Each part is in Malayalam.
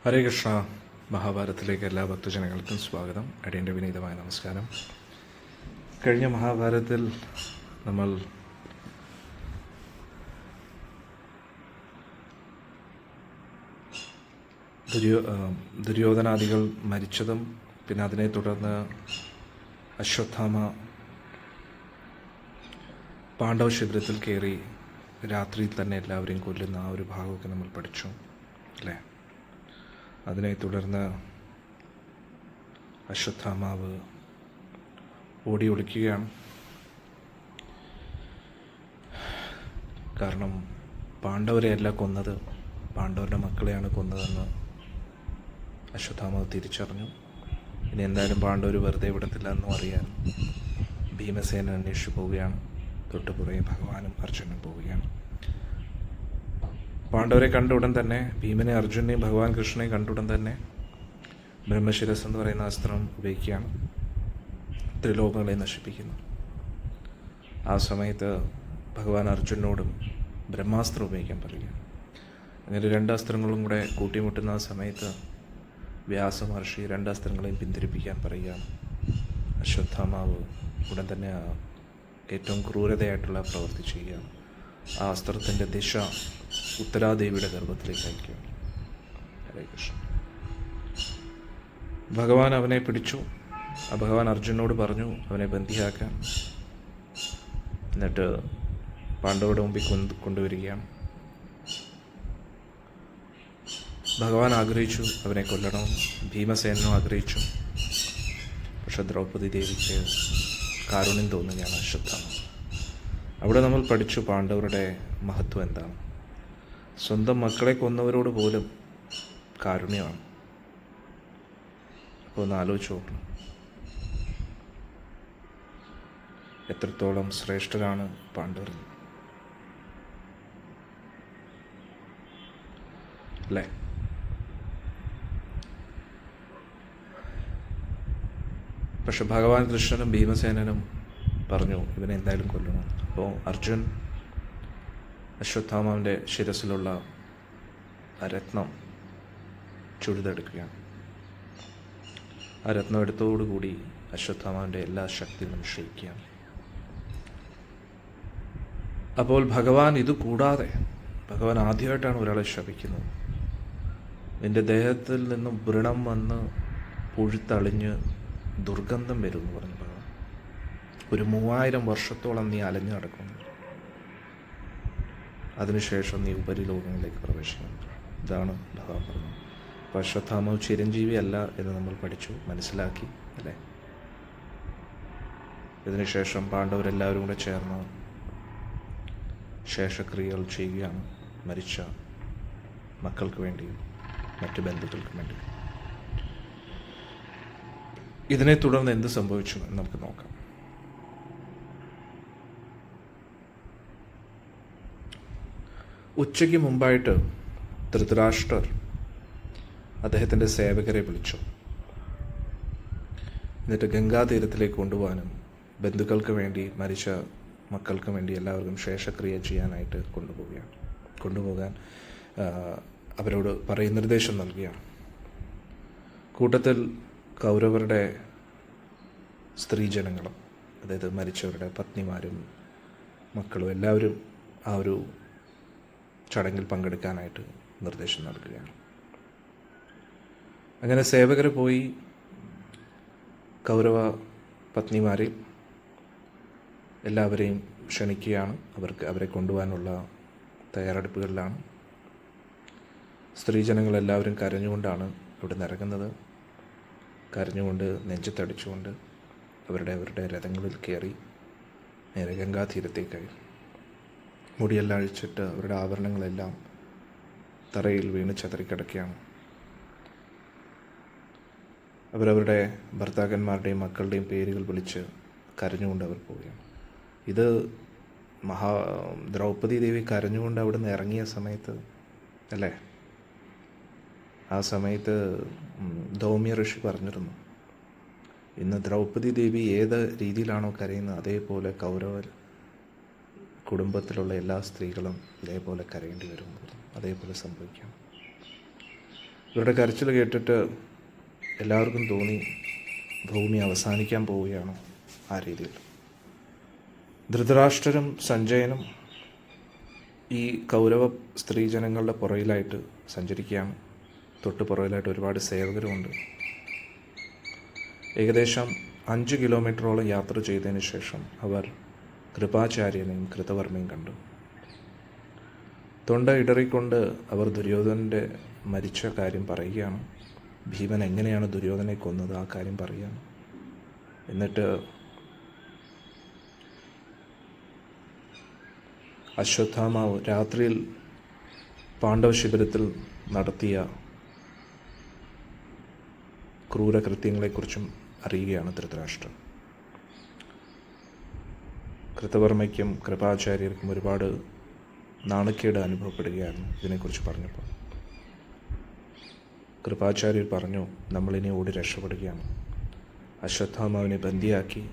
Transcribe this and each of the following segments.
ഹരേ കൃഷ്ണ. മഹാഭാരതത്തിലേക്ക് എല്ലാ ഭക്തജനങ്ങൾക്കും സ്വാഗതം. അടിയൻ്റെ വിനീതമായ നമസ്കാരം. കഴിഞ്ഞ മഹാഭാരതത്തിൽ നമ്മൾ ദുര്യോധനാദികൾ മരിച്ചതും പിന്നെ അതിനെ തുടർന്ന് അശ്വത്ഥാമ പാണ്ഡവ ശിബിരത്തിൽ കയറി രാത്രിയിൽ തന്നെ എല്ലാവരെയും കൊല്ലുന്ന ആ ഒരു ഭാഗമൊക്കെ നമ്മൾ പഠിച്ചു അല്ലേ. അതിനെ തുടർന്ന് അശ്വത്ഥാമാവ് ഓടി ഒളിക്കുകയാണ്. കാരണം പാണ്ഡവരെയല്ല കൊന്നത്, പാണ്ഡവരുടെ മക്കളെയാണ് കൊന്നതെന്ന് അശ്വത്ഥാമാവ് തിരിച്ചറിഞ്ഞു. ഇനി എന്തായാലും പാണ്ഡവർ വെറുതെ വിടത്തില്ല എന്നും അറിയാൻ ഭീമസേന അന്വേഷിച്ചു പോവുകയാണ്. തൊട്ടുപുറകെ ഭഗവാനും അർജുനും പോവുകയാണ്. പാണ്ഡവരെ കണ്ട ഉടൻ തന്നെ, ഭീമനെ അർജുനെയും ഭഗവാൻ കൃഷ്ണനെയും കണ്ടുടൻ തന്നെ ബ്രഹ്മശിരസ് എന്ന് പറയുന്ന അസ്ത്രം ഉപയോഗിക്കുകയാണ്. ത്രിലോകങ്ങളെ നശിപ്പിക്കുന്നു. ആ സമയത്ത് ഭഗവാൻ അർജുനോടും ബ്രഹ്മാസ്ത്രം ഉപയോഗിക്കാൻ പറയുകയാണ്. അങ്ങനെ രണ്ട് അസ്ത്രങ്ങളും കൂടെ കൂട്ടിമുട്ടുന്ന ആ സമയത്ത് വ്യാസ മഹർഷി രണ്ട് അസ്ത്രങ്ങളെയും പിന്തിരിപ്പിക്കാൻ പറയുകയാണ്. അശ്വത്ഥാമാവ് ഉടൻ തന്നെ ഏറ്റവും ക്രൂരതയായിട്ടുള്ള പ്രവൃത്തി ചെയ്യുകയാണ്. ആ അസ്ത്രത്തിൻ്റെ ദിശ ഉത്തരാദേവിയുടെ ഗർഭത്തിലേക്ക് അയക്കുകയാണ്. ഹരേ കൃഷ്ണ. ഭഗവാൻ അവനെ പിടിച്ചു. ഭഗവാൻ അർജുനോട് പറഞ്ഞു അവനെ ബന്ദിയാക്കാൻ. എന്നിട്ട് പാണ്ഡവരുടെ മുമ്പിൽ കൊണ്ടുവരികയാണ്. ഭഗവാൻ ആഗ്രഹിച്ചു അവനെ കൊല്ലണമെന്ന്, ഭീമസേനനും ആഗ്രഹിച്ചു. പക്ഷെ ദ്രൗപദി ദേവിക്ക് കാരുണ്യം തോന്നുകയാണ് അശ്വത്ഥാമ. അവിടെ നമ്മൾ പഠിച്ചു പാണ്ഡവരുടെ മഹത്വം എന്താണ്. സ്വന്തം മക്കളെ കൊന്നവരോട് പോലും കാരുണ്യമാണ്. അപ്പോൾ ഒന്ന് ആലോചിച്ച് നോക്കണം, എത്രത്തോളം ശ്രേഷ്ഠരാണ് പാണ്ഡവർ അല്ലേ. പക്ഷെ ഭഗവാൻ കൃഷ്ണനും ഭീമസേനനും പറഞ്ഞു ഇവനെ എന്തായാലും കൊല്ലണം. അപ്പോൾ അർജുൻ അശ്വത്ഥാമാവിൻ്റെ ശിരസിലുള്ള ആ രത്നം ചുഴുതെടുക്കുകയാണ്. ആ രത്നം എടുത്തോടുകൂടി അശ്വത്ഥാമാവിൻ്റെ എല്ലാ ശക്തികളും ക്ഷയിക്കുകയാണ്. അപ്പോൾ ഭഗവാൻ ഇത് കൂടാതെ, ഭഗവാൻ ആദ്യമായിട്ടാണ് ഒരാളെ ശപിക്കുന്നത്. നിൻ്റെ ദേഹത്തിൽ നിന്നും വ്രണം വന്ന് പുഴുത്തളിഞ്ഞ് ദുർഗന്ധം വരും എന്ന് പറഞ്ഞു ഭഗവാൻ. ഒരു 3000 വർഷത്തോളം നീ അലഞ്ഞു നടക്കുന്നു, അതിനുശേഷം നീ ഉപരിലോകങ്ങളിലേക്ക് പ്രവേശിക്കണം. ഇതാണ് ഭഗവാൻ പറഞ്ഞത്. അപ്പോൾ അശ്വത്ഥാമാവ് ചിരഞ്ജീവി അല്ല എന്ന് നമ്മൾ പഠിച്ചു, മനസ്സിലാക്കി അല്ലേ. ഇതിനുശേഷം പാണ്ഡവരെല്ലാവരും കൂടെ ചേർന്ന് ശേഷക്രിയകൾ ചെയ്യുകയാണ്, മരിച്ച മക്കൾക്ക് വേണ്ടിയും മറ്റ് ബന്ധുക്കൾക്ക് വേണ്ടി. ഇതിനെ തുടർന്ന് എന്ത് സംഭവിച്ചു എന്ന് നമുക്ക് നോക്കാം. ഉച്ചയ്ക്ക് മുമ്പായിട്ട് ധൃതരാഷ്ട്രർ അദ്ദേഹത്തിൻ്റെ സേവകരെ വിളിച്ചു. എന്നിട്ട് ഗംഗാതീരത്തിലേക്ക് കൊണ്ടുപോകാനും ബന്ധുക്കൾക്ക് വേണ്ടി, മരിച്ച മക്കൾക്ക് വേണ്ടി എല്ലാവർക്കും ശേഷക്രിയ ചെയ്യാനായിട്ട് കൊണ്ടുപോകാൻ അവരോട് നിർദ്ദേശം നൽകുകയാണ്. കൂട്ടത്തിൽ കൗരവരുടെ സ്ത്രീജനങ്ങളും, അതായത് മരിച്ചവരുടെ പത്നിമാരും മക്കളും എല്ലാവരും ആ ഒരു ചടങ്ങിൽ പങ്കെടുക്കാനായിട്ട് നിർദ്ദേശം നൽകുകയാണ്. അങ്ങനെ സേവകർ പോയി കൗരവ പത്നിമാരെയും എല്ലാവരെയും ക്ഷണിക്കുകയാണ്. അവരെ കൊണ്ടുപോകാനുള്ള തയ്യാറെടുപ്പുകളിലാണ്. സ്ത്രീജനങ്ങളെല്ലാവരും കരഞ്ഞുകൊണ്ടാണ് ഇവിടെ നിന്ന് ഇറങ്ങുന്നത്. കരഞ്ഞുകൊണ്ട്, നെഞ്ചത്തടിച്ചുകൊണ്ട് അവരുടെ രഥങ്ങളിൽ കയറി നേരെ ഗംഗാതീരത്തേക്കായി. മുടിയെല്ലാം അഴിച്ചിട്ട് അവരുടെ ആഭരണങ്ങളെല്ലാം തറയിൽ വീണ് ചതറിക്കിടക്കുകയാണ്. അവരവരുടെ ഭർത്താക്കന്മാരുടെയും മക്കളുടെയും പേരുകൾ വിളിച്ച് കരഞ്ഞുകൊണ്ട് അവർ പോവുകയാണ്. ഇത് ദ്രൗപദി ദേവി കരഞ്ഞുകൊണ്ട് അവിടെ നിന്ന് ഇറങ്ങിയ സമയത്ത് അല്ലേ, ആ സമയത്ത് ധൗമ്യ ഋഷി പറഞ്ഞിരുന്നു, ഇന്ന് ദ്രൗപദി ദേവി ഏത് രീതിയിലാണോ കരയുന്നത് അതേപോലെ കൗരവ കുടുംബത്തിലുള്ള എല്ലാ സ്ത്രീകളും ഇതേപോലെ കരയേണ്ടി വരും, അതേപോലെ സംഭവിക്കാം. ഇവരുടെ കരച്ചിൽ കേട്ടിട്ട് എല്ലാവർക്കും തോന്നി ഭൂമി അവസാനിക്കാൻ പോവുകയാണ്. ആ രീതിയിൽ ധൃതരാഷ്ട്രരും സഞ്ജയനും ഈ കൗരവ സ്ത്രീജനങ്ങളുടെ പുറയിലായിട്ട് സഞ്ചരിക്കുകയാണ്. തൊട്ട് പുറകിലായിട്ട് ഒരുപാട് സേവകരുമുണ്ട്. ഏകദേശം 5 കിലോമീറ്ററോളം യാത്ര ചെയ്തതിന് ശേഷം അവർ കൃപാചാര്യനെയും കൃതവർമ്മയും കണ്ടു. തൊണ്ട ഇടറിക്കൊണ്ട് അവർ ദുര്യോധനൻ്റെ മരിച്ച കാര്യം പറയുകയാണ്. ഭീമൻ എങ്ങനെയാണ് ദുര്യോധനെ കൊന്നത് ആ കാര്യം പറയുകയാണ്. എന്നിട്ട് അശ്വത്ഥാമാവ് രാത്രിയിൽ പാണ്ഡവ ശിബിരത്തിൽ നടത്തിയ ക്രൂരകൃത്യങ്ങളെക്കുറിച്ചും അറിയുകയാണ് ധൃതരാഷ്ട്രൻ. കൃതവർമ്മയ്ക്കും കൃപാചാര്യർക്കും ഒരുപാട് നാണക്കേട് അനുഭവപ്പെടുകയായിരുന്നു ഇതിനെക്കുറിച്ച് പറഞ്ഞപ്പോൾ. കൃപാചാര്യർ പറഞ്ഞു, നമ്മളിനി ഓടി രക്ഷപ്പെടുകയാണ്. അശ്വത്ഥാമാവിനെ ബന്ദിയാക്കി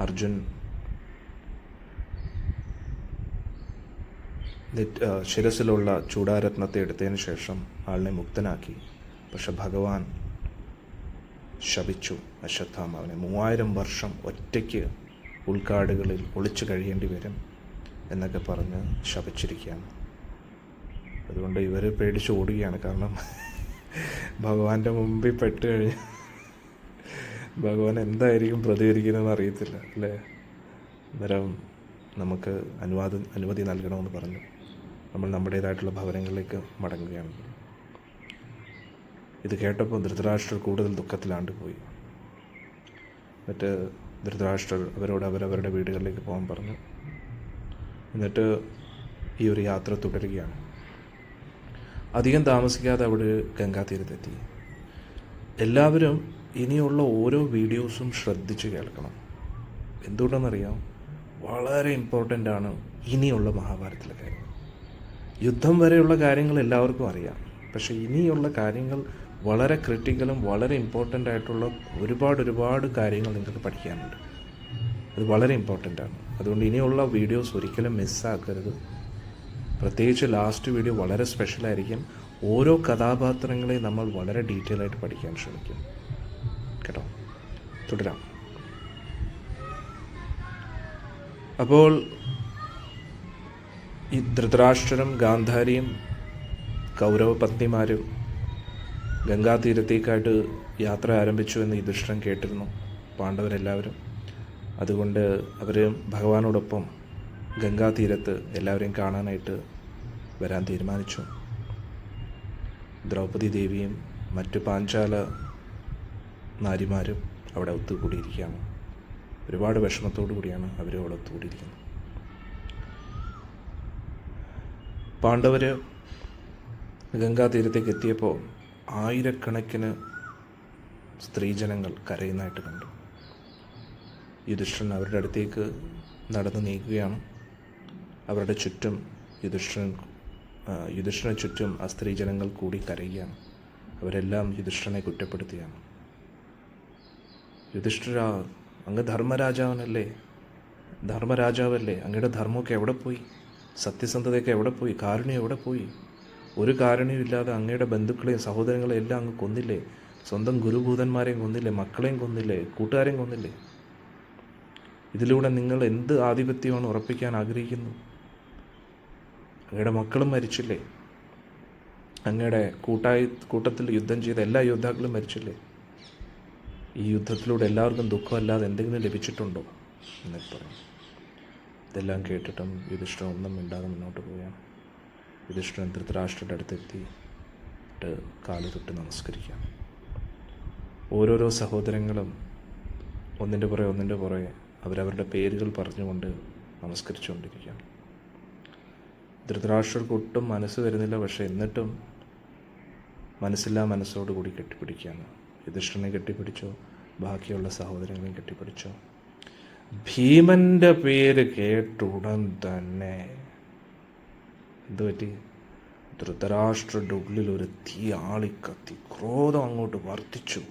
അർജുൻ ശിരസിലുള്ള ചൂടാരത്നത്തെ എടുത്തതിന് ശേഷം ആളിനെ മുക്തനാക്കി. പക്ഷെ ഭഗവാൻ ശപിച്ചു അശ്വത്ഥാമാവിനെ. 3000 വർഷം ഒറ്റയ്ക്ക് ഉൾക്കാടുകളിൽ ഒളിച്ചു കഴിയേണ്ടി വരും എന്നൊക്കെ പറഞ്ഞ് ശപിച്ചിരിക്കുകയാണ്. അതുകൊണ്ട് ഇവർ പേടിച്ച് ഓടുകയാണ്. കാരണം ഭഗവാന്റെ മുമ്പിൽ പെട്ട് കഴിഞ്ഞ് ഭഗവാൻ എന്തായിരിക്കും പ്രതികരിക്കുന്നതെന്ന് അറിയത്തില്ല അല്ലേ. അന്നേരം നമുക്ക് അനുമതി നൽകണമെന്ന് പറഞ്ഞു നമ്മൾ നമ്മുടേതായിട്ടുള്ള ഭവനങ്ങളിലേക്ക് മടങ്ങുകയാണ്. ഇത് കേട്ടപ്പോൾ ധൃതരാഷ്ട്രർ കൂടുതൽ ദുഃഖത്തിലാണ്ടുപോയി. എന്നിട്ട് ധൃതരാഷ്ട്രർ അവരോട് അവരവരുടെ വീടുകളിലേക്ക് പോകാൻ പറഞ്ഞു. എന്നിട്ട് ഈ ഒരു യാത്ര തുടരുകയാണ്. അധികം താമസിക്കാതെ അവിടെ ഗംഗാതീരത്തെത്തി. എല്ലാവരും ഇനിയുള്ള ഓരോ വീഡിയോസും ശ്രദ്ധിച്ച് കേൾക്കണം. എന്തുകൊണ്ടെന്നറിയാം, വളരെ ഇമ്പോർട്ടൻ്റ് ആണ് ഇനിയുള്ള മഹാഭാരതത്തിലെ കാര്യങ്ങൾ. യുദ്ധം വരെയുള്ള കാര്യങ്ങൾ എല്ലാവർക്കും അറിയാം, പക്ഷേ ഇനിയുള്ള കാര്യങ്ങൾ വളരെ ക്രിട്ടിക്കലും വളരെ ഇമ്പോർട്ടൻ്റ് ആയിട്ടുള്ള ഒരുപാട് കാര്യങ്ങൾ നിങ്ങൾക്ക് പഠിക്കാനുണ്ട്. അത് വളരെ ഇമ്പോർട്ടൻ്റ് ആണ്. അതുകൊണ്ട് ഇനിയുള്ള വീഡിയോസ് ഒരിക്കലും മിസ്സാക്കരുത്. പ്രത്യേകിച്ച് ലാസ്റ്റ് വീഡിയോ വളരെ സ്പെഷ്യലായിരിക്കും. ഓരോ കഥാപാത്രങ്ങളെയും നമ്മൾ വളരെ ഡീറ്റെയിൽ ആയിട്ട് പഠിക്കാൻ ശ്രമിക്കും കേട്ടോ. തുടരാം. അപ്പോൾ ഈ ധൃതരാഷ്ട്രരും ഗാന്ധാരിയും കൗരവ പത്നിമാരും ഗംഗാതീരത്തേക്കായിട്ട് യാത്ര ആരംഭിച്ചു എന്ന് യുധിഷ്ഠിരൻ കേട്ടിരുന്നു, പാണ്ഡവരെല്ലാവരും. അതുകൊണ്ട് അവർ ഭഗവാനോടൊപ്പം ഗംഗാതീരത്ത് എല്ലാവരെയും കാണാനായിട്ട് വരാൻ തീരുമാനിച്ചു. ദ്രൗപദി ദേവിയും മറ്റു പാഞ്ചാല നാരിമാരും അവിടെ ഒത്തുകൂടിയിരിക്കുകയാണ്. ഒരുപാട് വിഷമത്തോടു കൂടിയാണ് അവർ അവിടെ ഒത്തുകൂടിയിരിക്കുന്നത്. പാണ്ഡവർ ഗംഗാതീരത്തേക്ക് എത്തിയപ്പോൾ ആയിരക്കണക്കിന് സ്ത്രീജനങ്ങൾ കരയുന്നതായിട്ട് കണ്ടു. യുധിഷ്ഠിരൻ അവരുടെ അടുത്തേക്ക് നടന്ന് നീക്കുകയാണ്. അവരുടെ ചുറ്റും യുധിഷ്ഠിരന് ചുറ്റും ആ സ്ത്രീജനങ്ങൾ കൂടി കരയുകയാണ്. അവരെല്ലാം യുധിഷ്ഠിരനെ കുറ്റപ്പെടുത്തുകയാണ്. യുധിഷ്ഠിര, അങ്ങ് ധർമ്മരാജാവല്ലേ, അങ്ങയുടെ ധർമ്മമൊക്കെ എവിടെ പോയി? സത്യസന്ധതയൊക്കെ എവിടെ പോയി? കാരുണ്യം എവിടെ പോയി? ഒരു കാരുണ്യം ഇല്ലാതെ അങ്ങയുടെ ബന്ധുക്കളെയും സഹോദരങ്ങളെയും എല്ലാം അങ്ങ് കൊന്നില്ലേ? സ്വന്തം ഗുരുഭൂതന്മാരെയും കൊന്നില്ലേ? മക്കളെയും കൊന്നില്ലേ? കൂട്ടുകാരെയും കൊന്നില്ലേ? ഇതിലൂടെ നിങ്ങൾ എന്ത് ആധിപത്യമാണ് ഉറപ്പിക്കാൻ ആഗ്രഹിക്കുന്നത്? അങ്ങയുടെ മക്കളും മരിച്ചില്ലേ? അങ്ങയുടെ കൂട്ടത്തിൽ യുദ്ധം ചെയ്ത എല്ലാ യോദ്ധാക്കളും മരിച്ചില്ലേ? ഈ യുദ്ധത്തിലൂടെ എല്ലാവർക്കും ദുഃഖമല്ലാതെ എന്തെങ്കിലും ലഭിച്ചിട്ടുണ്ടോ എന്നൊക്കെ പറഞ്ഞു. ഇതെല്ലാം കേട്ടിട്ടും യുധിഷ്ഠിരൻ ഒന്നും മിണ്ടാതെ മുന്നോട്ട് പോവുകയാണ്. യുധിഷ്ഠിരൻ ധൃതരാഷ്ട്രരുടെ അടുത്തെത്തിയിട്ട് കാല് തൊട്ട് നമസ്കരിക്കാം. ഓരോരോ സഹോദരങ്ങളും ഒന്നിൻ്റെ പുറകെ അവരവരുടെ പേരുകൾ പറഞ്ഞുകൊണ്ട് നമസ്കരിച്ചുകൊണ്ടിരിക്കുകയാണ്. ധൃതരാഷ്ട്രർക്ക് ഒട്ടും മനസ്സ് വരുന്നില്ല. പക്ഷേ എന്നിട്ടും മനസ്സില്ലാ മനസ്സോടുകൂടി കെട്ടിപ്പിടിക്കുകയാണ്. യുധിഷ്ഠിരനെ കെട്ടിപ്പിടിച്ചോ, ബാക്കിയുള്ള സഹോദരങ്ങളെയും കെട്ടിപ്പിടിച്ചോ. ഭീമൻ്റെ പേര് കേട്ടുടൻ തന്നെ എന്തുപറ്റി? ധൃതരാഷ്ട്രയുടെ ഉള്ളിൽ ഒരു തീ ആളിക്കത്തി. ക്രോധം അങ്ങോട്ട് വർദ്ധിച്ചു.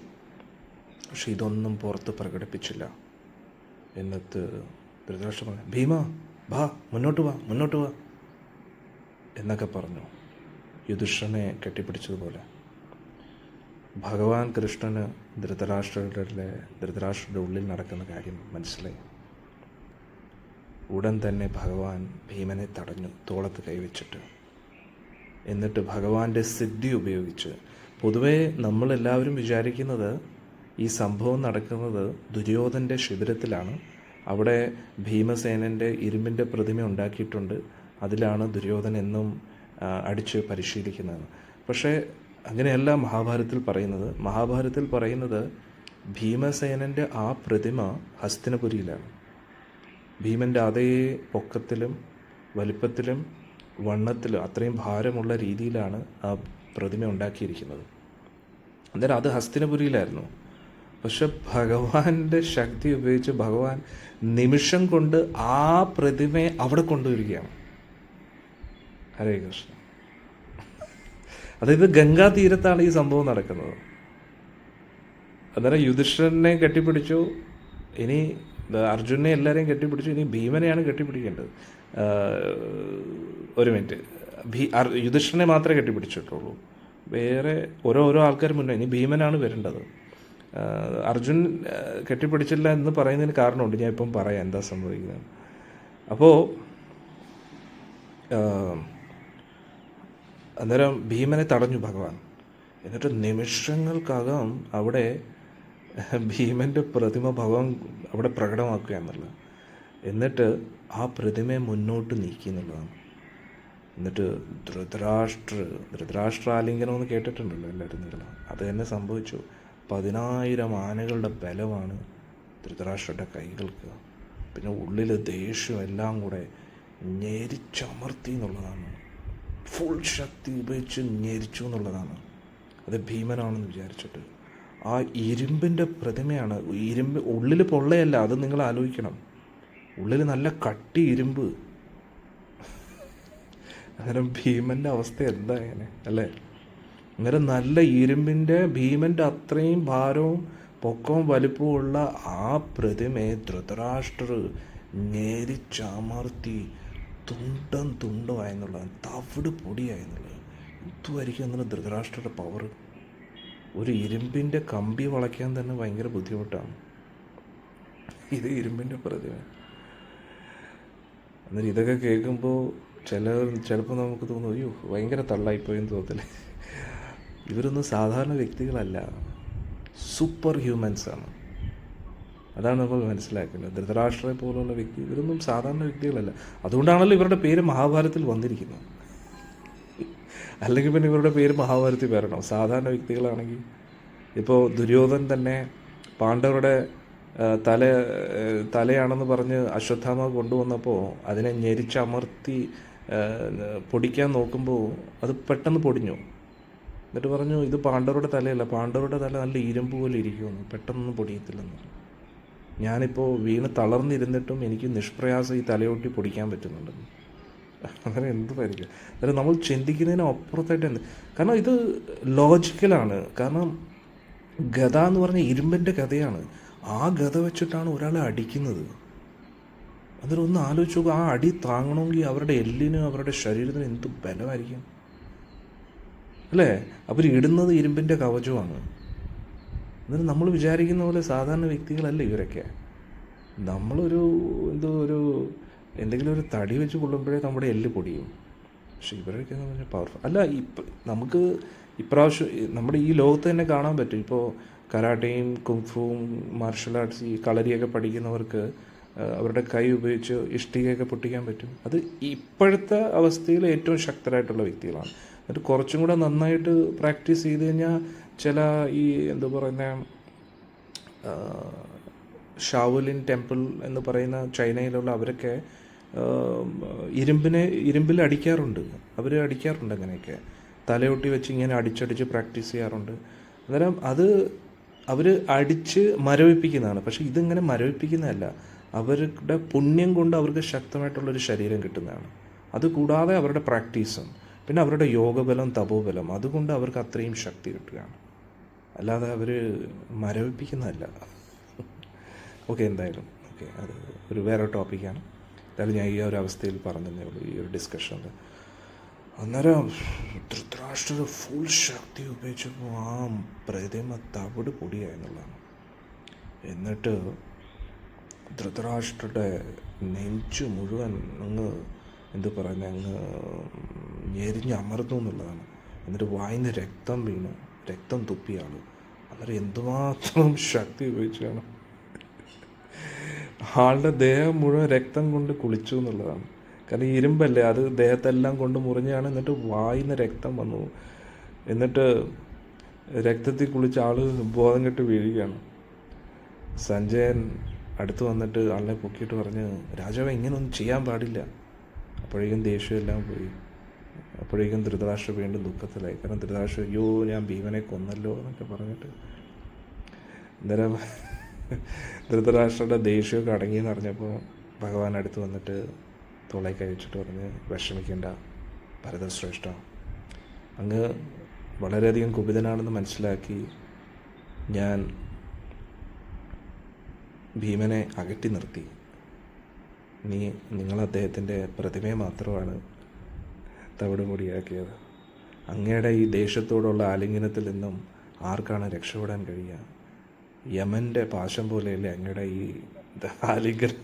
പക്ഷെ ഇതൊന്നും പുറത്ത് പ്രകടിപ്പിച്ചില്ല. എന്നിട്ട് ധൃതരാഷ്ട്രൻ പറഞ്ഞു, ഭീമ വാ, മുന്നോട്ട് വാ എന്നൊക്കെ പറഞ്ഞു. യുധിഷ്ഠിരനെ കെട്ടിപ്പിടിച്ചതുപോലെ. ഭഗവാൻ കൃഷ്ണന് ധൃതരാഷ്ട്രരുടെ ഉള്ളിൽ നടക്കുന്ന കാര്യം മനസ്സിലായി. ഉടൻ തന്നെ ഭഗവാൻ ഭീമനെ തടഞ്ഞു, തോളത്ത് കൈവച്ചിട്ട്. എന്നിട്ട് ഭഗവാന്റെ സിദ്ധി ഉപയോഗിച്ച്, പൊതുവേ നമ്മളെല്ലാവരും വിചാരിക്കുന്നത് ഈ സംഭവം നടക്കുന്നത് ദുര്യോധൻ്റെ ശിബിരത്തിലാണ്. അവിടെ ഭീമസേനൻ്റെ ഇരുമ്പിൻ്റെ പ്രതിമ ഉണ്ടാക്കിയിട്ടുണ്ട്, അതിലാണ് ദുര്യോധൻ എന്നും അടിച്ച് പരിശീലിക്കുന്നത്. പക്ഷേ അങ്ങനെയല്ല മഹാഭാരതത്തിൽ പറയുന്നത് ഭീമസേനൻ്റെ ആ പ്രതിമ ഹസ്തിനപുരിയിലാണ്. ഭീമൻ്റെ അതേ പൊക്കത്തിലും വലിപ്പത്തിലും വണ്ണത്തിലും അത്രയും ഭാരമുള്ള രീതിയിലാണ് ആ പ്രതിമ ഉണ്ടാക്കിയിരിക്കുന്നത്. അന്നേരം അത് ഹസ്തിനപുരിയിലായിരുന്നു. പക്ഷെ ഭഗവാന്റെ ശക്തി ഉപയോഗിച്ച് ഭഗവാൻ നിമിഷം കൊണ്ട് ആ പ്രതിമയെ അവിടെ കൊണ്ടുവരികയാണ്. ഹരേ കൃഷ്ണ. അതായത് ഗംഗാ തീരത്താണ് ഈ സംഭവം നടക്കുന്നത്. അന്നേരം യുധിഷ്ഠിരനെ കെട്ടിപ്പിടിച്ചു, ഇനി അർജുനെ എല്ലാവരെയും കെട്ടിപ്പിടിച്ചു, ഇനി ഭീമനെയാണ് കെട്ടിപ്പിടിക്കേണ്ടത്. ഒരു മിനിറ്റ്, യുധിഷ്ഠിരനെ മാത്രമേ കെട്ടിപ്പിടിച്ചിട്ടുള്ളൂ, വേറെ ഓരോ ആൾക്കാർ മുന്നേ, ഇനി ഭീമനാണ് വരേണ്ടത്. അർജുൻ കെട്ടിപ്പിടിച്ചില്ല എന്ന് പറയുന്നതിന് കാരണമുണ്ട്, ഞാൻ ഇപ്പം പറയാം എന്താ സംഭവിക്കുന്നത്. അപ്പോൾ അന്നേരം ഭീമനെ തടഞ്ഞു ഭഗവാൻ. എന്നിട്ട് നിമിഷങ്ങൾക്കകം അവിടെ ഭീമൻ്റെ പ്രതിമ ഭഗവാൻ അവിടെ പ്രകടമാക്കുക എന്നുള്ളത്. എന്നിട്ട് ആ പ്രതിമയെ മുന്നോട്ട് നീക്കി എന്നുള്ളതാണ്. എന്നിട്ട് ധൃതരാഷ്ട്രാലിംഗനം എന്ന് കേട്ടിട്ടുണ്ടല്ലോ എല്ലാവരും നിങ്ങൾ. അത് തന്നെ സംഭവിച്ചു. 10,000 ആനകളുടെ ബലമാണ് ധൃതരാഷ്ട്രയുടെ കൈകൾക്ക്. പിന്നെ ഉള്ളിൽ ദേഷ്യം എല്ലാം കൂടെ ഞെരിച്ചമർത്തി എന്നുള്ളതാണ്. ഫുൾ ശക്തി ഉപയോഗിച്ച് ഞെരിച്ചു എന്നുള്ളതാണ്. അത് ഭീമനാണെന്ന് വിചാരിച്ചിട്ട്. ആ ഇരുമ്പിൻ്റെ പ്രതിമയാണ്. ഇരുമ്പ് ഉള്ളിൽ പൊള്ളയല്ല, അത് നിങ്ങൾ ആലോചിക്കണം. ഉള്ളിൽ നല്ല കട്ടി ഇരുമ്പ്. അന്നേരം ഭീമൻ്റെ അവസ്ഥ എന്താ ഇങ്ങനെ അല്ലേ? അന്നേരം നല്ല ഇരുമ്പിൻ്റെ ഭീമൻ്റെ അത്രയും ഭാരവും പൊക്കവും വലിപ്പവുമുള്ള ആ പ്രതിമയെ ധൃതരാഷ്ട്രർ ഞെരിച്ചമർത്തി തുണ്ടമായെന്നുള്ളതാണ്, തവിട് പൊടിയായെന്നുള്ളത്. ഇതുമായിരിക്കും എന്നുള്ള ധൃതരാഷ്ട്രയുടെ പവർ. ഒരു ഇരുമ്പിൻ്റെ കമ്പി വളയ്ക്കാൻ തന്നെ ഭയങ്കര ബുദ്ധിമുട്ടാണ്. ഇരുമ്പിൻ്റെ പ്രതിമ. അന്നേരം ഇതൊക്കെ കേൾക്കുമ്പോൾ ചിലപ്പോൾ നമുക്ക് തോന്നും, അയ്യോ ഭയങ്കര തള്ളായിപ്പോയെന്ന് തോന്നത്തില്ലേ? ഇവരൊന്നും സാധാരണ വ്യക്തികളല്ല, സൂപ്പർ ഹ്യൂമൻസാണ്. അതാണ് നമ്മൾ മനസ്സിലാക്കുന്നത്. ധൃതരാഷ്ട്രയെ പോലുള്ള വ്യക്തി, ഇവരൊന്നും സാധാരണ വ്യക്തികളല്ല. അതുകൊണ്ടാണല്ലോ ഇവരുടെ പേര് മഹാഭാരതത്തിൽ വന്നിരിക്കുന്നത്. അല്ലെങ്കിൽ പിന്നെ ഇവരുടെ പേര് മഹാഭാരതത്തിൽ വരണം. സാധാരണ വ്യക്തികളാണെങ്കിൽ ഇപ്പോൾ ദുര്യോധൻ തന്നെ പാണ്ഡവരുടെ തലയാണെന്ന് പറഞ്ഞ് അശ്വത്ഥാമ കൊണ്ടുവന്നപ്പോൾ അതിനെ ഞെരിച്ചമർത്തി പൊടിക്കാൻ നോക്കുമ്പോൾ അത് പെട്ടെന്ന് പൊടിഞ്ഞു. എന്നിട്ട് പറഞ്ഞു, ഇത് പാണ്ഡവരുടെ തലയല്ല, പാണ്ഡവരുടെ തല നല്ല ഇരുമ്പ് പോലെ ഇരിക്കുമെന്ന്, പെട്ടെന്നൊന്നും പൊടിയത്തില്ലെന്ന്. ഞാനിപ്പോൾ വീണ് തളർന്നിരുന്നിട്ടും എനിക്ക് നിഷ്പ്രയാസം ഈ തലയൊട്ടി പൊടിക്കാൻ പറ്റുന്നുണ്ടെന്ന്. അങ്ങനെ എന്തുമായിരിക്കും? അതായത് നമ്മൾ ചിന്തിക്കുന്നതിന് അപ്പുറത്തായിട്ട് കാരണം ഇത് ലോജിക്കലാണ്. കാരണം ഗത എന്ന് പറഞ്ഞാൽ ഇരുമ്പിൻ്റെ ഗതയാണ്. ആ ഗത വെച്ചിട്ടാണ് ഒരാളെ അടിക്കുന്നത്. അതിലൊന്ന് ആലോചിച്ച് നോക്കുക, ആ അടി താങ്ങണമെങ്കിൽ അവരുടെ എല്ലിനും അവരുടെ ശരീരത്തിനും എന്ത് ബലമായിരിക്കും അല്ലേ? അവർ ഇടുന്നത് ഇരുമ്പിൻ്റെ കവചമാണ്. എന്നിട്ട് നമ്മൾ വിചാരിക്കുന്ന പോലെ സാധാരണ വ്യക്തികളല്ല ഇവരൊക്കെ. നമ്മളൊരു എന്തെങ്കിലും ഒരു തടി വെച്ച് കൊള്ളുമ്പോഴേ നമ്മുടെ എല്ല് പൊടിയും. പക്ഷെ ഇവരൊക്കെ എന്ന് പറഞ്ഞാൽ പവർഫുൾ അല്ല. നമുക്ക് ഇപ്രാവശ്യം നമ്മുടെ ഈ ലോകത്ത് തന്നെ കാണാൻ പറ്റും. ഇപ്പോൾ കരാട്ടയും കുങ്ഫുവും മാർഷൽ ആർട്സ് ഈ കളരിയൊക്കെ പഠിക്കുന്നവർക്ക് അവരുടെ കൈ ഉപയോഗിച്ച് ഇഷ്ടികയൊക്കെ പൊട്ടിക്കാൻ പറ്റും. അത് ഇപ്പോഴത്തെ അവസ്ഥയിൽ ഏറ്റവും ശക്തരായിട്ടുള്ള വ്യക്തികളാണ്. എന്നിട്ട് കുറച്ചും കൂടെ നന്നായിട്ട് പ്രാക്ടീസ് ചെയ്ത് കഴിഞ്ഞാൽ ചില ഈ എന്താ പറയുന്ന ഷാവുലിൻ ടെമ്പിൾ എന്ന് പറയുന്ന ചൈനയിലുള്ള അവരൊക്കെ ഇരുമ്പിൽ അടിക്കാറുണ്ട്. അവർ അടിക്കാറുണ്ട് അങ്ങനെയൊക്കെ. തലയൊട്ടി വെച്ച് ഇങ്ങനെ അടിച്ചടിച്ച് പ്രാക്ടീസ് ചെയ്യാറുണ്ട്. അന്നേരം അത് അവർ അടിച്ച് മരവിപ്പിക്കുന്നതാണ്. പക്ഷേ ഇതിങ്ങനെ മരവിപ്പിക്കുന്നതല്ല, അവരുടെ പുണ്യം കൊണ്ട് അവർക്ക് ശക്തമായിട്ടുള്ളൊരു ശരീരം കിട്ടുന്നതാണ്. അതുകൂടാതെ അവരുടെ പ്രാക്ടീസും പിന്നെ അവരുടെ യോഗബലം തപോബലം അതുകൊണ്ട് അവർക്ക് അത്രയും ശക്തി കിട്ടുകയാണ്. അല്ലാതെ അവർ മരവിപ്പിക്കുന്നതല്ല. ഓക്കെ, എന്തായാലും ഓക്കെ, അത് ഒരു വേറെ ടോപ്പിക്കാണ്. എന്തായാലും ഞാൻ ഈ ഒരു അവസ്ഥയിൽ പറഞ്ഞതേ ഉള്ളൂ ഈ ഒരു ഡിസ്കഷനിൽ. അന്നേരം ധൃതരാഷ്ട്രർ ഫുൾ ശക്തി ഉപയോഗിച്ചപ്പോൾ ആ പ്രതിമ തവിട് പൊടിയായെന്നുള്ളതാണ്. എന്നിട്ട് ധൃതരാഷ്ട്രയുടെ നെഞ്ച് മുഴുവൻ അങ്ങ് അങ്ങ് ഞെരിഞ്ഞമർന്നു എന്നുള്ളതാണ്. എന്നിട്ട് വായിന്ന് രക്തം വീണ് രക്തം തുപ്പിയാണ്. അന്നേരം എന്തുമാത്രം ശക്തി ഉപയോഗിച്ചാണ് ആളുടെ ദേഹം മുഴുവൻ രക്തം കൊണ്ട് കുളിച്ചു എന്നുള്ളതാണ്. കാരണം ഇരുമ്പല്ലേ, അത് ദേഹത്തെല്ലാം കൊണ്ട് മുറിഞ്ഞാണ്. എന്നിട്ട് വായിന്ന് രക്തം വന്നു. എന്നിട്ട് രക്തത്തിൽ കുളിച്ച ആൾ ബോധം കെട്ട് വീഴുകയാണ്. സഞ്ജയൻ അടുത്ത് വന്നിട്ട് ആളിനെ പൊക്കിയിട്ട് പറഞ്ഞ്, രാജാവ് ഇങ്ങനെയൊന്നും ചെയ്യാൻ പാടില്ല. അപ്പോഴേക്കും ദേഷ്യമെല്ലാം പോയി. അപ്പോഴേക്കും ധൃതരാഷ്ട്ര വീണ്ടും ദുഃഖത്തിലായി. കാരണം ധൃതരാഷ്ട്ര, അയ്യോ ഞാൻ ഭീമനെ കൊന്നല്ലോ എന്നൊക്കെ പറഞ്ഞിട്ട്. അന്നേരം ധൃതരാഷ്ട്രയുടെ ദേഷ്യമൊക്കെ അടങ്ങിയെന്ന് അറിഞ്ഞപ്പോൾ ഭഗവാൻ അടുത്ത് വന്നിട്ട് തോളെ കഴിച്ചിട്ട് പറഞ്ഞ്, വിഷമിക്കേണ്ട ഭരതശ്രേഷ്ഠ, അങ്ങ് വളരെയധികം കുപിതനാണെന്ന് മനസ്സിലാക്കി ഞാൻ ഭീമനെ അകറ്റി നിർത്തി. നിങ്ങൾ അദ്ദേഹത്തിൻ്റെ പ്രതിമയെ മാത്രമാണ് തവിടുപൊടിയാക്കിയത്. അങ്ങയുടെ ഈ ദേശത്തോടുള്ള ആലിംഗനത്തിൽ നിന്നും ആർക്കാണ് രക്ഷപ്പെടാൻ കഴിയുക? യമൻ്റെ പാശം പോലെയല്ലേ അങ്ങയുടെ ഈ ആലിംഗനം.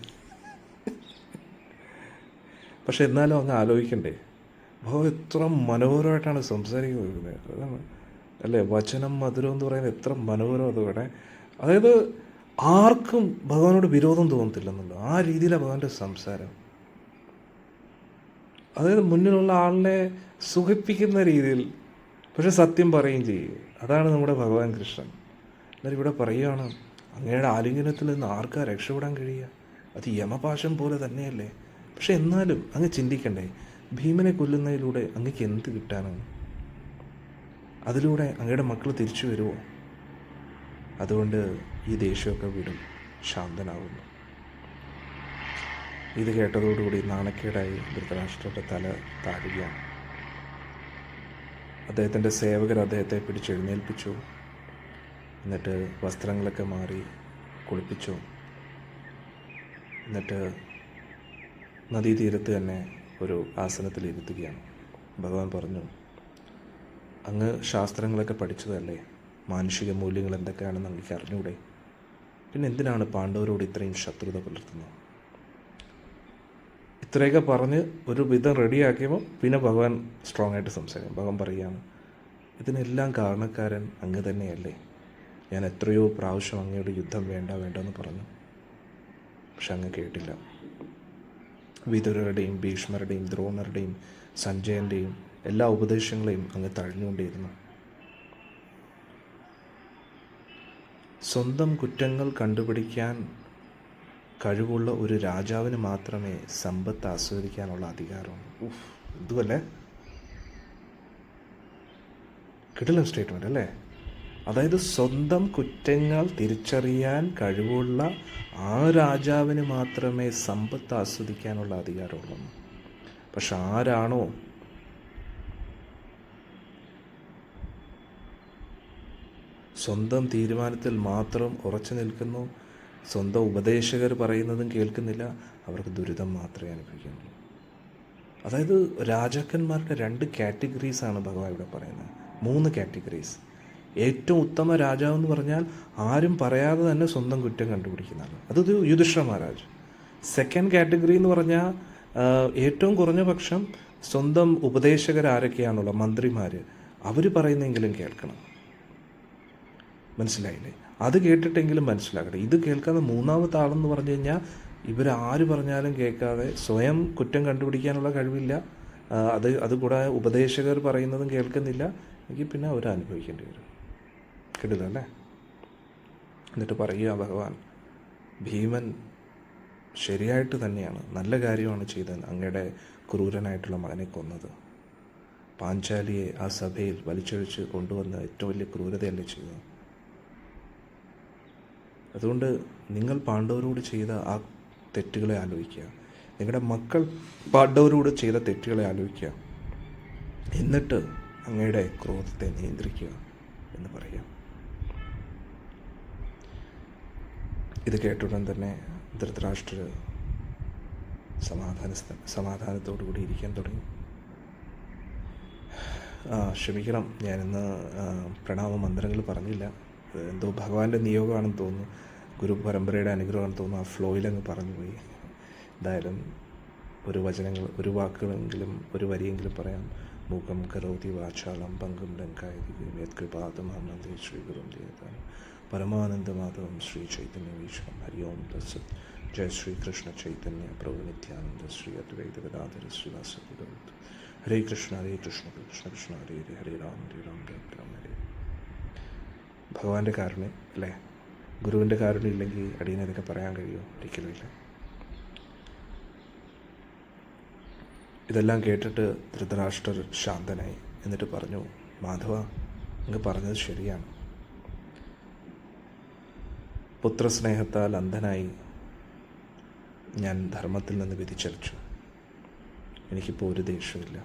പക്ഷെ എന്നാലും അങ്ങ് ആലോചിക്കണ്ടേ, എത്ര മനോഹരമായിട്ടാണ് സംസാരിക്കുന്നത്. അതാണ് അല്ലേ, വചനം മധുരം എന്ന് പറയുന്നത് എത്ര മനോഹരം അതോടെ. അതായത് ആർക്കും ഭഗവാനോട് വിരോധം തോന്നത്തില്ലെന്നുള്ളൂ. ആ രീതിയിലാണ് ഭഗവാന്റെ സംസാരം. അതായത് മുന്നിലുള്ള ആളിനെ സുഖിപ്പിക്കുന്ന രീതിയിൽ, പക്ഷെ സത്യം പറയുകയും ചെയ്യും. അതാണ് നമ്മുടെ ഭഗവാൻ കൃഷ്ണൻ. എന്നാൽ ഇവിടെ പറയുകയാണ്, അങ്ങയുടെ ആലിംഗനത്തിൽ നിന്ന് ആർക്കാ രക്ഷപ്പെടാൻ കഴിയുക? അത് യമപാശം പോലെ തന്നെയല്ലേ. പക്ഷെ എന്നാലും അങ്ങ് ചിന്തിക്കണ്ടേ, ഭീമനെ കൊല്ലുന്നതിലൂടെ അങ്ങക്ക് എന്ത് കിട്ടാനാണ്? അതിലൂടെ അങ്ങയുടെ മക്കൾ തിരിച്ചു വരുമോ? അതുകൊണ്ട് ഈ ദേഷ്യമൊക്കെ വിടും, ശാന്തനാകുന്നു. ഇത് കേട്ടതോടുകൂടി നാണക്കേടായി ധൃതരാഷ്ട്രയുടെ തല താഴുകയാണ്. അദ്ദേഹത്തിൻ്റെ സേവകർ അദ്ദേഹത്തെ പിടിച്ചെഴുന്നേൽപ്പിച്ചു. എന്നിട്ട് വസ്ത്രങ്ങളൊക്കെ മാറി കുളിപ്പിച്ചു. എന്നിട്ട് നദീതീരത്ത് തന്നെ ഒരു ആസനത്തിൽ ഇരുത്തുകയാണ്. ഭഗവാൻ പറഞ്ഞു, അങ്ങ് ശാസ്ത്രങ്ങളൊക്കെ പഠിച്ചതല്ലേ, മാനുഷിക മൂല്യങ്ങൾ എന്തൊക്കെയാണെന്ന് അങ്ങേക്ക് അറിഞ്ഞൂടെ? പിന്നെ എന്തിനാണ് പാണ്ഡവരോട് ഇത്രയും ശത്രുത പുലർത്തുന്നത്? ഇത്രയൊക്കെ പറഞ്ഞ് ഒരു വിധം റെഡിയാക്കിയപ്പോൾ പിന്നെ ഭഗവാൻ സ്ട്രോങ് ആയിട്ട് സംസാരിക്കും. ഭഗവാൻ പറയുകയാണ്, ഇതിനെല്ലാം കാരണക്കാരൻ അങ്ങ് തന്നെയല്ലേ. ഞാൻ എത്രയോ പ്രാവശ്യം അങ്ങയോട് യുദ്ധം വേണ്ട വേണ്ടെന്ന് പറഞ്ഞു, പക്ഷെ അങ്ങ് കേട്ടില്ല. വിതുരരുടെയും ഭീഷ്മരുടെയും ദ്രോണരുടെയും സഞ്ജയൻ്റെയും എല്ലാ ഉപദേശങ്ങളെയും അങ്ങ് തഴഞ്ഞുകൊണ്ടിരുന്നു. സ്വന്തം കുറ്റങ്ങൾ കണ്ടുപിടിക്കാൻ കഴിവുള്ള ഒരു രാജാവിന് മാത്രമേ സമ്പത്ത് ആസ്വദിക്കാനുള്ള അധികാരമുള്ളൂ. ഇതുമല്ലേ കിടിലൻ സ്റ്റേറ്റ്മെൻ്റ് അല്ലേ? അതായത് സ്വന്തം കുറ്റങ്ങൾ തിരിച്ചറിയാൻ കഴിവുള്ള ആ രാജാവിന് മാത്രമേ സമ്പത്ത് ആസ്വദിക്കാനുള്ള അധികാരമുള്ളൂ. പക്ഷെ ആരാണോ സ്വന്തം തീരുമാനത്തിൽ മാത്രം ഉറച്ചു നിൽക്കുന്നു, സ്വന്തം ഉപദേശകർ പറയുന്നതും കേൾക്കുന്നില്ല, അവർക്ക് ദുരിതം മാത്രമേ അനുഭവിക്കുന്നുള്ളൂ. അതായത് രാജാക്കന്മാരുടെ 2 കാറ്റഗറീസാണ് ഭഗവാൻ ഇവിടെ പറയുന്നത്. 3 കാറ്റഗറീസ്. ഏറ്റവും ഉത്തമ രാജാവ് എന്ന് പറഞ്ഞാൽ ആരും പറയാതെ തന്നെ സ്വന്തം കുറ്റം കണ്ടുപിടിക്കുന്നതാണ്. അത് യുധിഷ്ഠിര മഹാരാജ്. സെക്കൻഡ് കാറ്റഗറി എന്ന് പറഞ്ഞാൽ ഏറ്റവും കുറഞ്ഞ പക്ഷം സ്വന്തം ഉപദേശകർ ആരൊക്കെയാണുള്ള മന്ത്രിമാർ, അവർ പറയുന്നെങ്കിലും കേൾക്കണം. മനസ്സിലായില്ലേ? അത് കേട്ടിട്ടെങ്കിലും മനസ്സിലാക്കട്ടെ. ഇത് കേൾക്കാതെ മൂന്നാമത്തെ ആളെന്ന് പറഞ്ഞു കഴിഞ്ഞാൽ ഇവരാര് പറഞ്ഞാലും കേൾക്കാതെ സ്വയം കുറ്റം കണ്ടുപിടിക്കാനുള്ള കഴിവില്ല, അതുകൂടാതെ ഉപദേശകർ പറയുന്നതും കേൾക്കുന്നില്ല എങ്കിൽ പിന്നെ അവരനുഭവിക്കേണ്ടി വരും. കേട്ടില്ലല്ലേ? എന്നിട്ട് പറയുക ഭഗവാൻ, ഭീമൻ ശരിയായിട്ട് തന്നെയാണ്, നല്ല കാര്യമാണ് ചെയ്തത്. അങ്ങയുടെ ക്രൂരനായിട്ടുള്ള മകനെ കൊന്നത്, പാഞ്ചാലിയെ ആ സഭയിൽ വലിച്ചൊഴിച്ച് കൊണ്ടുവന്ന് ഏറ്റവും വലിയ ക്രൂരതയല്ലേ ചെയ്തത്. അതുകൊണ്ട് നിങ്ങൾ പാണ്ഡവരോട് ചെയ്ത ആ തെറ്റുകളെ ആലോചിക്കുക, നിങ്ങളുടെ മക്കൾ പാണ്ഡവരോട് ചെയ്ത തെറ്റുകളെ ആലോചിക്കുക, എന്നിട്ട് അങ്ങയുടെ ക്രോധത്തെ നിയന്ത്രിക്കുക എന്ന് പറയാം. ഇത് കേട്ടുടൻ തന്നെ ധൃതരാഷ്ട്രർ സമാധാനത്തോടു കൂടി ഇരിക്കാൻ തുടങ്ങി. ക്ഷമിക്കണം, ഞാനിന്ന് പ്രണാമ മന്ത്രങ്ങൾ പറഞ്ഞില്ല. എന്തോ ഭഗവാന്റെ നിയോഗമാണെന്ന് തോന്നുന്നു, ഗുരു പരമ്പരയുടെ അനുഗ്രഹമാണെന്ന് തോന്നുന്നു. ആ ഫ്ലോയിലങ്ങ് പറഞ്ഞു പോയി. എന്തായാലും ഒരു വാക്കുകളെങ്കിലും ഒരു വരിയെങ്കിലും പറയാം. മൂകം കരോതി വാചാലം പങ്കും ലങ്കായതി യത്കൃപാതമഹംവന്ദേ ശ്രീഗുരും ദേവതാനം പരമാനന്ദമാധവം ശ്രീ ചൈതന്യമീശ്വരം. ഹരി ഓം തത്സത്. ജയ ശ്രീ കൃഷ്ണ ചൈതന്യ പ്രഭു നിത്യാനന്ദ ശ്രീ അദ്വൈത ഗദാധര ശ്രീവാസദി ഗൗത. ഹരേ കൃഷ്ണ കൃഷ്ണ കൃഷ്ണ ഹരേ ഹരേ, ഹരേ രാം രാം രാം ഹരേ. ഭഗവാന്റെ കാരുണ്യം അല്ലേ? ഗുരുവിൻ്റെ കാരുണ്യം ഇല്ലെങ്കിൽ അടിയനതൊക്കെ പറയാൻ കഴിയുമോ? ഒരിക്കലുമില്ല. ഇതെല്ലാം കേട്ടിട്ട് ധൃതരാഷ്ട്രർ ശാന്തനായി. എന്നിട്ട് പറഞ്ഞു, മാധവ, അങ്ങ് പറഞ്ഞത് ശരിയാണ്. പുത്രസ്നേഹത്താൽ അന്ധനായി ഞാൻ ധർമ്മത്തിൽ നിന്ന് വ്യതിചലിച്ചു. എനിക്കിപ്പോൾ ഒരു ദേഷ്യമില്ല.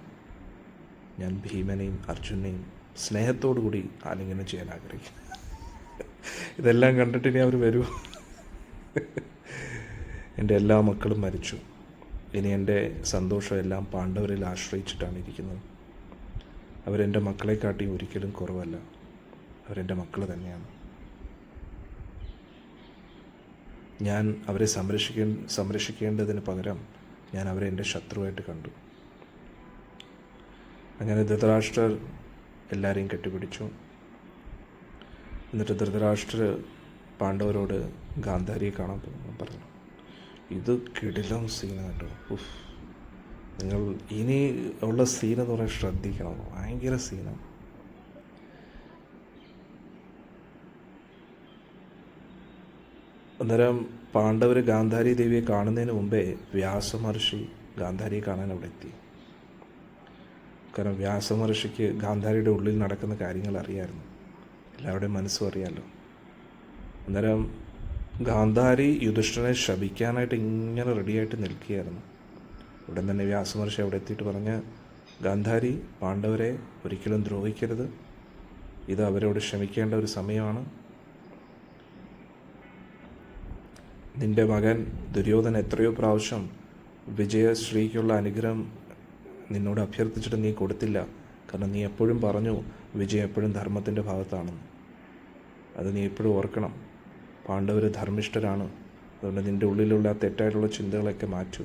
ഞാൻ ഭീമനെയും അർജുനെയും സ്നേഹത്തോടു കൂടി ആലിംഗനം ചെയ്യാൻ ആഗ്രഹിക്കുന്നു. ഇതെല്ലാം കണ്ടിട്ട് ഇനി അവർ വരൂ. എൻ്റെ എല്ലാ മക്കളും മരിച്ചു. ഇനി എൻ്റെ സന്തോഷം എല്ലാം പാണ്ഡവരിൽ ആശ്രയിച്ചിട്ടാണ് ഇരിക്കുന്നത്. അവരെൻ്റെ മക്കളെക്കാട്ടി ഒരിക്കലും കുറവല്ല. അവരെൻ്റെ മക്കൾ തന്നെയാണ്. ഞാൻ അവരെ സംരക്ഷിക്കേണ്ടതിന് പകരം ഞാൻ അവരെ എൻ്റെ ശത്രുവായിട്ട് കണ്ടു. അങ്ങനെ ധൃതരാഷ്ട്രർ എല്ലാവരെയും കെട്ടിപ്പിടിച്ചു. എന്നിട്ട് ധൃതരാഷ്ട്രർ പാണ്ഡവരോട് ഗാന്ധാരിയെ കാണാൻ പറഞ്ഞു. ഇത് കിടിലം സീനാണ് കേട്ടോ. നിങ്ങൾ ഇനി ഉള്ള സീനെന്ന് പറയാൻ ശ്രദ്ധിക്കണം. ഭയങ്കര സീനാണ്. അന്നേരം പാണ്ഡവർ ഗാന്ധാരി ദേവിയെ കാണുന്നതിന് മുമ്പേ വ്യാസമഹർഷി ഗാന്ധാരിയെ കാണാൻ അവിടെ എത്തി. കാരണം വ്യാസമഹർഷിക്ക് ഗാന്ധാരിയുടെ ഉള്ളിൽ നടക്കുന്ന കാര്യങ്ങൾ അറിയാമായിരുന്നു. എല്ലാവരുടെയും മനസ്സും അറിയാമല്ലോ. അന്നേരം ഗാന്ധാരി യുധിഷ്ഠിരനെ ശപിക്കാനായിട്ട് ഇങ്ങനെ റെഡിയായിട്ട് നിൽക്കുകയായിരുന്നു. ഉടൻ തന്നെ വ്യാസമഹർഷി അവിടെ എത്തിയിട്ട് പറഞ്ഞ്, ഗാന്ധാരി, പാണ്ഡവരെ ഒരിക്കലും ദ്രോഹിക്കരുത്. ഇത് അവരോട് ക്ഷമിക്കേണ്ട ഒരു സമയമാണ്. നിൻ്റെ മകൻ ദുര്യോധന എത്രയോ പ്രാവശ്യം വിജയശ്രീക്കുള്ള അനുഗ്രഹം നിന്നോട് അഭ്യർത്ഥിച്ചിട്ട് നീ കൊടുത്തില്ല. കാരണം നീ എപ്പോഴും പറഞ്ഞു വിജയം എപ്പോഴും ധർമ്മത്തിൻ്റെ ഭാഗത്താണെന്ന്. അത് നീ എപ്പോഴും ഓർക്കണം. പാണ്ഡവർ ധർമ്മിഷ്ഠരാണ്. അതുകൊണ്ട് നിൻ്റെ ഉള്ളിലുള്ള തെറ്റായിട്ടുള്ള ചിന്തകളൊക്കെ മാറ്റൂ.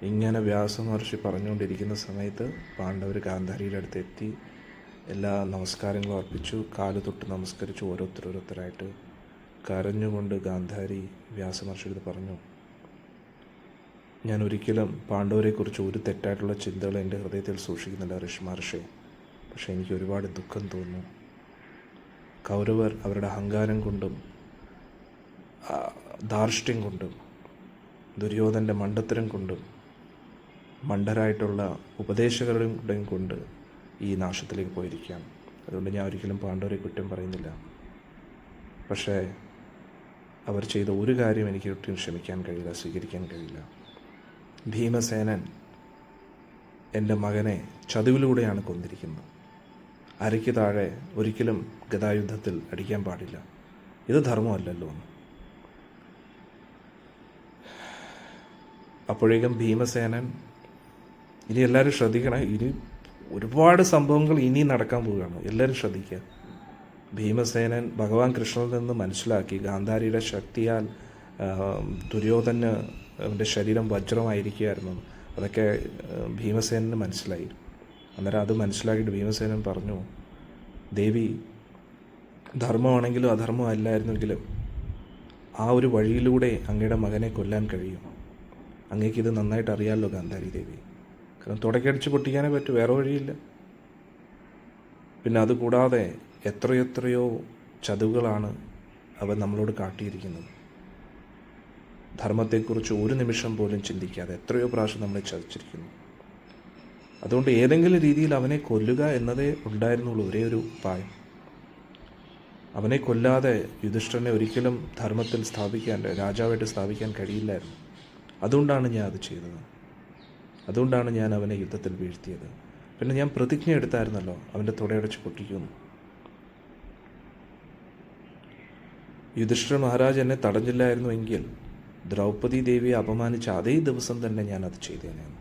ഇങ്ങനെ വ്യാസമഹർഷി പറഞ്ഞുകൊണ്ടിരിക്കുന്ന സമയത്ത് പാണ്ഡവർ ഗാന്ധാരിയുടെ അടുത്ത് എത്തി. എല്ലാ നമസ്കാരങ്ങളും അർപ്പിച്ചു. കാല് തൊട്ട് നമസ്കരിച്ചു. ഓരോരുത്തരായിട്ട് കരഞ്ഞുകൊണ്ട് ഗാന്ധാരി വ്യാസമഹർഷിയോട് പറഞ്ഞു, ഞാൻ ഒരിക്കലും പാണ്ഡവരെക്കുറിച്ച് ഒരു തെറ്റായിട്ടുള്ള ചിന്തകൾ എൻ്റെ ഹൃദയത്തിൽ സൂക്ഷിക്കുന്നില്ല ഋഷിമഹർഷി. പക്ഷേ എനിക്ക് ഒരുപാട് ദുഃഖം തോന്നുന്നു. കൗരവർ അവരുടെ അഹങ്കാരം കൊണ്ടും ധാർഷ്ട്യം കൊണ്ടും ദുര്യോധൻ്റെ മണ്ടത്തരം കൊണ്ടും മണ്ടരായിട്ടുള്ള ഉപദേശകരുടെയും കൊണ്ട് ഈ നാശത്തിലേക്ക് പോയിരിക്കുകയാണ്. അതുകൊണ്ട് ഞാൻ ഒരിക്കലും പാണ്ഡവരെ കുറ്റം പറയുന്നില്ല. പക്ഷേ അവർ ചെയ്ത ഒരു കാര്യം എനിക്ക് ഒട്ടും ക്ഷമിക്കാൻ കഴിയില്ല, സ്വീകരിക്കാൻ കഴിയില്ല. ഭീമസേനൻ എൻ്റെ മകനെ ചതിവിലൂടെയാണ് കൊന്നിരിക്കുന്നത്. അരയ്ക്ക് താഴെ ഒരിക്കലും ഗദായുദ്ധത്തിൽ അടിക്കാൻ പാടില്ല. ഇത് ധർമ്മമല്ലല്ലോ എന്ന്. അപ്പോഴേക്കും ഭീമസേനൻ, ഇനി എല്ലാവരും ശ്രദ്ധിക്കണം, ഇനി ഒരുപാട് സംഭവങ്ങൾ ഇനി നടക്കാൻ പോവുകയാണ്. എല്ലാവരും ശ്രദ്ധിക്കുക. ഭീമസേനൻ ഭഗവാൻ കൃഷ്ണനിൽ നിന്ന് മനസ്സിലാക്കി ഗാന്ധാരിയുടെ ശക്തിയാൽ ദുര്യോധന് അവൻ്റെ ശരീരം വജ്രമായിരിക്കുകയായിരുന്നു. അതൊക്കെ ഭീമസേനന് മനസ്സിലായി. അന്നേരം അത് മനസ്സിലാക്കിയിട്ട് ഭീമസേനൻ പറഞ്ഞു, ദേവി, ധർമ്മമാണെങ്കിലും അധർമ്മം അല്ലായിരുന്നെങ്കിലും ആ ഒരു വഴിയിലൂടെ അങ്ങയുടെ മകനെ കൊല്ലാൻ കഴിയും. അങ്ങേക്കിത് നന്നായിട്ട് അറിയാമല്ലോ ഗാന്ധാരി ദേവി. കാരണം തുടക്കടിച്ച് പൊട്ടിക്കാനേ പറ്റൂ, വേറെ വഴിയില്ല. പിന്നെ അതുകൂടാതെ എത്രയെത്രയോ ചതിവുകളാണ് അവൻ നമ്മളോട് കാട്ടിയിരിക്കുന്നത്. ധർമ്മത്തെക്കുറിച്ച് ഒരു നിമിഷം പോലും ചിന്തിക്കാതെ എത്രയോ പ്രാവശ്യം നമ്മളെ ചതിച്ചിരിക്കുന്നു. അതുകൊണ്ട് ഏതെങ്കിലും രീതിയിൽ അവനെ കൊല്ലുക എന്നതേ ഉണ്ടായിരുന്നുള്ളൂ ഒരേ ഒരു ഉപായം. അവനെ കൊല്ലാതെ യുധിഷ്ഠിരനെ ഒരിക്കലും ധർമ്മത്തിൽ രാജാവായിട്ട് സ്ഥാപിക്കാൻ കഴിയില്ലായിരുന്നു. അതുകൊണ്ടാണ് ഞാൻ അത് ചെയ്തത്. അതുകൊണ്ടാണ് ഞാൻ അവനെ യുദ്ധത്തിൽ വീഴ്ത്തിയത്. പിന്നെ ഞാൻ പ്രതിജ്ഞ എടുത്തായിരുന്നല്ലോ അവൻ്റെ തുടയടച്ച് പൊട്ടിക്കുന്നു. യുധിഷ്ഠിര മഹാരാജ് എന്നെ തടഞ്ഞില്ലായിരുന്നുവെങ്കിൽ ദ്രൗപദി ദേവിയെ അപമാനിച്ച അതേ ദിവസം തന്നെ ഞാനത് ചെയ്തേനെന്ന്.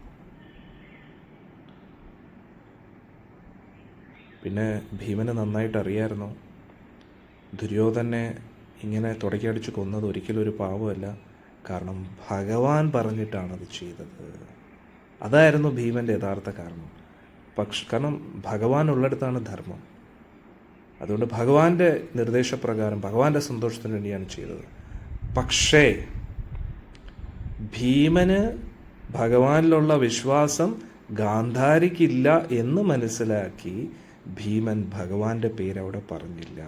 പിന്നെ ഭീമന് നന്നായിട്ട് അറിയാമായിരുന്നു ദുര്യോധനെ ഇങ്ങനെ തുടക്കിയടിച്ച് കൊന്നത് ഒരിക്കലും ഒരു പാവമല്ല, കാരണം ഭഗവാൻ പറഞ്ഞിട്ടാണത് ചെയ്തത്. അതായിരുന്നു ഭീമൻ്റെ യഥാർത്ഥ കാരണം. കാരണം ഭഗവാൻ ഉള്ളിടത്താണ് ധർമ്മം. അതുകൊണ്ട് ഭഗവാന്റെ നിർദ്ദേശപ്രകാരം ഭഗവാന്റെ സന്തോഷത്തിന് വേണ്ടിയാണ് ചെയ്തത്. പക്ഷേ ഭീമന് ഭഗവാനിലുള്ള വിശ്വാസം ഗാന്ധാരിക്കില്ല എന്ന് മനസ്സിലാക്കി ഭീമൻ ഭഗവാന്റെ പേര് അവിടെ പറഞ്ഞില്ല.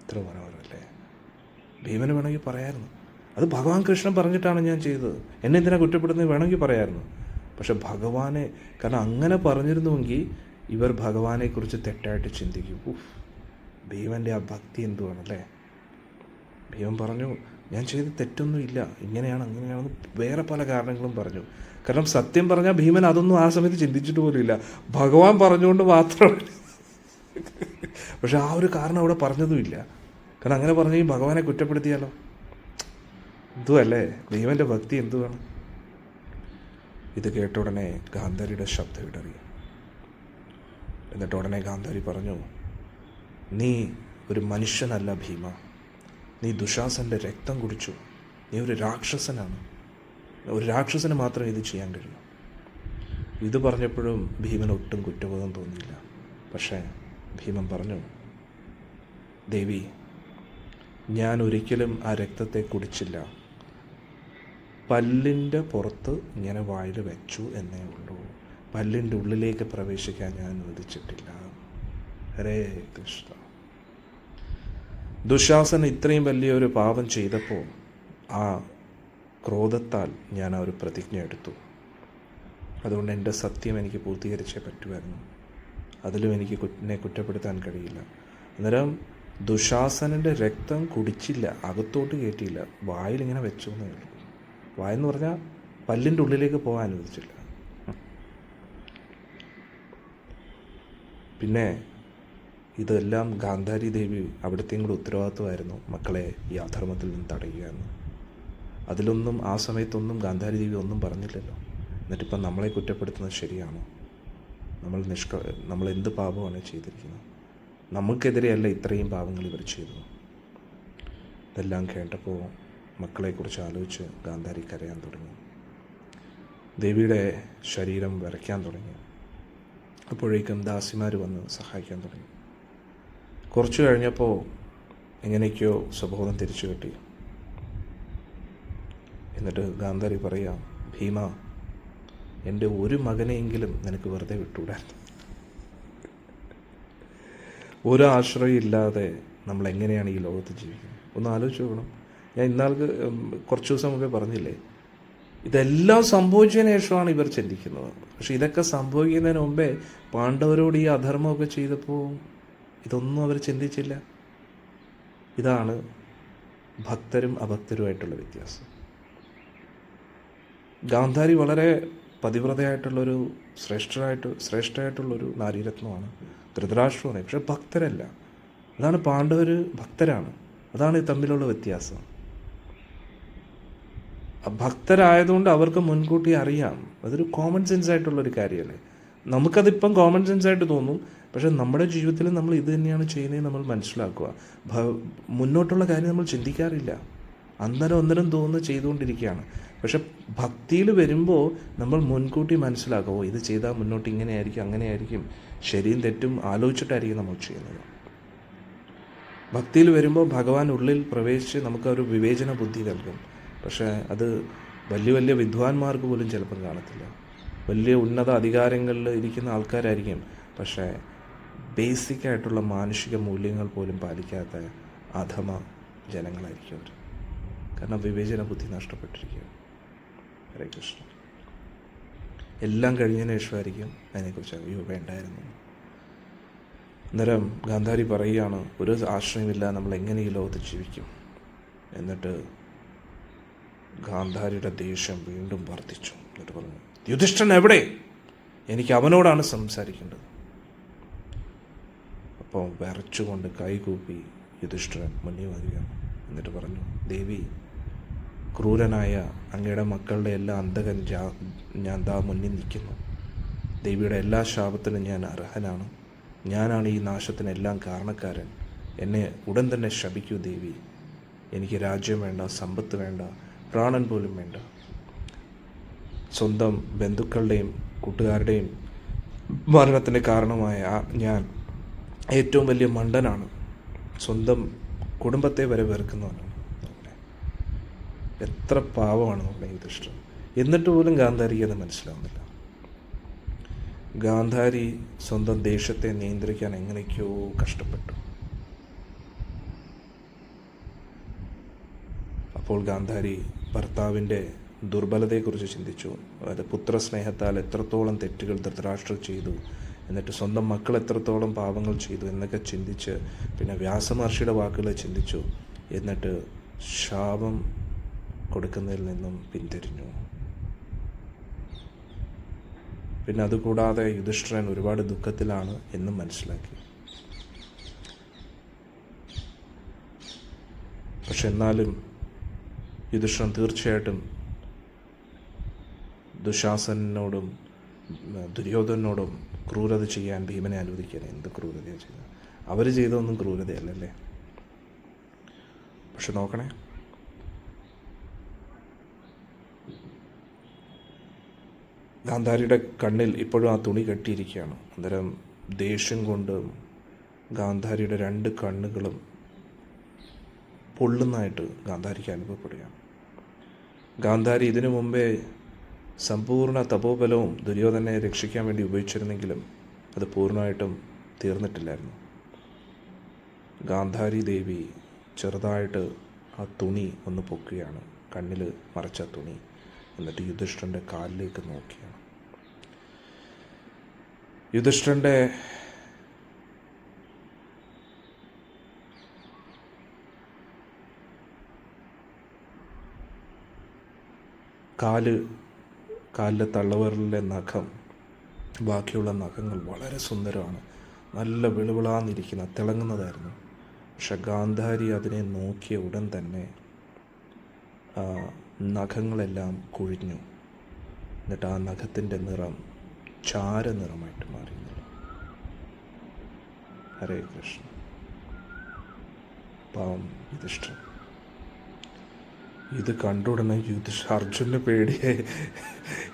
ഇത്ര മനോഹരമല്ലേ? ഭീമന് വേണമെങ്കിൽ പറയായിരുന്നു, അത് ഭഗവാൻ കൃഷ്ണൻ പറഞ്ഞിട്ടാണ് ഞാൻ ചെയ്തത്, എന്നെ എന്തിനാ കുറ്റപ്പെടുന്നത് വേണമെങ്കിൽ പറയായിരുന്നു. പക്ഷെ ഭഗവാനെ, കാരണം അങ്ങനെ പറഞ്ഞിരുന്നുവെങ്കിൽ ഇവർ ഭഗവാനെക്കുറിച്ച് തെറ്റായിട്ട് ചിന്തിക്കും. ഭീമൻ്റെ ആ ഭക്തി എന്തുവാണല്ലേ? ഭീമൻ പറഞ്ഞു, ഞാൻ ചെയ്ത തെറ്റൊന്നും ഇല്ല, ഇങ്ങനെയാണ് അങ്ങനെയാണെന്ന് വേറെ പല കാരണങ്ങളും പറഞ്ഞു. കാരണം സത്യം പറഞ്ഞാൽ ഭീമൻ അതൊന്നും ആ സമയത്ത് ചിന്തിച്ചിട്ട് പോലും ഇല്ല, ഭഗവാൻ പറഞ്ഞുകൊണ്ട് മാത്രമല്ല. പക്ഷെ ആ ഒരു കാരണം അവിടെ പറഞ്ഞതുമില്ല. കാരണം അങ്ങനെ പറഞ്ഞു ഭഗവാനെ കുറ്റപ്പെടുത്തിയാലോ? എന്തുവല്ലേ ഭീമൻ്റെ ഭക്തി എന്തുവാണ്? ഇത് കേട്ട ഉടനെ ഗാന്ധാരിയുടെ ശബ്ദം ഇടറി. എന്നിട്ട് ഉടനെ ഗാന്ധാരി പറഞ്ഞു, നീ ഒരു മനുഷ്യനല്ല ഭീമ, നീ ദുശാസൻ്റെ രക്തം കുടിച്ചു, നീ ഒരു രാക്ഷസനാണ്, ഒരു രാക്ഷസന് മാത്രമേ ഇത് ചെയ്യാൻ കഴിയൂ. ഇത് പറഞ്ഞപ്പോഴും ഭീമന് ഒട്ടും കുറ്റബോധം തോന്നിയില്ല. പക്ഷേ ഭീമൻ പറഞ്ഞു, ദേവി, ഞാൻ ഒരിക്കലും ആ രക്തത്തെ കുടിച്ചില്ല, പല്ലിൻ്റെ പുറത്ത് ഇങ്ങനെ വായിൽ വെച്ചു എന്നേ ഉള്ളൂ, പല്ലിൻ്റെ ഉള്ളിലേക്ക് പ്രവേശിക്കാൻ ഞാൻ അനുവദിച്ചിട്ടില്ല. ഹരേ കൃഷ്ണ. ദുശാസൻ ഇത്രയും വലിയൊരു പാപം ചെയ്തപ്പോൾ ആ ക്രോധത്താൽ ഞാൻ ആ ഒരു പ്രതിജ്ഞ എടുത്തു. അതുകൊണ്ട് എൻ്റെ സത്യം എനിക്ക് പൂർത്തീകരിച്ചേ പറ്റുമായിരുന്നു. അതിലും എനിക്ക് എന്നെ കുറ്റപ്പെടുത്താൻ കഴിയില്ല. അന്നേരം ദുശാസനൻ്റെ രക്തം കുടിച്ചില്ല, അകത്തോട്ട് കയറ്റിയില്ല, വായിലിങ്ങനെ വെച്ചു എന്നേ ഉള്ളൂ. വായെന്ന് പറഞ്ഞാൽ പല്ലിൻ്റെ ഉള്ളിലേക്ക് പോകാൻ അനുവദിച്ചില്ല. പിന്നെ ഇതെല്ലാം ഗാന്ധാരി ദേവി അവിടുത്തെയും കൂടെ ഉത്തരവാദിത്വമായിരുന്നു, മക്കളെ ഈ അധർമ്മത്തിൽ നിന്ന് തടയുക എന്ന്. അതിലൊന്നും ആ സമയത്തൊന്നും ഗാന്ധാരി ദേവി ഒന്നും പറഞ്ഞില്ലല്ലോ. എന്നിട്ടിപ്പം നമ്മളെ കുറ്റപ്പെടുത്തുന്നത് ശരിയാണോ? നമ്മൾ എന്ത് പാപമാണ് ചെയ്തിരിക്കുന്നത്? നമുക്കെതിരെയല്ല ഇത്രയും പാപങ്ങൾ ഇവർ ചെയ്തു. ഇതെല്ലാം കേട്ടപ്പോൾ മക്കളെക്കുറിച്ച് ആലോചിച്ച് ഗാന്ധാരി കരയാൻ തുടങ്ങി. ദേവിയുടെ ശരീരം വിറയ്ക്കാൻ തുടങ്ങി. അപ്പോഴേക്കും ദാസിമാർ വന്ന് സഹായിക്കാൻ തുടങ്ങി. കുറച്ചു കഴിഞ്ഞപ്പോൾ എങ്ങനെയൊക്കെയോ സ്വബോധം തിരിച്ചു കിട്ടി. എന്നിട്ട് ഗാന്ധാരി പറയാം, ഭീമ, എൻ്റെ ഒരു മകനെയെങ്കിലും നിനക്ക് വെറുതെ വിട്ടുകൂടായിരുന്നു. ഒരു ആശ്രയം ഇല്ലാതെ നമ്മൾ എങ്ങനെയാണ് ഈ ലോകത്ത് ജീവിക്കുന്നത്? ഒന്ന് ആലോചിച്ച് നോക്കണം. ഞാൻ ഇന്നാൾക്ക് കുറച്ച് ദിവസം മുമ്പേ പറഞ്ഞില്ലേ, ഇതെല്ലാം സംഭവിച്ചതിന് ശേഷമാണ് ഇവർ ചിന്തിക്കുന്നത്. പക്ഷെ ഇതൊക്കെ സംഭവിക്കുന്നതിന് മുമ്പേ പാണ്ഡവരോട് ഈ അധർമ്മമൊക്കെ ചെയ്തപ്പോൾ ഇതൊന്നും അവർ ചിന്തിച്ചില്ല. ഇതാണ് ഭക്തരും അഭക്തരുമായിട്ടുള്ള വ്യത്യാസം. ഗാന്ധാരി വളരെ പതിവ്രതയായിട്ടുള്ളൊരു ശ്രേഷ്ഠയായിട്ടുള്ളൊരു നാരീരത്നമാണ്, ധൃതരാഷ്ട്രമാണ്. പക്ഷെ ഭക്തരല്ല. അതാണ് പാണ്ഡവർ ഭക്തരാണ്. അതാണ് തമ്മിലുള്ള വ്യത്യാസം. ഭക്തരായതുകൊണ്ട് അവർക്ക് മുൻകൂട്ടി അറിയാം. അതൊരു കോമൺ സെൻസ് ആയിട്ടുള്ളൊരു കാര്യമല്ലേ. നമുക്കതിപ്പം കോമൺ സെൻസ് ആയിട്ട് തോന്നും, പക്ഷെ നമ്മുടെ ജീവിതത്തിൽ നമ്മൾ ഇത് തന്നെയാണ് ചെയ്യുന്നതെന്ന് നമ്മൾ മനസ്സിലാക്കുക. മുന്നോട്ടുള്ള കാര്യം നമ്മൾ ചിന്തിക്കാറില്ല, അന്നേരം തോന്നുന്നു ചെയ്തുകൊണ്ടിരിക്കുകയാണ്. പക്ഷെ ഭക്തിയിൽ വരുമ്പോൾ നമ്മൾ മുൻകൂട്ടി മനസ്സിലാക്കുമോ ഇത് ചെയ്താൽ മുന്നോട്ട് ഇങ്ങനെയായിരിക്കും, അങ്ങനെയായിരിക്കും, ശരിയും തെറ്റും ആലോചിച്ചിട്ടായിരിക്കും നമ്മൾ ചെയ്യുന്നത്. ഭക്തിയിൽ വരുമ്പോൾ ഭഗവാൻ ഉള്ളിൽ പ്രവേശിച്ച് നമുക്കൊരു വിവേചന ബുദ്ധി നൽകും. പക്ഷേ അത് വലിയ വലിയ വിദ്വാൻമാർക്ക് പോലും ചിലപ്പം കാണത്തില്ല. വലിയ ഉന്നത അധികാരങ്ങളിൽ ഇരിക്കുന്ന ആൾക്കാരായിരിക്കും, പക്ഷേ ബേസിക്കായിട്ടുള്ള മാനുഷിക മൂല്യങ്ങൾ പോലും പാലിക്കാത്ത അധമ ജനങ്ങളായിരിക്കും അവർ. കാരണം വിവേചന ബുദ്ധി നഷ്ടപ്പെട്ടിരിക്കുകയാണ്. ഹരേ കൃഷ്ണ. എല്ലാം കഴിഞ്ഞതിന് ശേഷമായിരിക്കും അതിനെക്കുറിച്ച് അയ്യോ വേണ്ടായിരുന്നു. അന്നേരം ഗാന്ധാരി പറയുകയാണ്, ഒരു ആശ്രയമില്ല, നമ്മൾ എങ്ങനെ ഈ ലോകത്ത് ജീവിക്കും? എന്നിട്ട് ഗാന്ധാരിയുടെ ദേഷ്യം വീണ്ടും വർദ്ധിച്ചു. എന്നിട്ട് പറഞ്ഞു, യുധിഷ്ഠിരൻ എവിടെ? എനിക്ക് അവനോടാണ് സംസാരിക്കേണ്ടത്. അപ്പോൾ വിറച്ചുകൊണ്ട് കൈകൂപ്പി യുധിഷ്ഠിരൻ മുന്നിൽ വരികയാണ്. എന്നിട്ട് പറഞ്ഞു, ദേവി, ക്രൂരനായ അങ്ങയുടെ മക്കളുടെ എല്ലാ അന്തകൻ ഞാൻ മുന്നിൽ നിൽക്കുന്നു. ദേവിയുടെ എല്ലാ ശാപത്തിനും ഞാൻ അർഹനാണ്. ഞാനാണ് ഈ നാശത്തിനെല്ലാം കാരണക്കാരൻ. എന്നെ ഉടൻ തന്നെ ശപിക്കൂ ദേവി. എനിക്ക് രാജ്യം വേണ്ട, സമ്പത്ത് വേണ്ട, പ്രാണൻ പോലും വേണ്ട. സ്വന്തം ബന്ധുക്കളുടെയും കൂട്ടുകാരുടെയും മരണത്തിന് കാരണമായ ഞാൻ ഏറ്റവും വലിയ മണ്ടനാണ്. സ്വന്തം കുടുംബത്തെ വരെ വെറുക്കുന്നവനാണ്. എത്ര പാവമാണ് നമ്മുടെ യുധിഷ്ഠിരൻ. എന്നിട്ട് പോലും ഗാന്ധാരിക്ക് അത് മനസ്സിലാവുന്നില്ല. ഗാന്ധാരി സ്വന്തം ദേശത്തെ നിയന്ത്രിക്കാൻ എങ്ങനെയൊക്കെയോ കഷ്ടപ്പെട്ടു. അപ്പോൾ ഗാന്ധാരി ഭർത്താവിൻ്റെ ദുർബലതയെക്കുറിച്ച് ചിന്തിച്ചു. അതായത് പുത്രസ്നേഹത്താൽ എത്രത്തോളം തെറ്റുകൾ ധൃതരാഷ്ട്രർ ചെയ്തു, എന്നിട്ട് സ്വന്തം മക്കൾ എത്രത്തോളം പാപങ്ങൾ ചെയ്തു എന്നൊക്കെ ചിന്തിച്ച് പിന്നെ വ്യാസമഹർഷിയുടെ വാക്കുകൾ ചിന്തിച്ചു. എന്നിട്ട് ശാപം കൊടുക്കുന്നതിൽ നിന്നും പിന്തിരിഞ്ഞു. പിന്നെ അതുകൂടാതെ യുധിഷ്ഠിരൻ ഒരുപാട് ദുഃഖത്തിലാണ് എന്നും മനസ്സിലാക്കി. പക്ഷെ എന്നാലും യുധിഷ്ഠിരൻ തീർച്ചയായിട്ടും ദുശാസനോടും ദുര്യോധനോടും ക്രൂരത ചെയ്യാൻ ഭീമനെ അനുവദിക്കാൻ. എന്ത് ക്രൂരതയാണ് ചെയ്യുന്നത്? അവർ ചെയ്തൊന്നും ക്രൂരതയല്ലല്ലേ. പക്ഷെ നോക്കണേ, ഗാന്ധാരിയുടെ കണ്ണിൽ ഇപ്പോഴും ആ തുണി കെട്ടിയിരിക്കുകയാണ്. അന്നേരം ദേഷ്യം കൊണ്ട് ഗാന്ധാരിയുടെ 2 കണ്ണുകളും പൊള്ളുന്നതായിട്ട് ഗാന്ധാരിക്ക് അനുഭവപ്പെടുകയാണ്. ഗാന്ധാരി ഇതിനു മുമ്പേ സമ്പൂർണ്ണ തപോബലവും ദുര്യോധനെ രക്ഷിക്കാൻ വേണ്ടി ഉപയോഗിച്ചിരുന്നെങ്കിലും അത് പൂർണ്ണമായിട്ടും തീർന്നിട്ടില്ലായിരുന്നു. ഗാന്ധാരി ദേവി ചെറുതായിട്ട് ആ തുണി ഒന്ന് പൊക്കുകയാണ്, കണ്ണിൽ മറച്ച തുണി. എന്നിട്ട് യുധിഷ്ഠിരൻ്റെ കാലിലേക്ക് നോക്കിയാണ്. യുധിഷ്ഠിരൻ്റെ കാലിലെ തള്ളവിരലിലെ നഖം, ബാക്കിയുള്ള നഖങ്ങൾ വളരെ സുന്ദരമാണ്, നല്ല വെളുവിളാന്നിരിക്കുന്ന തിളങ്ങുന്നതായിരുന്നു. പക്ഷെ ഗാന്ധാരി അതിനെ നോക്കിയ ഉടൻ തന്നെ നഖങ്ങളെല്ലാം കുഴിഞ്ഞു. എന്നിട്ട് ആ നഖത്തിൻ്റെ നിറം ചാരനിറമായിട്ട് മാറിയിരുന്നു. ഹരേ കൃഷ്ണ. പാവം യുധിഷ്ഠിരൻ. ഇത് കണ്ടുടനെ അർജുന് പേടിയായി.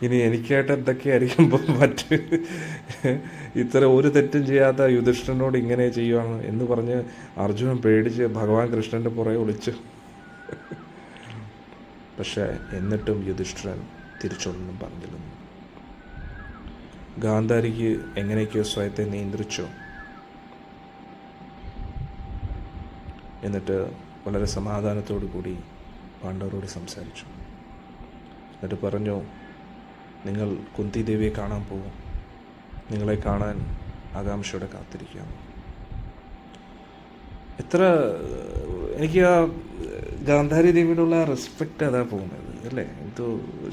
ഇനി എനിക്കായിട്ട് എന്തൊക്കെയായിരിക്കുമ്പോൾ ഇത്ര ഒരു തെറ്റും ചെയ്യാത്ത യുധിഷ്ഠിരനോട് ഇങ്ങനെ ചെയ്യുവാണ് എന്ന് പറഞ്ഞ് അർജുനൻ പേടിച്ച് ഭഗവാൻ കൃഷ്ണൻ്റെ പുറകെ ഒളിച്ചു. പക്ഷേ എന്നിട്ടും യുധിഷ്ഠിരൻ തിരിച്ചൊന്നും പറഞ്ഞില്ല. ഗാന്ധാരിക്ക് എങ്ങനെയൊക്കെയോ സ്വയത്തെ നിയന്ത്രിച്ചു. എന്നിട്ട് വളരെ സമാധാനത്തോടു കൂടി പാണ്ഡവരോട് സംസാരിച്ചു. എന്നിട്ട് പറഞ്ഞു, നിങ്ങൾ കുന്തി ദേവിയെ കാണാൻ പോകും, നിങ്ങളെ കാണാൻ ആകാംക്ഷയോടെ കാത്തിരിക്കാം. എനിക്ക് ആ ഗാന്ധാരി ദേവിയോടുള്ള റെസ്പെക്റ്റ് അതാ പോകുന്നത് അല്ലേ. ഇത്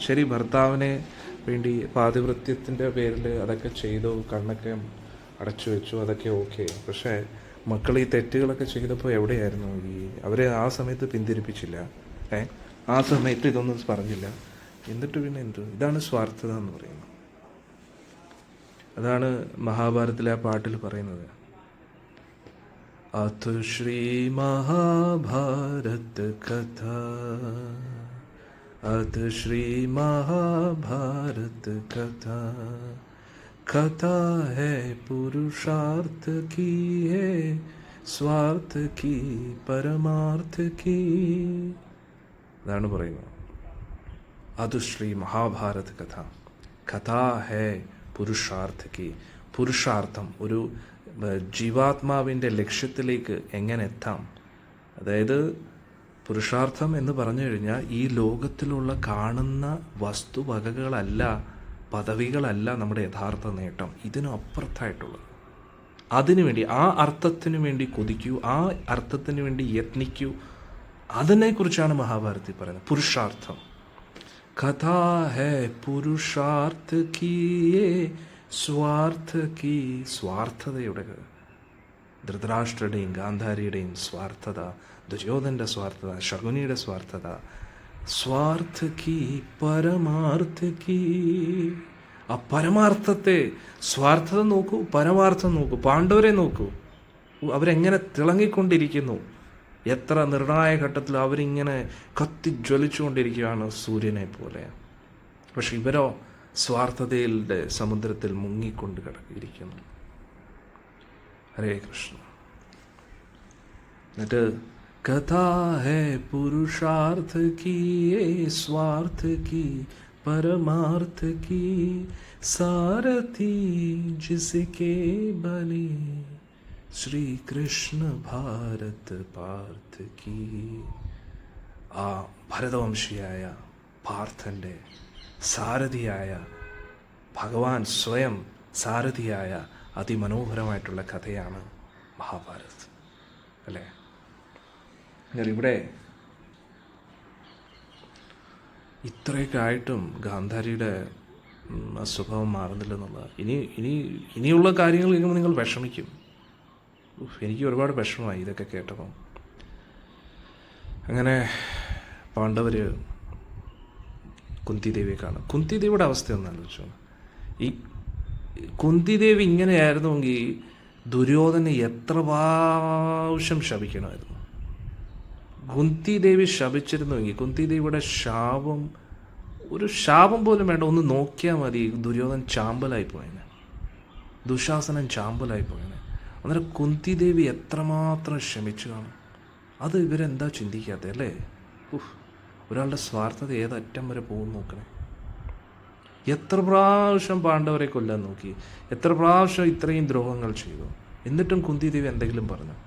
ശരി, ഭർത്താവിനെ വേണ്ടി പാതിവൃത്യത്തിൻ്റെ പേരിൽ അതൊക്കെ ചെയ്തു, കണ്ണൊക്കെ അടച്ചു വെച്ചു, അതൊക്കെ ഓക്കെ. പക്ഷേ മക്കൾ ഈ തെറ്റുകളൊക്കെ ചെയ്തപ്പോൾ എവിടെയായിരുന്നു? അവരെ ആ സമയത്ത് പിന്തിരിപ്പിച്ചില്ല. ആ സമയത്ത് ഇതൊന്നും പറഞ്ഞില്ല. എന്നിട്ട് പിന്നെ ഇതാണ് സ്വാർത്ഥത എന്ന് പറയുന്നത്. അതാണ് മഹാഭാരതത്തിലെ ആ പാട്ടിൽ പറയുന്നത്. अथ श्री महाभारत कथा, अथ श्री महाभारत कथा, कथा है पुरुषार्थ की है, स्वार्थ की परमार्थ की. അതാണ് പറയുന്നത്. അത് ശ്രീ മഹാഭാരത് കഥ, കഥാ ഹേ പുരുഷാർത്ഥ കി. പുരുഷാർത്ഥം, ഒരു ജീവാത്മാവിൻ്റെ ലക്ഷ്യത്തിലേക്ക് എങ്ങനെ എത്താം. അതായത് പുരുഷാർത്ഥം എന്ന് പറഞ്ഞു കഴിഞ്ഞാൽ ഈ ലോകത്തിലുള്ള കാണുന്ന വസ്തുവകകളല്ല, പദവികളല്ല നമ്മുടെ യഥാർത്ഥ നേട്ടം. ഇതിനും അപ്പുറത്തായിട്ടുള്ളത്. അതിനുവേണ്ടി, ആ അർത്ഥത്തിനു വേണ്ടി കൊതിക്കൂ, ആ അർത്ഥത്തിന് വേണ്ടി യത്നിക്കൂ. അതിനെക്കുറിച്ചാണ് മഹാഭാരതത്തിൽ പറയുന്നത്. പുരുഷാർത്ഥം. കഥാ ഹേ പുരുഷാർത്ഥ കി സ്വാർത്ഥ കി. സ്വാർത്ഥതയുടെ, ധൃതരാഷ്ട്രയുടെയും ഗാന്ധാരിയുടെയും സ്വാർത്ഥത, ദുര്യോധൻ്റെ സ്വാർത്ഥത, ശകുനിയുടെ സ്വാർത്ഥത, സ്വാർത്ഥ കി പരമാർത്ഥ കി. ആ പരമാർത്ഥത്തെ, സ്വാർത്ഥത നോക്കൂ, പരമാർത്ഥം നോക്കൂ, പാണ്ഡവരെ നോക്കൂ, അവരെങ്ങനെ തിളങ്ങിക്കൊണ്ടിരിക്കുന്നു. എത്ര നിർണായക ഘട്ടത്തിൽ അവരിങ്ങനെ കത്തിജ്വലിച്ചുകൊണ്ടിരിക്കുകയാണ്, സൂര്യനെ പോലെ. പക്ഷെ ഇവരോ സ്വാർത്ഥതയുടെ സമുദ്രത്തിൽ മുങ്ങിക്കൊണ്ട് ഇരിക്കുന്നു. ഹരേ കൃഷ്ണ. എന്നിട്ട് കഥാ ഹേ പുരുഷാർത്ഥ കി സ്വാർത്ഥ കി परमार्थ की सारथी जिसके बलि ശ്രീ കൃഷ്ണ ഭാരത് പാർത്ഥ കി. ആ ഭരതവംശിയായ പാർത്ഥൻ്റെ സാരഥിയായ ഭഗവാൻ സ്വയം സാരഥിയായ അതിമനോഹരമായിട്ടുള്ള കഥയാണ് മഹാഭാരത്, അല്ലേ? എന്നാൽ ഇവിടെ ഇത്രയൊക്കെ ആയിട്ടും ഗാന്ധാരിയുടെ സ്വഭാവം മാറുന്നില്ലെന്നുള്ളത്. ഇനിയുള്ള കാര്യങ്ങൾ കേൾക്കുമ്പോൾ നിങ്ങൾ വിഷമിക്കും. എനിക്ക് ഒരുപാട് വിഷമമായി ഇതൊക്കെ കേട്ടപ്പോൾ. അങ്ങനെ പാണ്ഡവർ കുന്തിദേവിയെ കാണും. കുന്തിദേവിയുടെ അവസ്ഥ ഒന്ന് ആലോചിച്ചു. ഈ കുന്തിദേവി ഇങ്ങനെയായിരുന്നുവെങ്കിൽ ദുര്യോധനെ എത്ര പ്രാവശ്യം ശപിക്കണമായിരുന്നു. കുന്തിദേവി ശപിച്ചിരുന്നുവെങ്കിൽ കുന്തിദേവിയുടെ ശാപം, ഒരു ശാപം പോലും വേണ്ട, ഒന്ന് നോക്കിയാൽ മതി, ദുര്യോധൻ ചാമ്പലായി പോയേനെ, ദുശാസനൻ ചാമ്പലായി പോയേനെ. അന്നേരം കുന്തിദേവി എത്രമാത്രം ക്ഷമിച്ചു കാണും. അത് ഇവരെന്താ ചിന്തിക്കാത്തത്, അല്ലേ? ഒരാളുടെ സ്വാർത്ഥത ഏതറ്റം വരെ പോകും നോക്കണേ. എത്ര പ്രാവശ്യം പാണ്ഡവരെ കൊല്ലാൻ നോക്കി, എത്ര പ്രാവശ്യം ഇത്രയും ദ്രോഹങ്ങൾ ചെയ്തു, എന്നിട്ടും കുന്തിദേവി എന്തെങ്കിലും പറഞ്ഞു?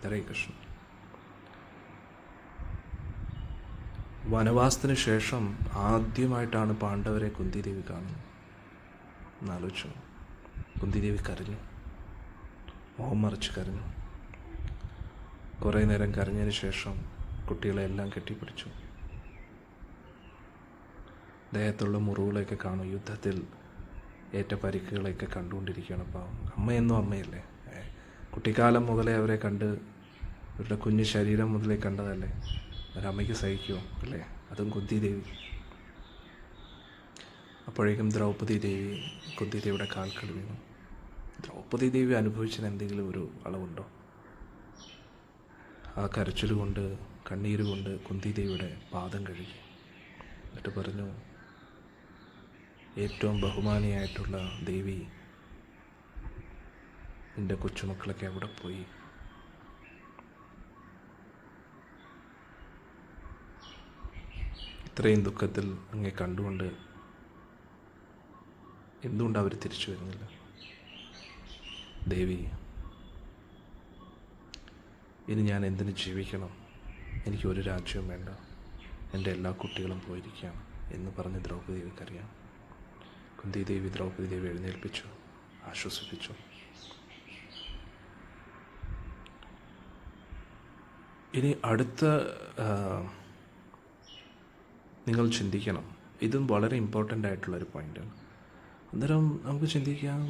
ഹരേ കൃഷ്ണ. വനവാസത്തിന് ശേഷം ആദ്യമായിട്ടാണ് പാണ്ഡവരെ കുന്തിദേവി കാണുന്നത്. എന്നാലോചിച്ചു. കുന്തിദേവി കരഞ്ഞു, മുഖം മറിച്ച് കരഞ്ഞു. കുറേ നേരം കരഞ്ഞതിന് ശേഷം കുട്ടികളെല്ലാം കെട്ടിപ്പിടിച്ചു. ദേഹത്തുള്ള മുറിവുകളെയൊക്കെ കാണും, യുദ്ധത്തിൽ ഏറ്റ പരിക്കുകളെയൊക്കെ കണ്ടുകൊണ്ടിരിക്കുകയാണ്. അപ്പോൾ അമ്മയെന്നും അമ്മയല്ലേ, കുട്ടിക്കാലം മുതലേ അവരെ കണ്ട്, അവരുടെ കുഞ്ഞു ശരീരം മുതലേ കണ്ടതല്ലേ, ഒരമ്മയ്ക്ക് സഹിക്കുമോ, അല്ലേ? അതും കുന്തിദേവി. അപ്പോഴേക്കും ദ്രൗപദി ദേവി കുന്തിദേവിയുടെ കാൽക്കൽ വീണു. ദ്രൗപദി ദേവി അനുഭവിച്ചതിന് എന്തെങ്കിലും ഒരു അളവുണ്ടോ? ആ കരച്ചിൽ കൊണ്ട്, കണ്ണീര് കൊണ്ട് കുന്തിദേവിയുടെ പാദം കഴുകി. എന്നിട്ട് പറഞ്ഞു, ഏറ്റവും ബഹുമാനിയായിട്ടുള്ള ദേവി, നിൻ്റെ കൊച്ചുമക്കളൊക്കെ എവിടെ പോയി? ഇത്രയും ദുഃഖത്തിൽ അങ്ങേ കണ്ടുകൊണ്ട് എന്തുകൊണ്ട് അവർ തിരിച്ചു വരുന്നില്ല? ദേവി, ഇനി ഞാൻ എന്തിനു ജീവിക്കണം? എനിക്ക് ഒരു രാജ്യവും വേണ്ട, എൻ്റെ എല്ലാ കുട്ടികളും പോയിരിക്കുകയാണ് എന്ന് പറഞ്ഞ് ദ്രൗപദി ദേവിക്കറിയാം. കുന്തിദേവി ദ്രൗപദി ദേവി എഴുന്നേൽപ്പിച്ചു, ആശ്വസിപ്പിച്ചു. ഇനി അടുത്ത നിങ്ങൾ ചിന്തിക്കണം, ഇതും വളരെ ഇമ്പോർട്ടൻ്റ് ആയിട്ടുള്ളൊരു പോയിൻ്റാണ്. അന്നേരം നമുക്ക് ചിന്തിക്കാം,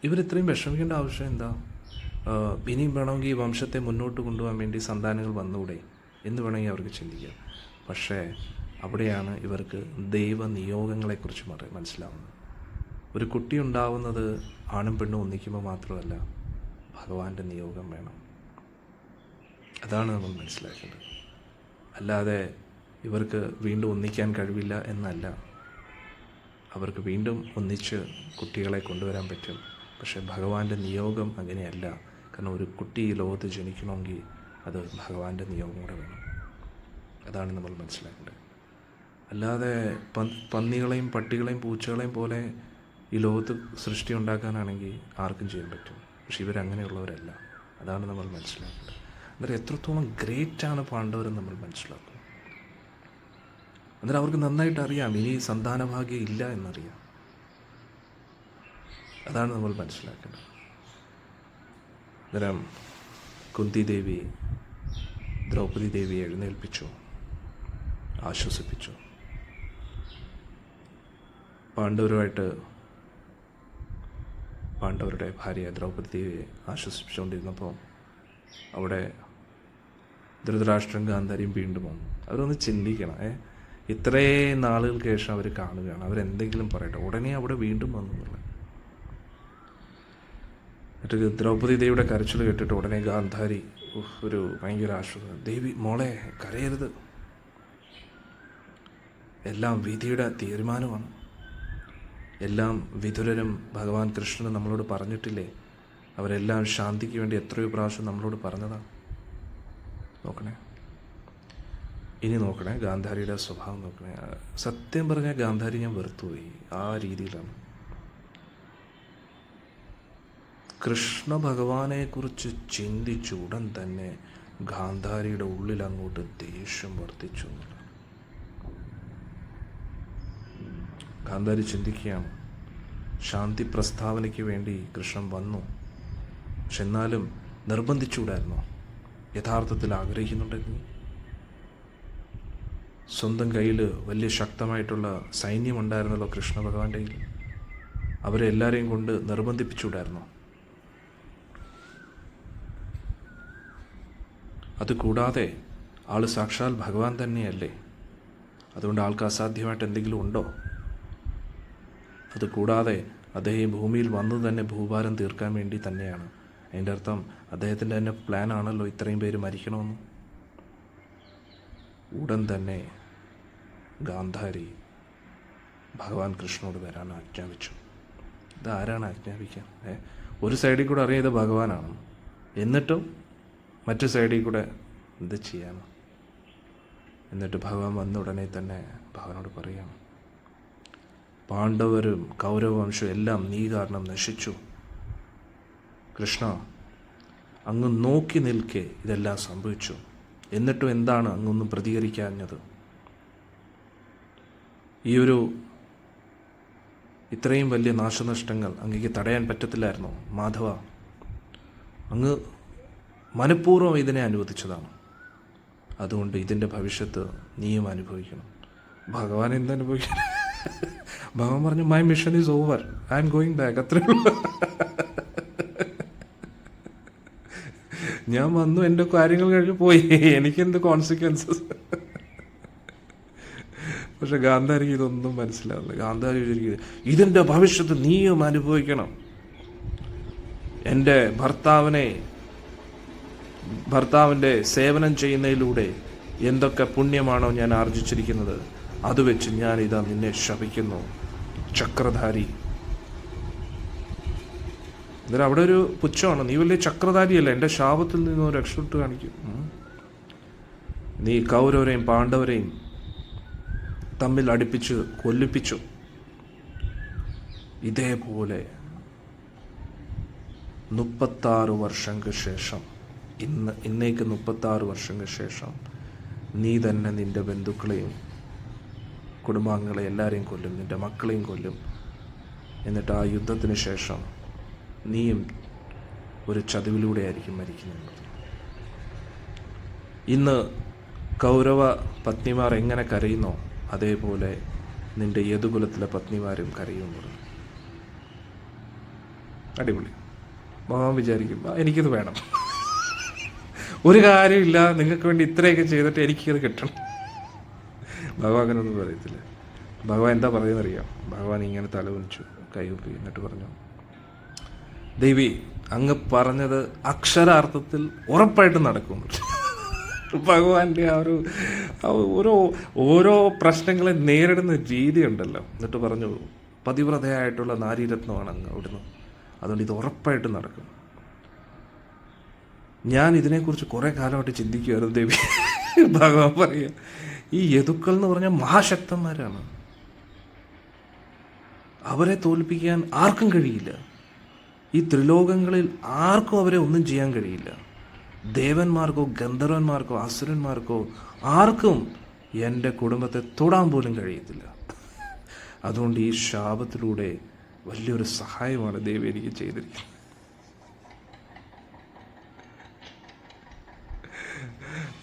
ഇവരിത്രയും വിഷമിക്കേണ്ട ആവശ്യം എന്താ? ഇനിയും വേണമെങ്കിൽ ഈ വംശത്തെ മുന്നോട്ട് കൊണ്ടുപോകാൻ വേണ്ടി സന്താനങ്ങൾ വന്നുകൂടെ എന്ന് വേണമെങ്കിൽ അവർക്ക് ചിന്തിക്കാം. പക്ഷേ അവിടെയാണ് ഇവർക്ക് ദൈവനിയോഗങ്ങളെക്കുറിച്ച് മനസ്സിലാവുന്നത്. ഒരു കുട്ടി ഉണ്ടാവുന്നത് ആണും പെണ്ണും ഒന്നിക്കുമ്പോൾ മാത്രമല്ല, ഭഗവാന്റെ നിയോഗം വേണം. അതാണ് നമ്മൾ മനസ്സിലാക്കേണ്ടത്. അല്ലാതെ ഇവർക്ക് വീണ്ടും ഒന്നിക്കാൻ കഴിവില്ല എന്നല്ല. അവർക്ക് വീണ്ടും ഒന്നിച്ച് കുട്ടികളെ കൊണ്ടുവരാൻ പറ്റും. പക്ഷേ ഭഗവാന്റെ നിയോഗം അങ്ങനെയല്ല. കാരണം ഒരു കുട്ടി ഈ ലോകത്ത് ജനിക്കണമെങ്കിൽ അത് ഭഗവാന്റെ നിയോഗം കൂടെ വേണം. അതാണ് നമ്മൾ മനസ്സിലാക്കേണ്ടത്. അല്ലാതെ പന്നികളെയും പട്ടികളെയും പൂച്ചകളെയും പോലെ ഈ ലോകത്ത് സൃഷ്ടി ഉണ്ടാക്കാനാണെങ്കിൽ ആർക്കും ചെയ്യാൻ പറ്റും. പക്ഷെ ഇവരങ്ങനെയുള്ളവരല്ല. അതാണ് നമ്മൾ മനസ്സിലാക്കേണ്ടത്. അന്നേരം എത്രത്തോളം ഗ്രേറ്റാണ് പാണ്ഡവരെന്ന് നമ്മൾ മനസ്സിലാക്കും. അന്നേരം അവർക്ക് നന്നായിട്ട് അറിയാം ഇനി സന്താനഭാഗ്യം ഇല്ല എന്നറിയാം. അതാണ് നമ്മൾ മനസ്സിലാക്കേണ്ടത്. അന്നേരം കുന്തിദേവി ദ്രൗപദി ദേവിയെ എഴുന്നേൽപ്പിച്ചു, ആശ്വസിപ്പിച്ചു. പാണ്ഡവരുടെ ഭാര്യ ദ്രൗപദി ദേവിയെ ആശ്വസിപ്പിച്ചുകൊണ്ടിരുന്നപ്പോൾ അവിടെ ധൃതരാഷ്ട്രം ഗാന്ധാരിയും വീണ്ടും വന്നു. അവരൊന്ന് ചിന്തിക്കണം, ഇത്രയും നാളുകൾക്ക് ശേഷം അവർ കാണുകയാണ്. അവരെന്തെങ്കിലും പറയട്ടെ, ഉടനെ അവിടെ വീണ്ടും വന്നു എന്നുള്ളത്. മറ്റൊരു ദ്രൗപദി ദേവിയുടെ കരച്ചിൽ കേട്ടിട്ട് ഉടനെ ഗാന്ധാരി ഒരു ഭയങ്കര ആശ്വാസം, ദേവി മോളെ കരയരുത്, എല്ലാം വിധിയുടെ തീരുമാനമാണ്, എല്ലാം വിതുരനും ഭഗവാൻ കൃഷ്ണനും നമ്മളോട് പറഞ്ഞിട്ടില്ലേ, അവരെല്ലാം ശാന്തിക്ക് വേണ്ടി എത്രയോ പ്രാവശ്യം നമ്മളോട് പറഞ്ഞതാണ്. നോക്കണേ, ഇനി നോക്കണേ ഗാന്ധാരിയുടെ സ്വഭാവം നോക്കണേ. സത്യം പറഞ്ഞാൽ ഗാന്ധാരി ഞാൻ വെറുത്തുപോയി. ആ രീതിയിലാണ്. കൃഷ്ണ ഭഗവാനെക്കുറിച്ച് ചിന്തിച്ച ഉടൻ തന്നെ ഗാന്ധാരിയുടെ ഉള്ളിൽ അങ്ങോട്ട് ദേഷ്യം വർദ്ധിച്ചു. ഗാന്ധാരി ചിന്തിക്കുകയാണ്, ശാന്തി പ്രസ്താവനയ്ക്ക് വേണ്ടി കൃഷ്ണൻ വന്നു, പക്ഷെ എന്നാലും നിർബന്ധിച്ചുകൂടായിരുന്നോ? യഥാർത്ഥത്തിൽ ആഗ്രഹിക്കുന്നുണ്ടെങ്കിൽ സ്വന്തം കയ്യിൽ വലിയ ശക്തമായിട്ടുള്ള സൈന്യമുണ്ടായിരുന്നല്ലോ കൃഷ്ണ ഭഗവാന്റെ കയ്യിൽ, അവരെ എല്ലാവരെയും കൊണ്ട് നിർബന്ധിപ്പിച്ചുകൂടായിരുന്നോ? അതുകൂടാതെ ആൾ സാക്ഷാൽ ഭഗവാൻ തന്നെയല്ലേ, അതുകൊണ്ട് ആൾക്ക് അസാധ്യമായിട്ട് എന്തെങ്കിലും ഉണ്ടോ? അതുകൂടാതെ അദ്ദേഹം ഭൂമിയിൽ വന്നത് തന്നെ ഭൂഭാരം തീർക്കാൻ വേണ്ടി തന്നെയാണ്. അതിൻ്റെ അർത്ഥം അദ്ദേഹത്തിൻ്റെ തന്നെ പ്ലാനാണല്ലോ ഇത്രയും പേര് മരിക്കണമെന്ന്. ഉടൻ തന്നെ ഗാന്ധാരി ഭഗവാൻ കൃഷ്ണനോട് വരാൻ ആജ്ഞാപിച്ചു. ഇതാരാണ് ആജ്ഞാപിക്കാൻ? ഒരു സൈഡിൽ കൂടെ അറിയാം ഇത് ഭഗവാനാണ്, എന്നിട്ടും മറ്റു സൈഡിൽ കൂടെ എന്ത് ചെയ്യാനോ? എന്നിട്ട് ഭഗവാൻ വന്ന ഉടനെ തന്നെ ഭഗവാനോട് പറയാം, പാണ്ഡവരും കൗരവവംശവും എല്ലാം നീ കാരണം നശിച്ചു. കൃഷ്ണ, അങ്ങ് നോക്കി നിൽക്കെ ഇതെല്ലാം സംഭവിച്ചു, എന്നിട്ടും എന്താണ് അങ്ങൊന്നും പ്രതികരിക്കാഞ്ഞത്? ഈ ഒരു ഇത്രയും വലിയ നാശനഷ്ടങ്ങൾ അങ്ങേക്ക് തടയാൻ പറ്റത്തില്ലായിരുന്നോ? മാധവ, അങ്ങ് മനഃപൂർവ്വം ഇതിനെ അനുവദിച്ചതാണ്, അതുകൊണ്ട് ഇതിൻ്റെ ഭവിഷ്യത്ത് നീയും അനുഭവിക്കണം. ഭഗവാൻ എന്തനുഭവിക്കണം? ഭഗവാൻ പറഞ്ഞു, my mission is over, I am going back. അത്രേ ഉള്ളൂ. ഞാൻ വന്നു, എൻ്റെ കാര്യങ്ങൾ കഴിഞ്ഞ് പോയി, എനിക്കെന്ത് കോൺസിക്വൻസസ്? പക്ഷെ ഗാന്ധാരിക്ക് ഇതൊന്നും മനസ്സിലാവില്ല. ഗാന്ധാരി വിചാരിക്കുന്നത് ഇതിൻ്റെ ഭവിഷ്യത്ത് നീയും അനുഭവിക്കണം. എൻ്റെ ഭർത്താവിൻ്റെ സേവനം ചെയ്യുന്നതിലൂടെ എന്തൊക്കെ പുണ്യമാണോ ഞാൻ ആർജിച്ചിരിക്കുന്നത്, അത് വെച്ച് ഞാൻ ഇതാ നിന്നെ ശപിക്കുന്നു, ചക്രധാരി. എന്നിട്ട് അവിടെ ഒരു പുച്ഛമാണ്, നീ വലിയ ചക്രധാരിയല്ല, എൻ്റെ ശാപത്തിൽ നിന്ന് രക്ഷപ്പെട്ട് കാണിക്കും. നീ കൗരവരെയും പാണ്ഡവരെയും തമ്മിൽ അടുപ്പിച്ച് കൊല്ലിപ്പിച്ചു. ഇതേപോലെ 36 വർഷങ്ങൾക്ക് ശേഷം, ഇന്നേക്ക് 36 വർഷങ്ങൾക്ക് ശേഷം നീ തന്നെ നിൻ്റെ ബന്ധുക്കളെയും കുടുംബാംഗങ്ങളെ എല്ലാവരെയും കൊല്ലും, നിൻ്റെ മക്കളെയും കൊല്ലും. എന്നിട്ട് ആ യുദ്ധത്തിന് ശേഷം നീയും ഒരു ചതിവിലൂടെ ആയിരിക്കും മരിക്കുന്നത്. ഇന്ന് കൗരവ പത്നിമാർ എങ്ങനെ കരയുന്നോ അതേപോലെ നിൻ്റെ യദുകുലത്തിലെ പത്നിമാരും കരയുന്നു. അടിപൊളി. ഭഗവാൻ വിചാരിക്കും, എനിക്കിത് വേണം, ഒരു കാര്യമില്ല, നിങ്ങൾക്ക് വേണ്ടി ഇത്രയൊക്കെ ചെയ്തിട്ട് എനിക്കത് കിട്ടണം. ഭഗവാൻ അങ്ങനെയൊന്നും പറയത്തില്ല. ഭഗവാൻ എന്താ പറയുന്നറിയാം? ഭഗവാൻ ഇങ്ങനെ തലകുനിച്ചു, കൈയൊപ്പി, എന്നിട്ട് പറഞ്ഞു, ദേവി, അങ്ങ് പറഞ്ഞത് അക്ഷരാർത്ഥത്തിൽ ഉറപ്പായിട്ടും നടക്കും. ഭഗവാന്റെ ആ ഒരു ഓരോ പ്രശ്നങ്ങളെ നേരിടുന്ന രീതി ഉണ്ടല്ലോ. എന്നിട്ട് പറഞ്ഞു, പതിവ്രതയായിട്ടുള്ള നാരീരത്നമാണ് അങ്ങ് അവിടുന്ന്, അതുകൊണ്ട് ഇത് ഉറപ്പായിട്ടും നടക്കും. ഞാൻ ഇതിനെക്കുറിച്ച് കുറേ കാലമായിട്ട് ചിന്തിക്കുമായിരുന്നു ദേവി. ഭഗവാൻ പറയുക, ഈ യദുക്കൾ എന്ന് പറഞ്ഞാൽ മഹാശക്തന്മാരാണ്, അവരെ തോൽപ്പിക്കാൻ ആർക്കും കഴിയില്ല. ഈ ത്രിലോകങ്ങളിൽ ആർക്കും അവരെ ഒന്നും ചെയ്യാൻ കഴിയില്ല. ദേവന്മാർക്കോ ഗന്ധർവന്മാർക്കോ അസുരന്മാർക്കോ ആർക്കും എൻ്റെ കുടുംബത്തെ തൊടാൻ പോലും കഴിയത്തില്ല. അതുകൊണ്ട് ഈ ശാപത്തിലൂടെ വലിയൊരു സഹായമാണ് ദേവി എനിക്ക് ചെയ്തിരിക്കുന്നത്.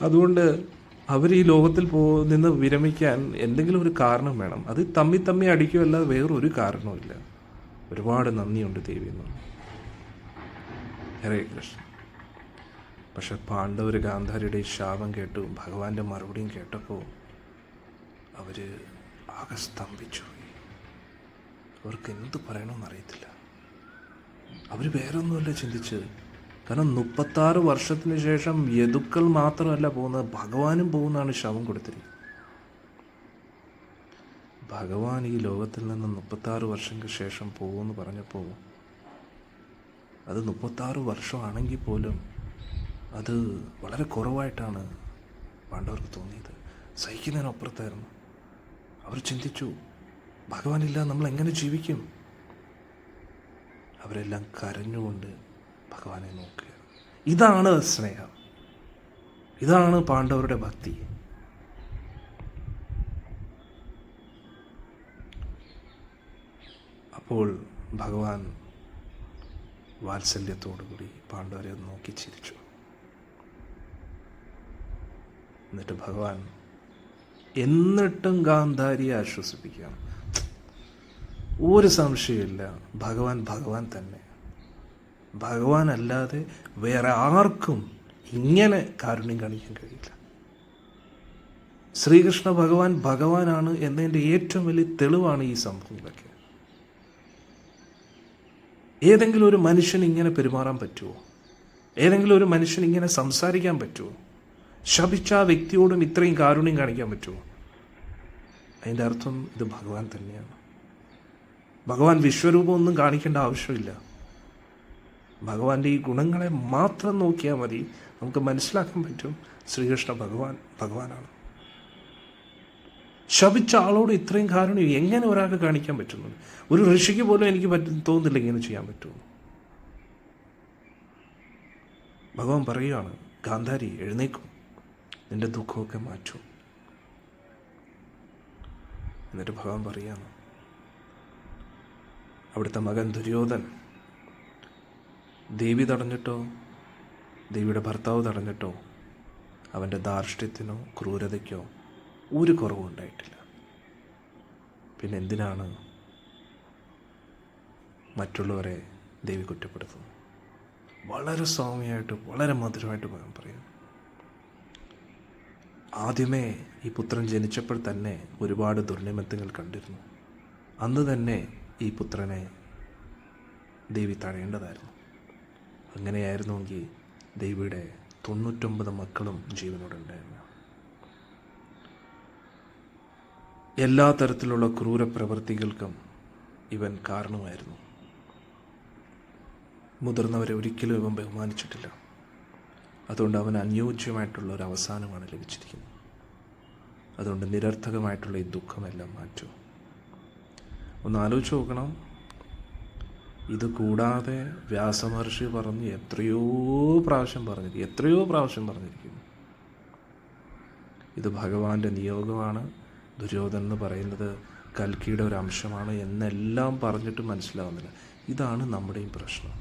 അതുകൊണ്ട് അവർ ഈ ലോകത്തിൽ നിന്ന് വിരമിക്കാൻ എന്തെങ്കിലും ഒരു കാരണം വേണം. അത് തമ്മി അടിക്കുകയല്ലാതെ വേറൊരു കാരണവുമില്ല. ഒരുപാട് നന്ദിയുണ്ട് ദേവി എന്ന്. ഹരേ കൃഷ്ണ. പക്ഷെ പാണ്ഡവർ ഗാന്ധാരിയുടെ ഈ ശാപം കേട്ടു, ഭഗവാന്റെ മറുപടിയും കേട്ടപ്പോൾ അവർ ആകെ സ്തംഭിച്ചു. അവർക്ക് എന്ത് പറയണമെന്നറിയത്തില്ല. അവർ വേറെ ഒന്നുമല്ല ചിന്തിച്ചത്. കാരണം 36 വർഷത്തിന് ശേഷം യദുക്കൾ മാത്രമല്ല പോകുന്നത്, ഭഗവാനും പോകുന്നതാണ് ശവം കൊടുത്തിരിക്കുന്നത്. ഭഗവാൻ ഈ ലോകത്തിൽ നിന്ന് 36 വർഷങ്ങൾക്ക് ശേഷം പോകുമെന്ന് പറഞ്ഞപ്പോൾ അത് 36 വർഷമാണെങ്കിൽ പോലും അത് വളരെ കുറവായിട്ടാണ് പാണ്ഡവർക്ക് തോന്നിയത്. സഹിക്കുന്നതിനപ്പുറത്തായിരുന്നു. അവർ ചിന്തിച്ചു, ഭഗവാനില്ല നമ്മൾ എങ്ങനെ ജീവിക്കും? അവരെല്ലാം കരഞ്ഞുകൊണ്ട് ഭഗവാനെ നോക്കുക. ഇതാണ് സ്നേഹം, ഇതാണ് പാണ്ഡവരുടെ ഭക്തി. അപ്പോൾ ഭഗവാൻ വാത്സല്യത്തോടുകൂടി പാണ്ഡവരെ നോക്കി ചിരിച്ചു. എന്നിട്ട് ഭഗവാൻ എന്നിട്ടും ഗാന്ധാരിയെ ആശ്വസിപ്പിക്കുകയാണ്. ഒരു സംശയമില്ല, ഭഗവാൻ ഭഗവാൻ തന്നെ. ഭഗവാൻ അല്ലാതെ വേറെ ആർക്കും ഇങ്ങനെ കാരുണ്യം കാണിക്കാൻ കഴിയില്ല. ശ്രീകൃഷ്ണ ഭഗവാൻ ഭഗവാനാണ് എന്നതിൻ്റെ ഏറ്റവും വലിയ തെളിവാണ് ഈ സംഭവങ്ങളൊക്കെ. ഏതെങ്കിലും ഒരു മനുഷ്യൻ ഇങ്ങനെ പെരുമാറാൻ പറ്റുമോ? ഏതെങ്കിലും ഒരു മനുഷ്യൻ ഇങ്ങനെ സംസാരിക്കാൻ പറ്റുമോ? ശപിച്ച ആ വ്യക്തിയോടും ഇത്രയും കാരുണ്യം കാണിക്കാൻ പറ്റുമോ? അതിൻ്റെ അർത്ഥം ഇത് ഭഗവാൻ തന്നെയാണ്. ഭഗവാൻ വിശ്വരൂപമൊന്നും കാണിക്കേണ്ട ആവശ്യമില്ല. ഭഗവാന്റെ ഈ ഗുണങ്ങളെ മാത്രം നോക്കിയാൽ മതി, നമുക്ക് മനസ്സിലാക്കാൻ പറ്റും ശ്രീകൃഷ്ണ ഭഗവാനാണ്. ശപിച്ച ആളോട് ഇത്രയും കാരുണ്യം എങ്ങനെ ഒരാൾക്ക് കാണിക്കാൻ പറ്റുന്നു? ഒരു ഋഷിക്ക് പോലും എനിക്ക് തോന്നുന്നില്ല ഇങ്ങനെ ചെയ്യാൻ പറ്റുമോ. ഭഗവാൻ പറയുകയാണ്, ഗാന്ധാരി എഴുന്നേക്കും, നിന്റെ ദുഃഖമൊക്കെ മാറ്റും. എന്നിട്ട് ഭഗവാൻ പറയുകയാണ്, അവിടുത്തെ മകൻ ദുര്യോധൻ ദേവി തടഞ്ഞിട്ടോ ദേവിയുടെ ഭർത്താവ് തടഞ്ഞിട്ടോ അവൻ്റെ ധാർഷ്ട്യത്തിനോ ക്രൂരതയ്ക്കോ ഒരു കുറവും ഉണ്ടായിട്ടില്ല. പിന്നെ എന്തിനാണ് മറ്റുള്ളവരെ ദേവി കുറ്റപ്പെടുത്തുന്നത്? വളരെ സൗമ്യമായിട്ട് വളരെ മധുരമായിട്ട് ഭഗവാൻ പറയും. ആദ്യമേ ഈ പുത്രൻ ജനിച്ചപ്പോൾ തന്നെ ഒരുപാട് ദുർനിമിത്തങ്ങൾ കണ്ടിരുന്നു. അന്ന് തന്നെ ഈ പുത്രനെ ദേവി തടയേണ്ടതായിരുന്നു. അങ്ങനെയായിരുന്നുവെങ്കിൽ ദേവിയുടെ 99 മക്കളും ജീവനോടെ ഉണ്ടായിരുന്നു. എല്ലാ തരത്തിലുള്ള ക്രൂര പ്രവൃത്തികൾക്കും ഇവൻ കാരണമായിരുന്നു. മുതിർന്നവരെ ഒരിക്കലും ഇവൻ ബഹുമാനിച്ചിട്ടില്ല. അതുകൊണ്ട് അവന് അനുയോജ്യമായിട്ടുള്ള ഒരു അവസാനമാണ് ലഭിച്ചിരിക്കുന്നത്. അതുകൊണ്ട് നിരർത്ഥകമായിട്ടുള്ള ഈ ദുഃഖമെല്ലാം മാറ്റൂ. ഒന്ന് ആലോചിച്ച് നോക്കണം. ഇത് കൂടാതെ വ്യാസമഹർഷി പറഞ്ഞ് എത്രയോ പ്രാവശ്യം പറഞ്ഞിരിക്കുന്നു. ഇത് ഭഗവാന്റെ നിയോഗമാണ്. ദുര്യോധനൻ എന്ന് പറയുന്നത് കൽക്കിയുടെ ഒരു അംശമാണ് എന്നെല്ലാം പറഞ്ഞിട്ട് മനസ്സിലാവുന്നില്ല. ഇതാണ് നമ്മുടെയും പ്രശ്നം.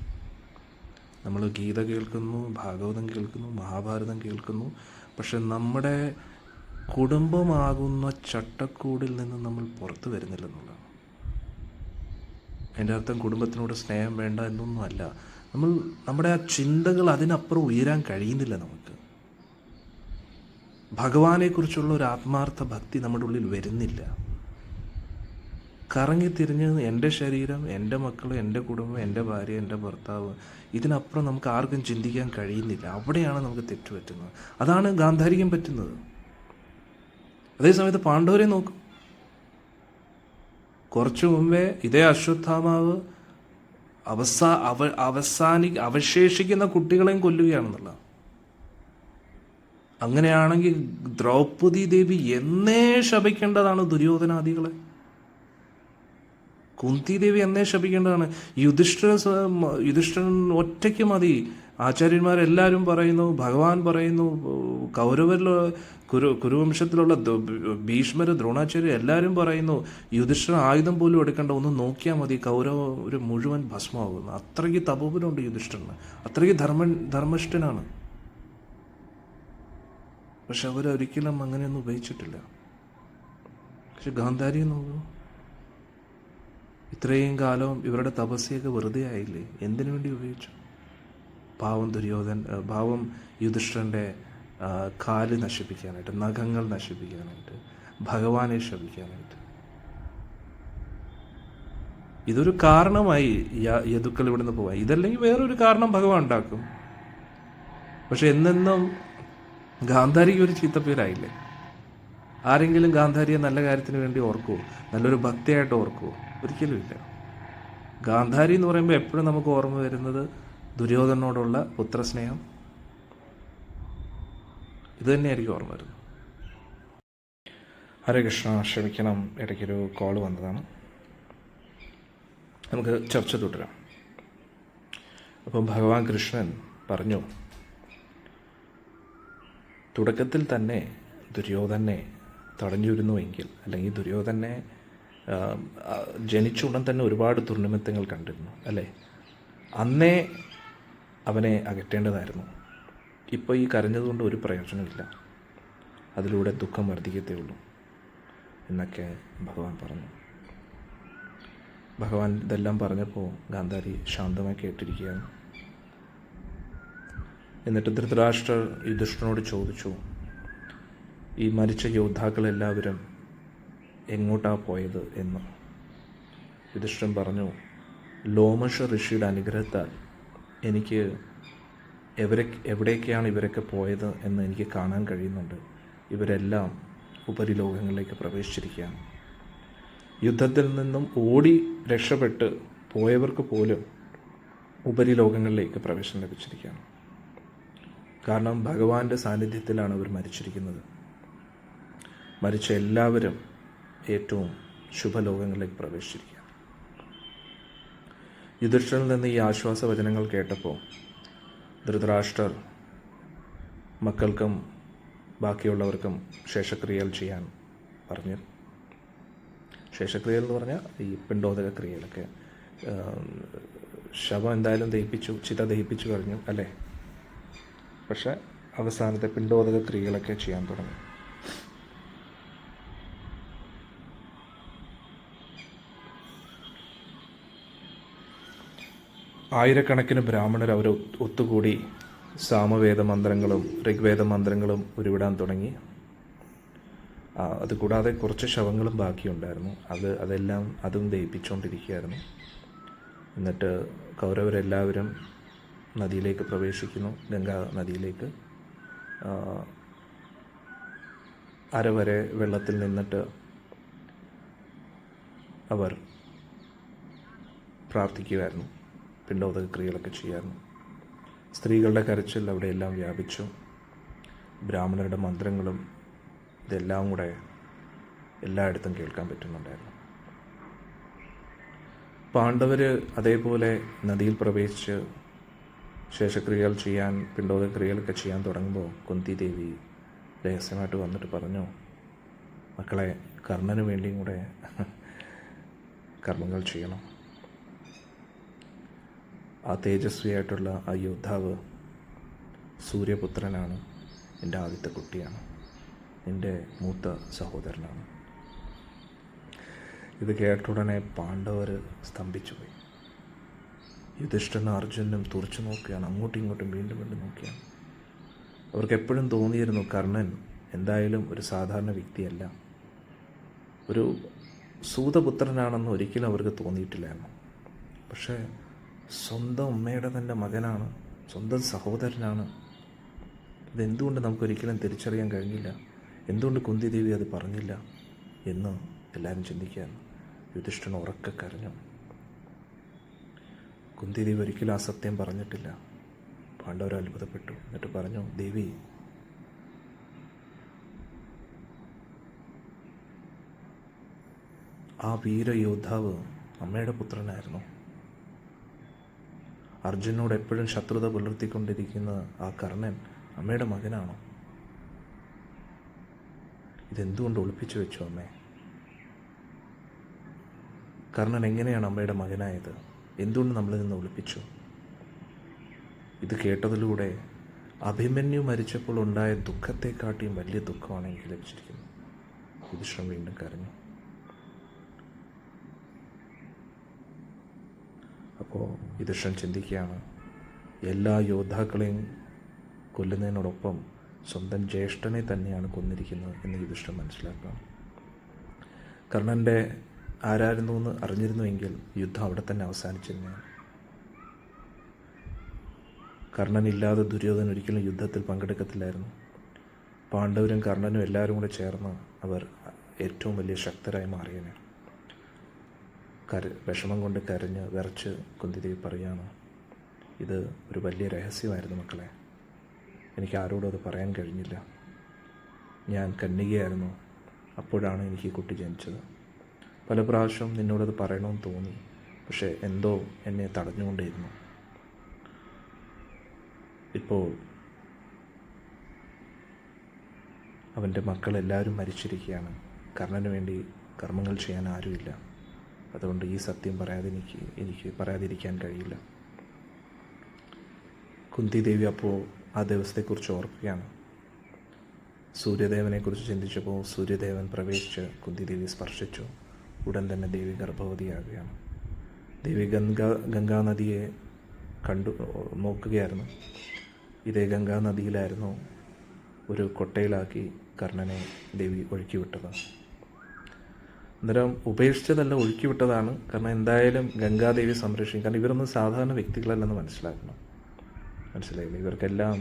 നമ്മൾ ഗീത കേൾക്കുന്നു, ഭാഗവതം കേൾക്കുന്നു, മഹാഭാരതം കേൾക്കുന്നു, പക്ഷെ നമ്മുടെ കുടുംബമാകുന്ന ചട്ടക്കൂടിൽ നിന്ന് നമ്മൾ പുറത്തു വരുന്നില്ലെന്നുള്ളതാണ്. എൻ്റെ അർത്ഥം കുടുംബത്തിനോട് സ്നേഹം വേണ്ട എന്നൊന്നും അല്ല. നമ്മുടെ ആ ചിന്തകൾ അതിനപ്പുറം ഉയരാൻ കഴിയുന്നില്ല. നമുക്ക് ഭഗവാനെക്കുറിച്ചുള്ള ഒരു ആത്മാർത്ഥ ഭക്തി നമ്മുടെ ഉള്ളിൽ വരുന്നില്ല. കറങ്ങിത്തിരിഞ്ഞ് എൻ്റെ ശരീരം, എൻ്റെ മക്കൾ, എൻ്റെ കുടുംബം, എൻ്റെ ഭാര്യ, എൻ്റെ ഭർത്താവ്, ഇതിനപ്പുറം നമുക്ക് ആർക്കും ചിന്തിക്കാൻ കഴിയുന്നില്ല. അവിടെയാണ് നമുക്ക് തെറ്റുപറ്റുന്നത്. അതാണ് ഗാന്ധാരിക്കും പറ്റുന്നത്. അതേസമയത്ത് പാണ്ഡവരെ നോക്കും. കുറച്ചു മുമ്പേ ഇതേ അശ്വത്ഥാമാവ് അവശേഷിക്കുന്ന കുട്ടികളെയും കൊല്ലുകയാണെന്നുള്ള. അങ്ങനെയാണെങ്കിൽ ദ്രൗപദി ദേവി എന്നേ ശപിക്കേണ്ടതാണ് ദുര്യോധനാദികളെ. കുന്തി ദേവി എന്നേ ശപിക്കേണ്ടതാണ്. യുധിഷ്ഠിരൻ ഒറ്റയ്ക്ക് മതി. ആചാര്യന്മാരെല്ലാവരും പറയുന്നു, ഭഗവാൻ പറയുന്നു, കുരുവംശത്തിലുള്ള ഭീഷ്മര്, ദ്രോണാചാര്യ എല്ലാവരും പറയുന്നു, യുധിഷ്ഠിരൻ ആയുധം പോലും എടുക്കേണ്ട, ഒന്ന് നോക്കിയാൽ മതി ഒരു മുഴുവൻ ഭസ്മമാകുന്നു. അത്രയ്ക്ക് തപോബലമുണ്ട് യുധിഷ്ഠിരന്, അത്രയ്ക്ക് ധർമ്മിഷ്ഠനാണ്. പക്ഷെ അവരൊരിക്കലും അങ്ങനെയൊന്നും ഉപയോഗിച്ചിട്ടില്ല. പക്ഷെ ഗാന്ധാരി നോക്കൂ, ഇത്രയും കാലം ഇവരുടെ തപസ്യൊക്കെ വെറുതെ ആയില്ലേ? എന്തിനു വേണ്ടി ഉപയോഗിച്ചു? പാവം യുധിഷ്ഠിരൻ്റെ കാല് നശിപ്പിക്കാനായിട്ട്, നഖങ്ങൾ നശിപ്പിക്കാനായിട്ട്, ഭഗവാനെ ശപിക്കാനായിട്ട്. ഇതൊരു കാരണമായി യദുക്കൾ ഇവിടുന്ന് പോവാൻ. ഇതല്ലെങ്കിൽ വേറൊരു കാരണം ഭഗവാൻ ഉണ്ടാക്കും. പക്ഷെ എന്നെന്നും ഗാന്ധാരിക്ക് ഒരു ചീത്തപ്പേരായില്ലേ? ആരെങ്കിലും ഗാന്ധാരിയെ നല്ല കാര്യത്തിന് വേണ്ടി ഓർക്കുമോ? നല്ലൊരു ഭക്തിയായിട്ട് ഓർക്കുമോ? ഒരിക്കലും ഇല്ല. ഗാന്ധാരി എന്ന് പറയുമ്പോൾ എപ്പോഴും നമുക്ക് ഓർമ്മ വരുന്നത് ദുര്യോധനോടുള്ള പുത്രസ്നേഹം. ഇത് തന്നെയായിരിക്കും ഓർമ്മ വരുന്നത്. ഹരേ കൃഷ്ണ, ക്ഷമിക്കണം, ഇടയ്ക്കൊരു കോൾ വന്നതാണ്. നമുക്ക് ചർച്ച തുടരാം. അപ്പം ഭഗവാൻ കൃഷ്ണൻ പറഞ്ഞു, തുടക്കത്തിൽ തന്നെ ദുര്യോധനെ തടഞ്ഞിരുന്നുവെങ്കിൽ, അല്ലെങ്കിൽ ദുര്യോധനെ ജനിച്ച ഉടൻ തന്നെ ഒരുപാട് ദുർനിമിത്തങ്ങൾ കണ്ടിരുന്നു അല്ലേ? അന്നേ അവനെ അകറ്റേണ്ടതായിരുന്നു. ഇപ്പോൾ ഈ കരഞ്ഞതുകൊണ്ട് ഒരു പ്രയോജനമില്ല, അതിലൂടെ ദുഃഖം വർദ്ധിക്കത്തേ ഉള്ളൂ എന്നൊക്കെ ഭഗവാൻ പറഞ്ഞു. ഭഗവാൻ ഇതെല്ലാം പറഞ്ഞപ്പോൾ ഗാന്ധാരി ശാന്തമായി കേട്ടിരിക്കുകയാണ്. എന്നിട്ട് ധൃതരാഷ്ട്രർ യുധിഷ്ഠിരനോട് ചോദിച്ചു, ഈ മരിച്ച യോദ്ധാക്കളെല്ലാവരും എങ്ങോട്ടാണ് പോയത് എന്ന്. യുധിഷ്ഠിരൻ പറഞ്ഞു, ലോമശ ഋഷിയുടെ അനുഗ്രഹത്താൽ എനിക്ക് എവിടേക്കാണ് ഇവരൊക്കെ പോയത് എന്ന് എനിക്ക് കാണാൻ കഴിയുന്നുണ്ട്. ഇവരെല്ലാം ഉപരിലോകങ്ങളിലേക്ക് പ്രവേശിച്ചിരിക്കുകയാണ്. യുദ്ധത്തിൽ നിന്നും ഓടി രക്ഷപ്പെട്ട് പോയവർക്ക് പോലും ഉപരിലോകങ്ങളിലേക്ക് പ്രവേശനം ലഭിച്ചിരിക്കുകയാണ്. കാരണം ഭഗവാന്റെ സാന്നിധ്യത്തിലാണ് അവർ മരിച്ചിരിക്കുന്നത്. മരിച്ച എല്ലാവരും ഏറ്റവും ശുഭലോകങ്ങളിലേക്ക് പ്രവേശിച്ചിരിക്കുകയാണ്. യുധിഷ്ഠിരനിൽ നിന്ന് ഈ ആശ്വാസവചനങ്ങൾ കേട്ടപ്പോൾ ധൃതരാഷ്ട്രർ മക്കൾക്കും ബാക്കിയുള്ളവർക്കും ശേഷക്രിയകൾ ചെയ്യാൻ പറഞ്ഞു. ശേഷക്രിയകൾ എന്ന് പറഞ്ഞാൽ ഈ പിണ്ടോദക ക്രിയകളൊക്കെ. ശവം എന്തായാലും ദഹിപ്പിച്ചു, ചിത ദഹിപ്പിച്ചു കഴിഞ്ഞു അല്ലേ? പക്ഷെ അവസാനത്തെ പിണ്ടോദക ക്രിയകളൊക്കെ ചെയ്യാൻ തുടങ്ങി. ആയിരക്കണക്കിന് ബ്രാഹ്മണർ അവർ ഒത്തുകൂടി സാമവേദ മന്ത്രങ്ങളും ഋഗ്വേദ മന്ത്രങ്ങളും ഉരുവിടാൻ തുടങ്ങി. അതുകൂടാതെ കുറച്ച് ശവങ്ങളും ബാക്കിയുണ്ടായിരുന്നു. അതെല്ലാം അതും ദഹിപ്പിച്ചുകൊണ്ടിരിക്കുകയായിരുന്നു. എന്നിട്ട് കൗരവരെല്ലാവരും നദിയിലേക്ക് പ്രവേശിക്കുന്നു, ഗംഗാ നദിയിലേക്ക്. അരവരെ വെള്ളത്തിൽ നിന്നിട്ട് അവർ പ്രാർത്ഥിക്കുമായിരുന്നു, പിണ്ടോദക ക്രിയകളൊക്കെ ചെയ്യായിരുന്നു. സ്ത്രീകളുടെ കരച്ചിൽ അവിടെയെല്ലാം വ്യാപിച്ചു. ബ്രാഹ്മണരുടെ മന്ത്രങ്ങളും ഇതെല്ലാം കൂടെ എല്ലായിടത്തും കേൾക്കാൻ പറ്റുന്നുണ്ടായിരുന്നു. പാണ്ഡവർ അതേപോലെ നദിയിൽ പ്രവേശിച്ച് ശേഷക്രിയകൾ ചെയ്യാൻ, പിണ്ടോദക ക്രിയകളൊക്കെ ചെയ്യാൻ തുടങ്ങുമ്പോൾ കുന്തി ദേവി രഹസ്യമായിട്ട് വന്നിട്ട് പറഞ്ഞു, മക്കളെ, കർണന് വേണ്ടിയും കൂടെ കർമ്മങ്ങൾ ചെയ്യണം. ആ തേജസ്വിയായിട്ടുള്ള ആ യോദ്ധാവ് സൂര്യപുത്രനാണ്, എൻ്റെ ആദ്യത്തെ കുട്ടിയാണ്, എൻ്റെ മൂത്ത സഹോദരനാണ്. ഇത് കേട്ട ഉടനെ പാണ്ഡവർ സ്തംഭിച്ചുപോയി. യുധിഷ്ഠിരനും അർജുനനും തുറച്ചു നോക്കുകയാണ്, അങ്ങോട്ടും ഇങ്ങോട്ടും വീണ്ടും വീണ്ടും നോക്കിയാണ്. അവർക്ക് എപ്പോഴും തോന്നിയിരുന്നു കർണൻ എന്തായാലും ഒരു സാധാരണ വ്യക്തിയല്ല, ഒരു സൂതപുത്രനാണെന്ന് ഒരിക്കലും അവർക്ക് തോന്നിയിട്ടില്ലായിരുന്നു. പക്ഷേ സ്വന്തം അമ്മയുടെ തന്നെ മകനാണ്, സ്വന്തം സഹോദരനാണ്. ഇതെന്തുകൊണ്ട് നമുക്കൊരിക്കലും തിരിച്ചറിയാൻ കഴിഞ്ഞില്ല? എന്തുകൊണ്ട് കുന്തി ദേവി അത് പറഞ്ഞില്ല എന്ന് എല്ലാവരും ചിന്തിക്കാൻ. യുധിഷ്ഠിരൻ ഉറക്കെ കരഞ്ഞു. കുന്തി ദേവി ഒരിക്കലും ആ സത്യം പറഞ്ഞിട്ടില്ല. പാണ്ഡവർ അത്ഭുതപ്പെട്ടു. എന്നിട്ട് പറഞ്ഞു, ദേവി, ആ വീരയോദ്ധാവ് അമ്മയുടെ പുത്രനായിരുന്നു. അർജുനോട് എപ്പോഴും ശത്രുത പുലർത്തിക്കൊണ്ടിരിക്കുന്ന ആ കർണൻ അമ്മയുടെ മകനാണോ? ഇതെന്തുകൊണ്ട് ഒളിപ്പിച്ചു വെച്ചു അമ്മേ? കർണൻ എങ്ങനെയാണ് അമ്മയുടെ മകനായത്? എന്തുകൊണ്ട് നമ്മളിൽ നിന്ന് ഒളിപ്പിച്ചു? ഇത് കേട്ടതിലൂടെ അഭിമന്യു മരിച്ചപ്പോൾ ഉണ്ടായ ദുഃഖത്തെക്കാട്ടിയും വലിയ ദുഃഖമാണ് എനിക്ക് ലഭിച്ചിരിക്കുന്നത്. യുധിഷ്ഠിരൻ വീണ്ടും കരഞ്ഞു. അപ്പോൾ യുധിഷ്ഠിരൻ ചിന്തിക്കുകയാണ്, എല്ലാ യോദ്ധാക്കളെയും കൊല്ലുന്നതിനോടൊപ്പം സ്വന്തം ജ്യേഷ്ഠനെ തന്നെയാണ് കൊന്നിരിക്കുന്നത് എന്ന് യുധിഷ്ഠിരൻ മനസ്സിലാക്കണം. കർണൻ്റെ ആരായിരുന്നു എന്ന് അറിഞ്ഞിരുന്നുവെങ്കിൽ യുദ്ധം അവിടെ തന്നെ അവസാനിച്ചിരുന്നതാണ്. കർണനില്ലാതെ ദുര്യോധനൻ ഒരിക്കലും യുദ്ധത്തിൽ പങ്കെടുക്കത്തില്ലായിരുന്നു. പാണ്ഡവരും കർണനും എല്ലാവരും കൂടെ ചേർന്ന് അവർ ഏറ്റവും വലിയ ശക്തരായി മാറിയനെ. വിഷമം കൊണ്ട് കരഞ്ഞ് വിറച്ച് കുന്തിദേവി പറയുകയാണ്, ഇത് ഒരു വലിയ രഹസ്യമായിരുന്നു മക്കളെ. എനിക്ക് ആരോടും അത് പറയാൻ കഴിഞ്ഞില്ല. ഞാൻ കന്യകയായിരുന്നു, അപ്പോഴാണ് എനിക്ക് ഈ കുട്ടി ജനിച്ചത്. പല പ്രാവശ്യം നിന്നോടത് പറയണമെന്ന് തോന്നി, പക്ഷേ എന്തോ എന്നെ തടഞ്ഞുകൊണ്ടേയിരുന്നു. ഇപ്പോൾ അവൻ്റെ മക്കളെല്ലാവരും മരിച്ചിരിക്കുകയാണ്. കർണന് വേണ്ടി കർമ്മങ്ങൾ ചെയ്യാൻ ആരുമില്ല. അതുകൊണ്ട് ഈ സത്യം എനിക്ക് പറയാതിരിക്കാൻ കഴിയില്ല. കുന്തിദേവി അപ്പോൾ ആ ദിവസത്തെക്കുറിച്ച് ഓർക്കുകയാണ്. സൂര്യദേവനെക്കുറിച്ച് ചിന്തിച്ചപ്പോൾ സൂര്യദേവൻ പ്രവേശിച്ച് കുന്തിദേവി സ്പർശിച്ചു. ഉടൻ തന്നെ ദേവി ഗർഭവതിയാകുകയാണ്. ദേവി ഗംഗാനദിയെ നോക്കുകയായിരുന്നു. ഇതേ ഗംഗാനദിയിലായിരുന്നു ഒരു കൊട്ടയിലാക്കി കർണനെ ദേവി ഒഴുക്കി വിട്ടത്. അന്നേരം ഉപേക്ഷിച്ചതല്ല, ഒഴുക്കി വിട്ടതാണ്. കാരണം എന്തായാലും ഗംഗാദേവി സംരക്ഷിക്കും. കാരണം ഇവരൊന്നും സാധാരണ വ്യക്തികളല്ലെന്ന് മനസ്സിലായില്ലേ? ഇവർക്കെല്ലാം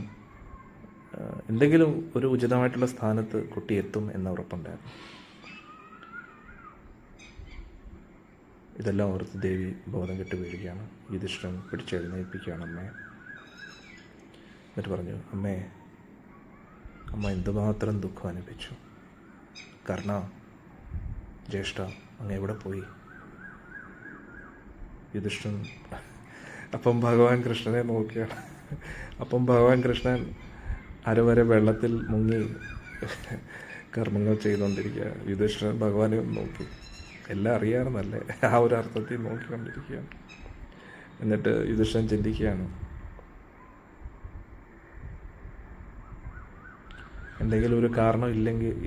എന്തെങ്കിലും ഒരു ഉചിതമായിട്ടുള്ള സ്ഥാനത്ത് കുട്ടി എത്തും എന്ന ഉറപ്പുണ്ടായിരുന്നു. ഇതെല്ലാം ഓർത്ത് ദേവി ബോധം കെട്ട് വീഴുകയാണ്. യുധിഷ്ഠിരൻ പിടിച്ചെഴുന്നേൽപ്പിക്കുകയാണ് അമ്മയെ. എന്നിട്ട് പറഞ്ഞു, അമ്മ എന്തുമാത്രം ദുഃഖം അനുഭവിച്ചു. കർണ, ജ്യേഷ്ഠ, അങ്ങ് എവിടെ പോയി? യുധിഷ്ഠിരൻ അപ്പം ഭഗവാൻ കൃഷ്ണനെ നോക്കുകയാണ്. അപ്പം ഭഗവാൻ കൃഷ്ണൻ അരവരെ വെള്ളത്തിൽ മുങ്ങി കർമ്മങ്ങൾ ചെയ്തുകൊണ്ടിരിക്കുക. യുധിഷ്ഠിരൻ ഭഗവാനെ ഒന്ന് നോക്കി. എല്ലാം അറിയാമെന്നല്ലേ, ആ ഒരു അർത്ഥത്തിൽ നോക്കിക്കൊണ്ടിരിക്കുകയാണ്. എന്നിട്ട് യുധിഷ്ഠിരൻ ചിന്തിക്കുകയാണ്, എന്തെങ്കിലും ഒരു കാരണം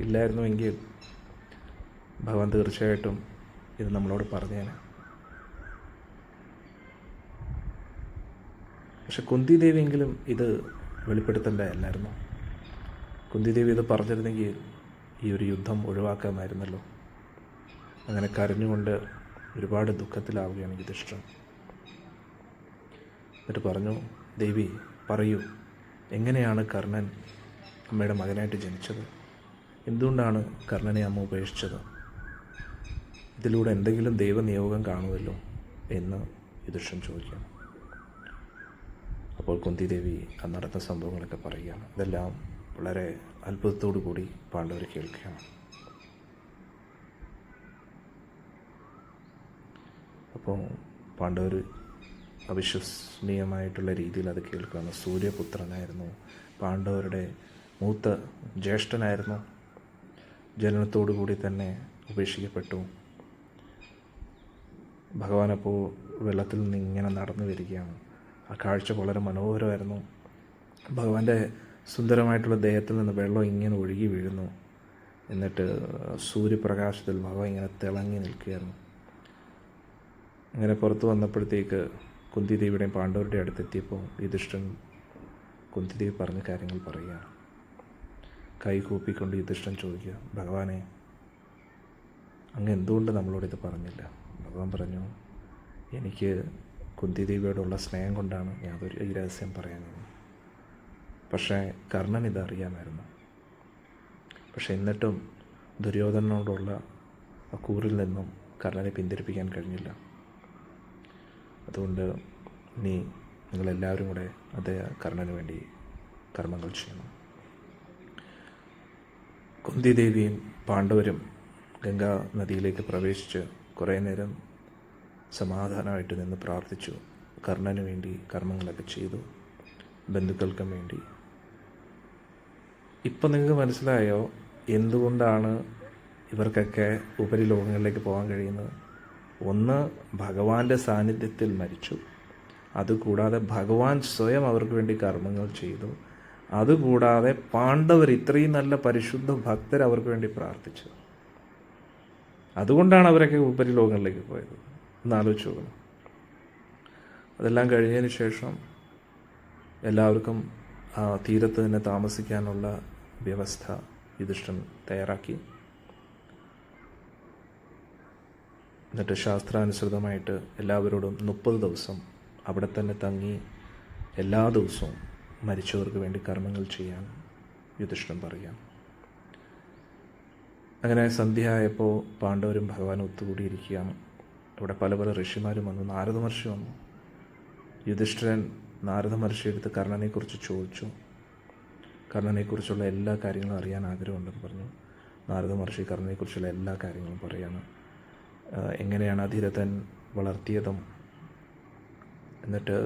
ഇല്ലായിരുന്നുവെങ്കിൽ ഭഗവാൻ തീർച്ചയായിട്ടും ഇത് നമ്മളോട് പറഞ്ഞേനെ. പക്ഷെ കുന്തിദേവിയെങ്കിലും ഇത് വെളിപ്പെടുത്തേണ്ടതല്ലായിരുന്നു. കുന്തിദേവി ഇത് പറഞ്ഞിരുന്നെങ്കിൽ ഈ ഒരു യുദ്ധം ഒഴിവാക്കാമായിരുന്നല്ലോ. അങ്ങനെ കരഞ്ഞുകൊണ്ട് ഒരുപാട് ദുഃഖത്തിലാവുകയാണ് യുധിഷ്ഠിരൻ. എന്നിട്ട് പറഞ്ഞു, ദേവി പറയൂ, എങ്ങനെയാണ് കർണൻ അമ്മയുടെ മകനായിട്ട് ജനിച്ചത്? എന്തുകൊണ്ടാണ് കർണനെ അമ്മ ഉപേക്ഷിച്ചത്? ഇതിലൂടെ എന്തെങ്കിലും ദൈവനിയോഗം കാണുമല്ലോ എന്ന് യുധിഷ്ഠിരൻ ചോദിക്കുകയാണ്. അപ്പോൾ കുന്തിദേവി ആ നടന്ന സംഭവങ്ങളൊക്കെ പറയുകയാണ്. ഇതെല്ലാം വളരെ അത്ഭുതത്തോടു കൂടി പാണ്ഡവർ കേൾക്കുകയാണ്. അപ്പോൾ പാണ്ഡവർ അവിശ്വസനീയമായിട്ടുള്ള രീതിയിൽ അത് കേൾക്കുകയാണ്. സൂര്യപുത്രനായിരുന്നു, പാണ്ഡവരുടെ മൂത്ത ജ്യേഷ്ഠനായിരുന്നു, ജനനത്തോടു കൂടി തന്നെ ഉപേക്ഷിക്കപ്പെട്ടു. ഭഗവാൻ അപ്പോൾ വെള്ളത്തിൽ നിന്ന് ഇങ്ങനെ നടന്നു വരികയാണ്. ആ കാഴ്ച വളരെ മനോഹരമായിരുന്നു. ഭഗവാന്റെ സുന്ദരമായിട്ടുള്ള ദേഹത്തിൽ നിന്ന് വെള്ളം ഇങ്ങനെ ഒഴുകി വീഴുന്നു. എന്നിട്ട് സൂര്യപ്രകാശത്തിൽ ഭഗവാൻ ഇങ്ങനെ തിളങ്ങി നിൽക്കുകയായിരുന്നു. അങ്ങനെ പുറത്ത് വന്നപ്പോഴത്തേക്ക് കുന്തിദേവിയുടെയും പാണ്ഡവരുടെ അടുത്തെത്തിയപ്പോൾ യുധിഷ്ഠിരൻ കുന്തിദേവി പറഞ്ഞ കാര്യങ്ങൾ പറയുകയാണ്. കൈ കൂപ്പിക്കൊണ്ട് യുധിഷ്ഠിരൻ ചോദിക്കുക, ഭഗവാനെ, അങ്ങ് എന്തുകൊണ്ട് നമ്മളോടിത് പറഞ്ഞില്ല? ഭഗവാൻ പറഞ്ഞു, എനിക്ക് കുന്തിദേവിയോടുള്ള സ്നേഹം കൊണ്ടാണ് ഞാൻ ഈ രഹസ്യം പറയാനത്. പക്ഷേ കർണൻ ഇതറിയാമായിരുന്നു. പക്ഷെ എന്നിട്ടും ദുര്യോധനോടുള്ള ആ കൂറിൽ നിന്നും കർണനെ പിന്തിരിപ്പിക്കാൻ കഴിഞ്ഞില്ല. അതുകൊണ്ട് നിങ്ങളെല്ലാവരും കൂടെ അതേ കർണന് വേണ്ടി കർമ്മങ്ങൾ ചെയ്യണം. കുന്തിദേവിയും പാണ്ഡവരും ഗംഗാ നദിയിലേക്ക് പ്രവേശിച്ച് കുറേ നേരം സമാധാനമായിട്ട് നിന്ന് പ്രാർത്ഥിച്ചു. കർണന് വേണ്ടി കർമ്മങ്ങളൊക്കെ ചെയ്തു, ബന്ധുക്കൾക്കും വേണ്ടി. ഇപ്പം നിങ്ങൾക്ക് മനസ്സിലായോ എന്തുകൊണ്ടാണ് ഇവർക്കൊക്കെ ഉപരിലോകങ്ങളിലേക്ക് പോകാൻ കഴിയുന്നത്? ഒന്ന്, ഭഗവാന്റെ സാന്നിധ്യത്തിൽ മരിച്ചു. അതുകൂടാതെ ഭഗവാൻ സ്വയം അവർക്ക് വേണ്ടി കർമ്മങ്ങൾ ചെയ്തു. അതുകൂടാതെ പാണ്ഡവർ, ഇത്രയും നല്ല പരിശുദ്ധ ഭക്തർ അവർക്ക് വേണ്ടി പ്രാർത്ഥിച്ചു. അതുകൊണ്ടാണ് അവരൊക്കെ ഉപരിലോകങ്ങളിലേക്ക് പോയത്. ഒന്ന് ആലോചിച്ച് നോക്കണം. അതെല്ലാം കഴിഞ്ഞതിന് ശേഷം എല്ലാവർക്കും ആ തീരത്ത് തന്നെ താമസിക്കാനുള്ള വ്യവസ്ഥ യുധിഷ്ഠിരൻ തയ്യാറാക്കി. എന്നിട്ട് ശാസ്ത്രാനുസൃതമായിട്ട് എല്ലാവരോടും 30 ദിവസം അവിടെ തന്നെ തങ്ങി എല്ലാ ദിവസവും മരിച്ചവർക്ക് വേണ്ടി കർമ്മങ്ങൾ ചെയ്യാൻ യുധിഷ്ഠിരൻ പറയാം. അങ്ങനെ സന്ധ്യ ആയപ്പോൾ പാണ്ഡവരും ഭഗവാനും ഒത്തുകൂടിയിരിക്കുകയാണ്. അവിടെ പല പല ഋഷിമാരും വന്നു. നാരദ മഹർഷി വന്നു. യുധിഷ്ഠിരൻ നാരദ മഹർഷി എടുത്ത് കർണനെക്കുറിച്ച് ചോദിച്ചു. കർണനെക്കുറിച്ചുള്ള എല്ലാ കാര്യങ്ങളും അറിയാൻ ആഗ്രഹമുണ്ടെന്ന് പറഞ്ഞു. നാരദ മഹർഷി കർണനെക്കുറിച്ചുള്ള എല്ലാ കാര്യങ്ങളും പറയാണ്. എങ്ങനെയാണ് അധിരഥൻ വളർത്തിയതും, എന്നിട്ട്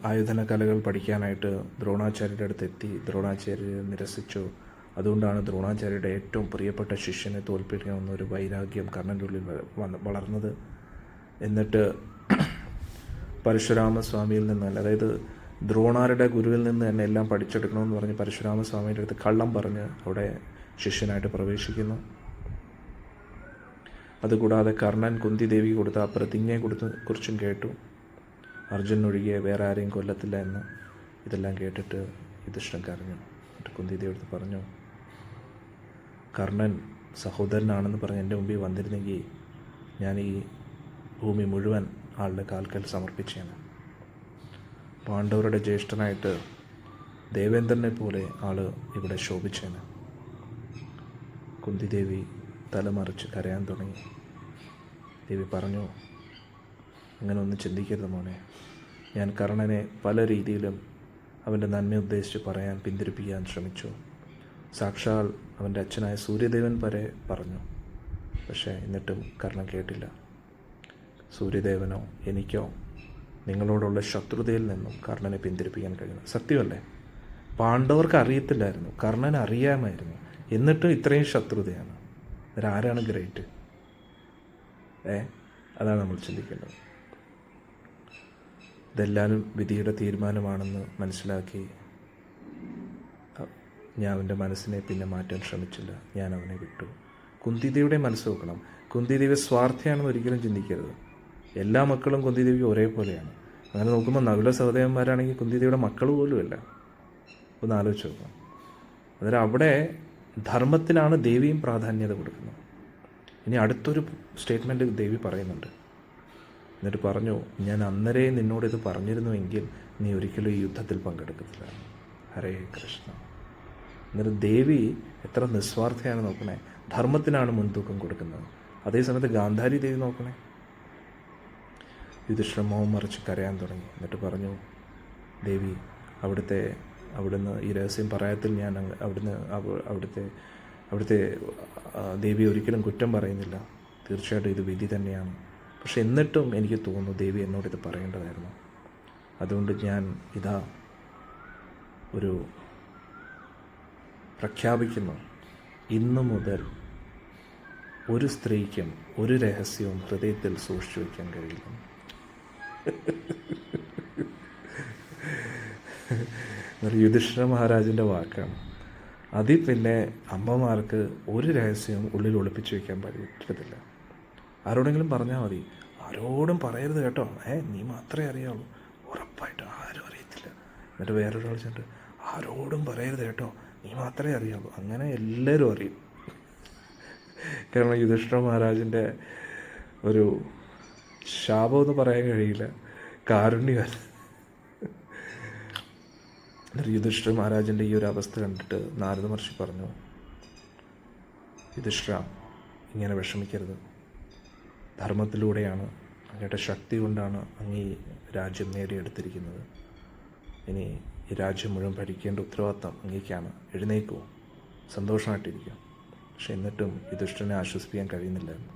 ആയുധന കലകൾ പഠിക്കാനായിട്ട് ദ്രോണാചാര്യരുടെ അടുത്ത് എത്തി. ദ്രോണാചാര്യരെ നിരസിച്ചു. അതുകൊണ്ടാണ് ദ്രോണാചാര്യരുടെ ഏറ്റവും പ്രിയപ്പെട്ട ശിഷ്യനെ തോൽപ്പിക്കണമെന്ന ഒരു വൈരാഗ്യം കർണൻ്റെ ഉള്ളിൽ വളർന്നത്. എന്നിട്ട് പരശുരാമസ്വാമിയിൽ നിന്ന്, അതായത് ദ്രോണാരുടെ ഗുരുവിൽ നിന്ന് തന്നെ എല്ലാം പഠിച്ചെടുക്കണമെന്ന് പറഞ്ഞ് പരശുരാമസ്വാമിയുടെ അടുത്ത് കള്ളം പറഞ്ഞ് അവിടെ ശിഷ്യനായിട്ട് പ്രവേശിക്കുന്നു. അതുകൂടാതെ കർണൻ കുന്തി ദേവി കൊടുത്ത ആ പ്രതിജ്ഞയെ കുറിച്ചും കേട്ടു. അർജുനൊഴികെ വേറെ ആരെയും കൊല്ലത്തില്ല എന്ന്. ഇതെല്ലാം കേട്ടിട്ട് യുധിഷ്ഠിരൻ കരഞ്ഞു. എന്നിട്ട് കുന്തി ദേവി അടുത്ത് പറഞ്ഞു, കർണൻ സഹോദരനാണെന്ന് പറഞ്ഞ് എൻ്റെ മുമ്പിൽ വന്നിരുന്നെങ്കിൽ ഞാൻ ഈ ഭൂമി മുഴുവൻ ആളുടെ കാൽക്കൽ സമർപ്പിച്ചേനെ. പാണ്ഡവരുടെ ജ്യേഷ്ഠനായിട്ട് ദേവേന്ദ്രനെ പോലെ ആൾ ഇവിടെ ശോഭിച്ചേനെ. കുന്തിദേവി തലമറിച്ച് കരയാൻ തുടങ്ങി. ദേവി പറഞ്ഞു, അങ്ങനെ ഒന്നും ചിന്തിക്കരുത് മോനെ. ഞാൻ കർണനെ പല രീതിയിലും അവൻ്റെ നന്മ ഉദ്ദേശിച്ച് പറയാൻ പിന്തിരിപ്പിക്കാൻ ശ്രമിച്ചു. സാക്ഷാൽ അവൻ്റെ അച്ഛനായ സൂര്യദേവൻ വരെ പറഞ്ഞു. പക്ഷേ എന്നിട്ടും കർണൻ കേട്ടില്ല. സൂര്യദേവനോ എനിക്കോ നിങ്ങളോടുള്ള ശത്രുതയിൽ നിന്നും കർണനെ പിന്തിരിപ്പിക്കാൻ കഴിയുന്നു. സത്യമല്ലേ? പാണ്ഡവർക്ക് അറിയത്തില്ലായിരുന്നു, കർണന് അറിയാമായിരുന്നു. എന്നിട്ടും ഇത്രയും ശത്രുതയാണ്. ആരാണ് ഗ്രേറ്റ്? അതാണ് നമ്മൾ ചിന്തിക്കേണ്ടത്. ഇതെല്ലാവരും വിധിയുടെ തീരുമാനമാണെന്ന് മനസ്സിലാക്കി ഞാൻ അവൻ്റെ മനസ്സിനെ പിന്നെ മാറ്റാൻ ശ്രമിച്ചില്ല. ഞാൻ അവനെ വിട്ടു. കുന്തിദേവിയുടെ മനസ്സ് നോക്കണം. കുന്തിദേവി സ്വാർത്ഥയാണെന്ന് ഒരിക്കലും ചിന്തിക്കരുത്. എല്ലാ മക്കളും കുന്തിദേവിക്ക് ഒരേപോലെയാണ്. അങ്ങനെ നോക്കുമ്പോൾ നകുല സഹദേവന്മാരാണെങ്കിൽ കുന്തിദേവിയുടെ മക്കൾ പോലുമല്ല. ഒന്ന് ആലോചിച്ച് നോക്കാം. അന്നേരം അവിടെ ധർമ്മത്തിനാണ് ദേവിയും പ്രാധാന്യത കൊടുക്കുന്നത്. ഇനി അടുത്തൊരു സ്റ്റേറ്റ്മെൻറ്റ് ദേവി പറയുന്നുണ്ട്. എന്നിട്ട് പറഞ്ഞു, ഞാൻ അന്നേരെ നിന്നോടിത് പറഞ്ഞിരുന്നുവെങ്കിൽ നീ ഒരിക്കലും ഈ യുദ്ധത്തിൽ പങ്കെടുക്കത്തില്ല. ഹരേ കൃഷ്ണ. എന്നിട്ട് ദേവി എത്ര നിസ്വാർത്ഥയാണ് നോക്കണേ. ധർമ്മത്തിനാണ് മുൻതൂക്കം കൊടുക്കുന്നത്. അതേസമയത്ത് ഗാന്ധാരി ദേവി നോക്കണേ, യുധിഷ്ഠിരൻ മുഖം മറിച്ച് കരയാൻ തുടങ്ങി. എന്നിട്ട് പറഞ്ഞു, ദേവി അവിടുന്ന് ഈ രഹസ്യം പറയാത്തിൽ ഞാൻ അവിടുത്തെ ദേവി ഒരിക്കലും കുറ്റം പറയുന്നില്ല. തീർച്ചയായിട്ടും ഇത് വിധി തന്നെയാണ്. പക്ഷെ എന്നിട്ടും എനിക്ക് തോന്നുന്നു ദേവി എന്നോടിത് പറയേണ്ടതായിരുന്നു. അതുകൊണ്ട് ഞാൻ ഇതാ ഒരു പ്രഖ്യാപിക്കുന്നു, ഇന്നു മുതൽ ഒരു സ്ത്രീക്കും ഒരു രഹസ്യവും ഹൃദയത്തിൽ സൂക്ഷിച്ചു വയ്ക്കാൻ കഴിയില്ല. യുധിഷ്ഠിര മഹാരാജൻ്റെ വാക്കാണ്. അതിൽ പിന്നെ അമ്മമാർക്ക് ഒരു രഹസ്യവും ഉള്ളിൽ ഒളിപ്പിച്ചു വയ്ക്കാൻ പറ്റത്തില്ല. ആരോടെങ്കിലും പറഞ്ഞാൽ മതി, ആരോടും പറയരുത് കേട്ടോ, നീ മാത്രമേ അറിയാവുള്ളൂ, ഉറപ്പായിട്ടും ആരും അറിയത്തില്ല. എന്നിട്ട് വേറൊരാൾ ചെന്നിട്ട് ആരോടും പറയരുത് കേട്ടോ, നീ മാത്രമേ അറിയാവൂ. അങ്ങനെ എല്ലാവരും അറിയും. കാരണം യുധിഷ്ഠിര മഹാരാജൻ്റെ ഒരു ശാപമെന്ന് പറയാൻ കഴിയില്ല, കാരുണ്യം. യുധിഷ്ഠിര മഹാരാജൻ്റെ ഈ ഒരു അവസ്ഥ കണ്ടിട്ട് നാരദ മഹർഷി പറഞ്ഞു, യുധിഷ്ഠിര ഇങ്ങനെ വിഷമിക്കരുത്. ധർമ്മത്തിലൂടെയാണ്, അങ്ങയുടെ ശക്തി കൊണ്ടാണ് അങ്ങ് ഈ രാജ്യം നേടിയെടുത്തിരിക്കുന്നത്. ഇനി ഈ രാജ്യം മുഴുവൻ ഭരിക്കേണ്ട ഉത്തരവാദിത്തം അങ്ങേക്കാണ്. എഴുന്നേക്കൂ, സന്തോഷമായിട്ടിരിക്കും. പക്ഷെ എന്നിട്ടും യുധിഷ്ഠിരനെ ആശ്വസിപ്പിക്കാൻ കഴിയുന്നില്ലായിരുന്നു.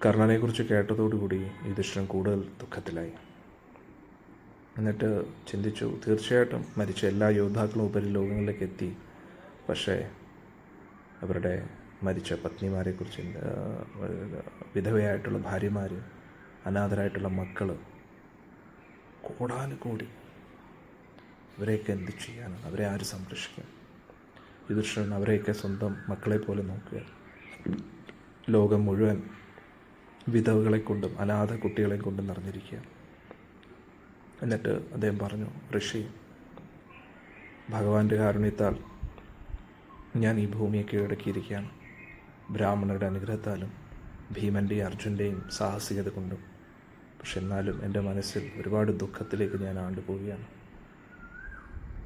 കർണനെക്കുറിച്ച് കേട്ടതോടുകൂടി യുധിഷ്ഠിരൻ കൂടുതൽ ദുഃഖത്തിലായി. എന്നിട്ട് ചിന്തിച്ചു, തീർച്ചയായിട്ടും മരിച്ച എല്ലാ യോദ്ധാക്കളും ഉപരിലോകങ്ങളിലേക്ക് എത്തി. പക്ഷേ അവരുടെ മരിച്ച പത്നിമാരെക്കുറിച്ച്, വിധവയായിട്ടുള്ള ഭാര്യമാർ, അനാഥരായിട്ടുള്ള മക്കൾ, കോടാനുകോടി, അവരെയൊക്കെ എന്ത് ചെയ്യാനാണ്? അവരെ ആര് സംരക്ഷിക്കും? യുധിഷ്ഠിരൻ അവരെയൊക്കെ സ്വന്തം മക്കളെ പോലെ നോക്കുക. ലോകം മുഴുവൻ വിധവകളെ കൊണ്ടും അനാഥ കുട്ടികളെ കൊണ്ടും നിറഞ്ഞിരിക്കുക. എന്നിട്ട് അദ്ദേഹം പറഞ്ഞു, ഋഷി, ഭഗവാന്റെ കാരുണ്യത്താൽ ഞാൻ ഈ ഭൂമിയെ കീഴടക്കിയിരിക്കുകയാണ്. ബ്രാഹ്മണരുടെ അനുഗ്രഹത്താലും ഭീമൻ്റെയും അർജുൻ്റെയും സാഹസികത കൊണ്ടും. പക്ഷെ എന്നാലും എൻ്റെ മനസ്സിൽ ഒരുപാട് ദുഃഖത്തിലേക്ക് ഞാൻ ആണ്ടുപോവുകയാണ്.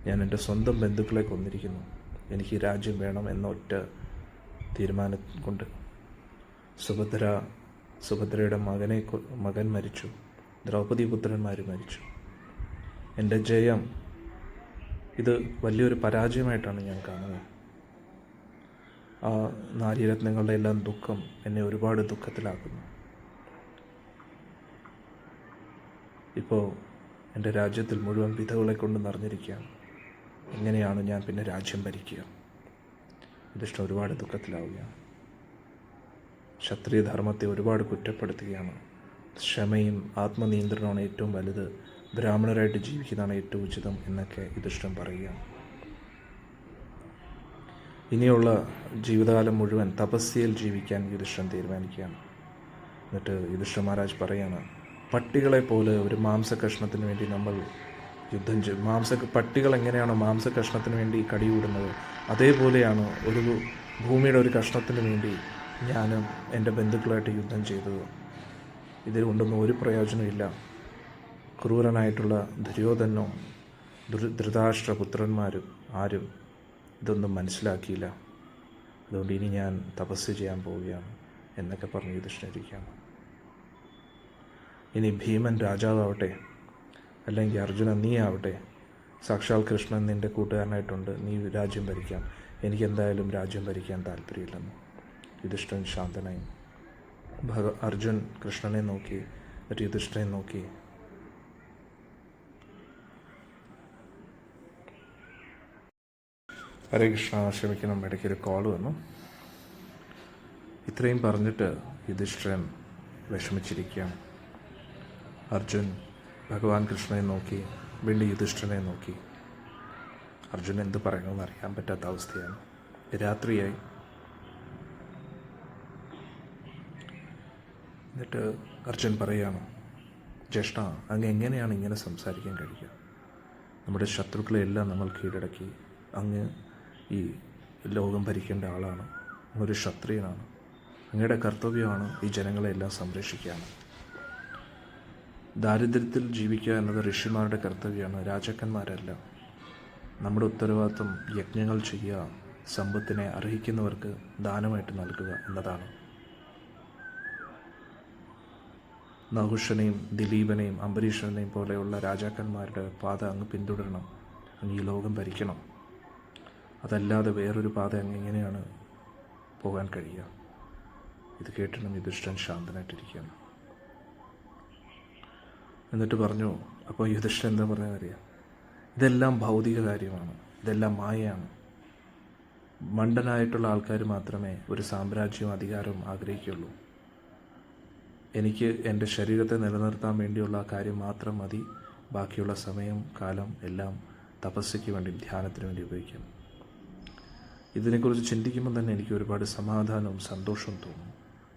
ഞാൻ എൻ്റെ സ്വന്തം ബന്ധുക്കളെ കൊന്നിരിക്കുന്നു. എനിക്ക് രാജ്യം വേണം എന്ന ഒറ്റ തീരുമാനം കൊണ്ട്. സുഭദ്രയുടെ മകൻ മരിച്ചു. ദ്രൗപദി പുത്രന്മാർ മരിച്ചു. എൻ്റെ ജയം ഇത് വലിയൊരു പരാജയമായിട്ടാണ് ഞാൻ കാണുന്നത്. ആ നാരീരത്നങ്ങളുടെ എല്ലാം ദുഃഖം എന്നെ ഒരുപാട് ദുഃഖത്തിലാക്കുന്നു. ഇപ്പോൾ എൻ്റെ രാജ്യത്തിൽ മുഴുവൻ വിധവകളെ കൊണ്ട് നിറഞ്ഞിരിക്കുകയാണ്. എങ്ങനെയാണ് ഞാൻ പിന്നെ രാജ്യം ഭരിക്കുക? ഇതിഷ്ടം ഒരുപാട് ദുഃഖത്തിലാവുകയാണ്. ക്ഷത്രിയ ധർമ്മത്തെ ഒരുപാട് കുറ്റപ്പെടുത്തുകയാണ്. ക്ഷമയും ആത്മനിയന്ത്രണമാണ് ഏറ്റവും വലുത്, ബ്രാഹ്മണരായിട്ട് ജീവിക്കുന്നതാണ് ഏറ്റവും ഉചിതം എന്നൊക്കെ യുധിഷ്ഠിരൻ പറയുകയാണ്. ഇനിയുള്ള ജീവിതകാലം മുഴുവൻ തപസ്യയിൽ ജീവിക്കാൻ യുധിഷ്ഠിരൻ തീരുമാനിക്കുകയാണ്. എന്നിട്ട് യുധിഷ്ഠിര മഹാരാജ് പറയുകയാണ്, പട്ടികളെ പോലെ ഒരു മാംസകഷ്ണത്തിന് വേണ്ടി നമ്മൾ യുദ്ധം ചെയ്യും. പട്ടികൾ എങ്ങനെയാണോ മാംസകഷ്ണത്തിന് വേണ്ടി കടികൂടുന്നത്, അതേപോലെയാണ് ഒരു ഭൂമിയുടെ ഒരു കഷ്ണത്തിന് വേണ്ടി ഞാനും എൻ്റെ ബന്ധുക്കളായിട്ട് യുദ്ധം ചെയ്തത്. ഇതുകൊണ്ടൊന്നും ഒരു പ്രയോജനമില്ല. ക്രൂരനായിട്ടുള്ള ദുര്യോധനോ ധൃതരാഷ്ട്രപുത്രന്മാരും ആരും ഇതൊന്നും മനസ്സിലാക്കിയില്ല. അതുകൊണ്ട് ഇനി ഞാൻ തപസ് ചെയ്യാൻ പോവുകയാണ് എന്നൊക്കെ പറഞ്ഞ് യുധിഷ്ഠിരൻ. ഇനി ഭീമൻ രാജാവാവട്ടെ, അല്ലെങ്കിൽ അർജുനൻ നീ ആവട്ടെ, സാക്ഷാൽ കൃഷ്ണൻ നിൻ്റെ കൂട്ടുകാരനായിട്ടുണ്ട്, നീ രാജ്യം ഭരിക്കാം. എനിക്കെന്തായാലും രാജ്യം ഭരിക്കാൻ താല്പര്യമില്ലെന്ന് യുധിഷ്ഠിരൻ ശാന്തനായി. അർജുൻ കൃഷ്ണനെ നോക്കി, എന്നിട്ട് യുധിഷ്ഠിരനെ നോക്കി. ഹരേ കൃഷ്ണ, ക്ഷമിക്കണം, ഇടയ്ക്കൊരു കോൾ വന്നു. ഇത്രയും പറഞ്ഞിട്ട് യുധിഷ്ഠിരൻ വിഷമിച്ചിരിക്കുകയാണ്. അർജുൻ ഭഗവാൻ കൃഷ്ണനെ നോക്കി, വീണ്ടും യുധിഷ്ഠിരനെ നോക്കി. അർജുൻ എന്ത് പറയണമെന്ന് അറിയാൻ പറ്റാത്ത അവസ്ഥയാണ്. രാത്രിയായി. എന്നിട്ട് അർജുൻ പറയുകയാണ്, ജ്യേഷ്ഠ, അങ്ങ് എങ്ങനെയാണ് ഇങ്ങനെ സംസാരിക്കാൻ കഴിയുക? നമ്മുടെ ശത്രുക്കളെയെല്ലാം നമ്മൾ കീഴടക്കി. അങ്ങ് ഈ ലോകം ഭരിക്കേണ്ട ആളാണ്. അങ്ങൊരു ക്ഷത്രിയനാണ്. അങ്ങയുടെ കർത്തവ്യമാണ് ഈ ജനങ്ങളെല്ലാം സംരക്ഷിക്കാൻ. ദാരിദ്ര്യത്തിൽ ജീവിക്കുക എന്നത് ഋഷിമാരുടെ കർത്തവ്യമാണ്, രാജാക്കന്മാരല്ല. നമ്മുടെ ഉത്തരവാദിത്വം യജ്ഞങ്ങൾ ചെയ്യുക, സമ്പത്തിനെ അർഹിക്കുന്നവർക്ക് ദാനമായിട്ട് നൽകുക എന്നതാണ്. നഹുഷനെയും ദിലീപനെയും അംബരീഷനെയും പോലെയുള്ള രാജാക്കന്മാരുടെ പാത അങ്ങ് പിന്തുടരണം. അങ്ങ് ഈ ലോകം ഭരിക്കണം. അതല്ലാതെ വേറൊരു പാത അങ്ങ് എങ്ങനെയാണ് പോകാൻ കഴിയുക? ഇത് കേട്ടിട്ടും യുധിഷ്ഠിരൻ ശാന്തനായിട്ടിരിക്കുകയാണ്. എന്നിട്ട് പറഞ്ഞു, അപ്പോൾ യുധിഷ്ഠിരൻ എന്താ പറഞ്ഞാൽ അറിയാം, ഇതെല്ലാം ഭൗതിക കാര്യമാണ്, ഇതെല്ലാം മായയാണ്. മണ്ടനായിട്ടുള്ള ആൾക്കാർ മാത്രമേ ഒരു സാമ്രാജ്യവും അധികാരവും ആഗ്രഹിക്കുകയുള്ളൂ. എനിക്ക് എൻ്റെ ശരീരത്തെ നിലനിർത്താൻ വേണ്ടിയുള്ള ആ കാര്യം മാത്രം മതി. ബാക്കിയുള്ള സമയം, കാലം എല്ലാം തപസ്യയ്ക്ക് വേണ്ടി, ധ്യാനത്തിന് വേണ്ടി ഉപയോഗിക്കാം. ഇതിനെക്കുറിച്ച് ചിന്തിക്കുമ്പോൾ തന്നെ എനിക്ക് ഒരുപാട് സമാധാനവും സന്തോഷവും തോന്നും,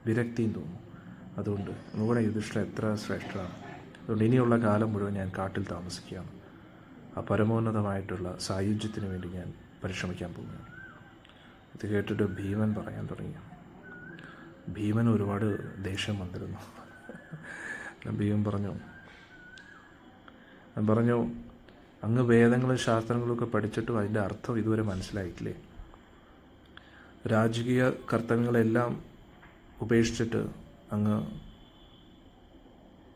വിരക്തിയും തോന്നും. അതുകൊണ്ട് നമ്മുടെ യുധിഷ്ഠിരൻ എത്ര ശ്രേഷ്ഠമാണ്. അതുകൊണ്ട് ഇനിയുള്ള കാലം മുഴുവൻ ഞാൻ കാട്ടിൽ താമസിക്കുകയാണ്. ആ പരമോന്നതമായിട്ടുള്ള സായുജ്യത്തിന് വേണ്ടി ഞാൻ പരിശ്രമിക്കാൻ പോകുകയാണ്. ഇത് കേട്ടിട്ട് ഭീമൻ പറയാൻ തുടങ്ങി. ഭീമൻ ഒരുപാട് ദേഷ്യം വന്നിരുന്നു. ഭീമൻ പറഞ്ഞു, അങ്ങ് വേദങ്ങളും ശാസ്ത്രങ്ങളൊക്കെ പഠിച്ചിട്ടും അതിൻ്റെ അർത്ഥം ഇതുവരെ മനസ്സിലായിട്ടില്ലേ? രാജകീയ കർത്തവ്യങ്ങളെല്ലാം ഉപേക്ഷിച്ചിട്ട് അങ്ങ്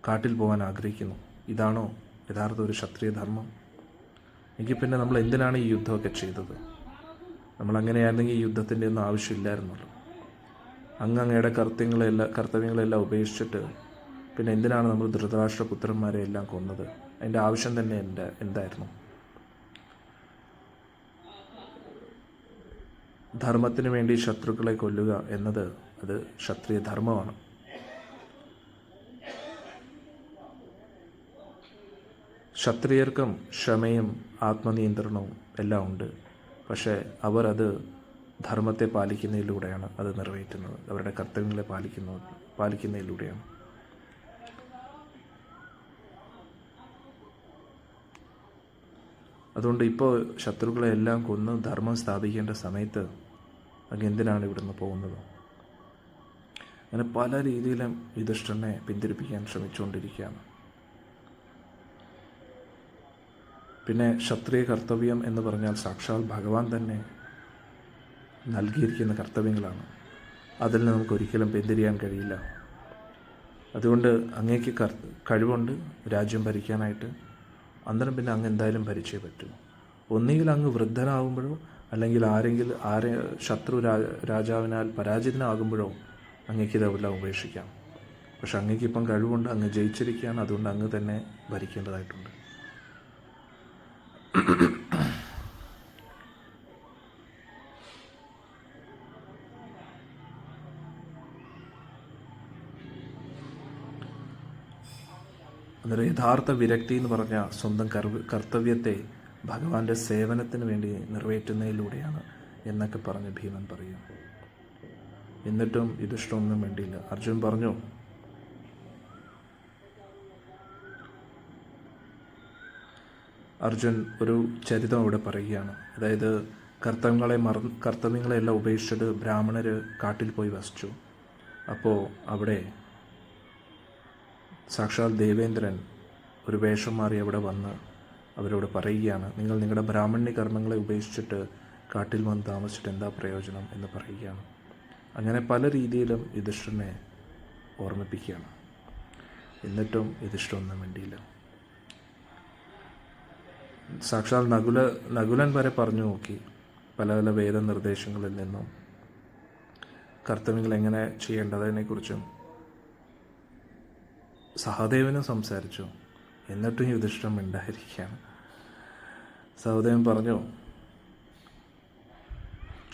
കാട്ടിൽ പോകാൻ ആഗ്രഹിക്കുന്നു. ഇതാണോ യഥാർത്ഥ ഒരു ക്ഷത്രിയ ധർമ്മം? എങ്കിൽ പിന്നെ നമ്മൾ എന്തിനാണ് ഈ യുദ്ധമൊക്കെ ചെയ്തത്? നമ്മളങ്ങനെയായിരുന്നെങ്കിൽ ഈ യുദ്ധത്തിൻ്റെ ഒന്നും ആവശ്യമില്ലായിരുന്നല്ലോ. അങ്ങയുടെ കർത്തവ്യങ്ങളെല്ലാം ഉപേക്ഷിച്ചിട്ട് പിന്നെ എന്തിനാണ് നമ്മൾ ധൃതരാഷ്ട്രപുത്രന്മാരെ എല്ലാം കൊന്നത്? അതിൻ്റെ ആവശ്യം തന്നെ എന്തായിരുന്നു? ധർമ്മത്തിന് വേണ്ടി ശത്രുക്കളെ കൊല്ലുക എന്നത് അത് ക്ഷത്രിയ ധർമ്മമാണ്. ക്ഷത്രിയർക്കും ക്ഷമയും ആത്മനിയന്ത്രണവും എല്ലാം ഉണ്ട്. പക്ഷേ അവർ അത് ധർമ്മത്തെ പാലിക്കുന്നതിലൂടെയാണ് അത് നിറവേറ്റുന്നത്. അവരുടെ കർത്തവ്യങ്ങളെ പാലിക്കുന്നതിലൂടെയാണ്. അതുകൊണ്ട് ഇപ്പോൾ ശത്രുക്കളെ എല്ലാം കൊന്ന് ധർമ്മം സ്ഥാപിക്കേണ്ട സമയത്ത് അങ്ങ് എന്തിനാണ് ഇവിടുന്ന് പോകുന്നത്? അങ്ങനെ പല രീതിയിലും യുധിഷ്ഠിരനെ പിന്തിരിപ്പിക്കാൻ ശ്രമിച്ചുകൊണ്ടിരിക്കുകയാണ്. പിന്നെ ക്ഷത്രിയ കർത്തവ്യം എന്ന് പറഞ്ഞാൽ സാക്ഷാൽ ഭഗവാൻ തന്നെ നൽകിയിരിക്കുന്ന കർത്തവ്യങ്ങളാണ്. അതിൽ നിന്ന് നമുക്കൊരിക്കലും പിന്തിരിയാൻ കഴിയില്ല. അതുകൊണ്ട് അങ്ങേക്ക് കഴിവുണ്ട് രാജ്യം ഭരിക്കാനായിട്ട്. അന്നേരം പിന്നെ അങ്ങ് എന്തായാലും ഭരിച്ചേ പറ്റൂ. ഒന്നുകിൽ അങ്ങ് വൃദ്ധനാകുമ്പോഴോ അല്ലെങ്കിൽ ശത്രു രാജാവിനാൽ പരാജിതനാകുമ്പോഴോ അങ്ങേക്ക് ഇതെല്ലാം ഉപേക്ഷിക്കാം. പക്ഷെ അങ്ങേക്കിപ്പം കഴിവുണ്ട്, അങ്ങ് ജയിച്ചിരിക്കുകയാണ്. അതുകൊണ്ട് അങ്ങ് തന്നെ ഭരിക്കേണ്ടതായിട്ടുണ്ട്. അന്നേരം യഥാർത്ഥ വിരക്തി എന്ന് പറഞ്ഞാൽ സ്വന്തം കർത്തവ്യത്തെ ഭഗവാന്റെ സേവനത്തിന് വേണ്ടി നിറവേറ്റുന്നതിലൂടെയാണ് എന്നൊക്കെ പറഞ്ഞ് ഭീമൻ പറയും. എന്നിട്ടും യുധിഷ്ഠിരനൊന്നും വേണ്ടിയില്ല. അർജുൻ പറഞ്ഞു, അർജുൻ ഒരു ചരിതം അവിടെ പറയുകയാണ്. അതായത് കർത്തവ്യങ്ങളെല്ലാം ഉപേക്ഷിച്ചിട്ട് ബ്രാഹ്മണർ കാട്ടിൽ പോയി വസിച്ചു. അപ്പോൾ അവിടെ സാക്ഷാൽ ദേവേന്ദ്രൻ ഒരു വേഷം മാറി അവിടെ വന്ന് അവരോട് പറയുകയാണ്, നിങ്ങൾ നിങ്ങളുടെ ബ്രാഹ്മണ്യ കർമ്മങ്ങളെ ഉപേക്ഷിച്ചിട്ട് കാട്ടിൽ വന്ന് താമസിച്ചിട്ട് എന്താ പ്രയോജനം എന്ന് പറയുകയാണ്. അങ്ങനെ പല രീതിയിലും യുധിഷ്ഠിരനെ ഓർമ്മിപ്പിക്കുകയാണ്. എന്നിട്ടും യുധിഷ്ഠിരനൊന്നും വേണ്ടിയില്ല. സാക്ഷാൽ നകുലൻ വരെ പറഞ്ഞു നോക്കി പല പല വേദനിർദ്ദേശങ്ങളിൽ നിന്നും കർത്തവ്യങ്ങൾ എങ്ങനെ ചെയ്യേണ്ടതിനെക്കുറിച്ചും സഹദേവനും സംസാരിച്ചു. എന്നിട്ടും യുധിഷ്ഠിരൻ മിണ്ടായിരിക്കുകയാണ്. സഹദേവൻ പറഞ്ഞു,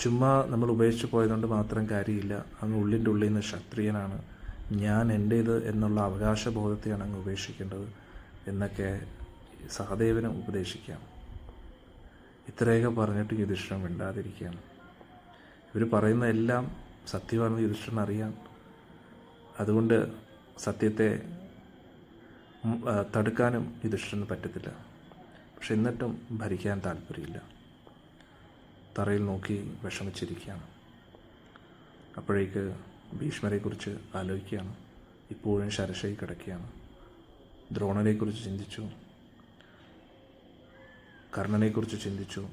ചുമ്മാ നമ്മൾ ഉപേക്ഷിച്ച് പോയതുകൊണ്ട് മാത്രം കാര്യമില്ല. അങ്ങ് ഉള്ളിൻ്റെ ഉള്ളിൽ നിന്ന് ക്ഷത്രിയനാണ്, ഞാൻ എൻ്റേത് എന്നുള്ള അവകാശബോധത്തെയാണ് അങ്ങ് ഉപേക്ഷിക്കേണ്ടത് എന്നൊക്കെ സഹദേവനും ഉപദേശിക്കാം. ഇത്രയൊക്കെ പറഞ്ഞിട്ട് യുധിഷ്ഠിരൻ മിണ്ടാതിരിക്കുകയാണ്. ഇവർ പറയുന്ന എല്ലാം സത്യമാണെന്ന് യുധിഷ്ഠിരൻ അറിയാം. അതുകൊണ്ട് സത്യത്തെ തടുക്കാനും യുധിഷ്ഠിരന് പറ്റത്തില്ല. പക്ഷെ എന്നിട്ടും ഭരിക്കാൻ താല്പര്യമില്ല. തറയിൽ നോക്കി വിഷമിച്ചിരിക്കുകയാണ്. അപ്പോഴേക്ക് ഭീഷ്മരെക്കുറിച്ച് ആലോചിക്കുകയാണ്. ഇപ്പോഴും ശരശയിൽ കിടക്കുകയാണ്. ദ്രോണരെക്കുറിച്ച് ചിന്തിച്ചു, കർണനെക്കുറിച്ച് ചിന്തിച്ചു,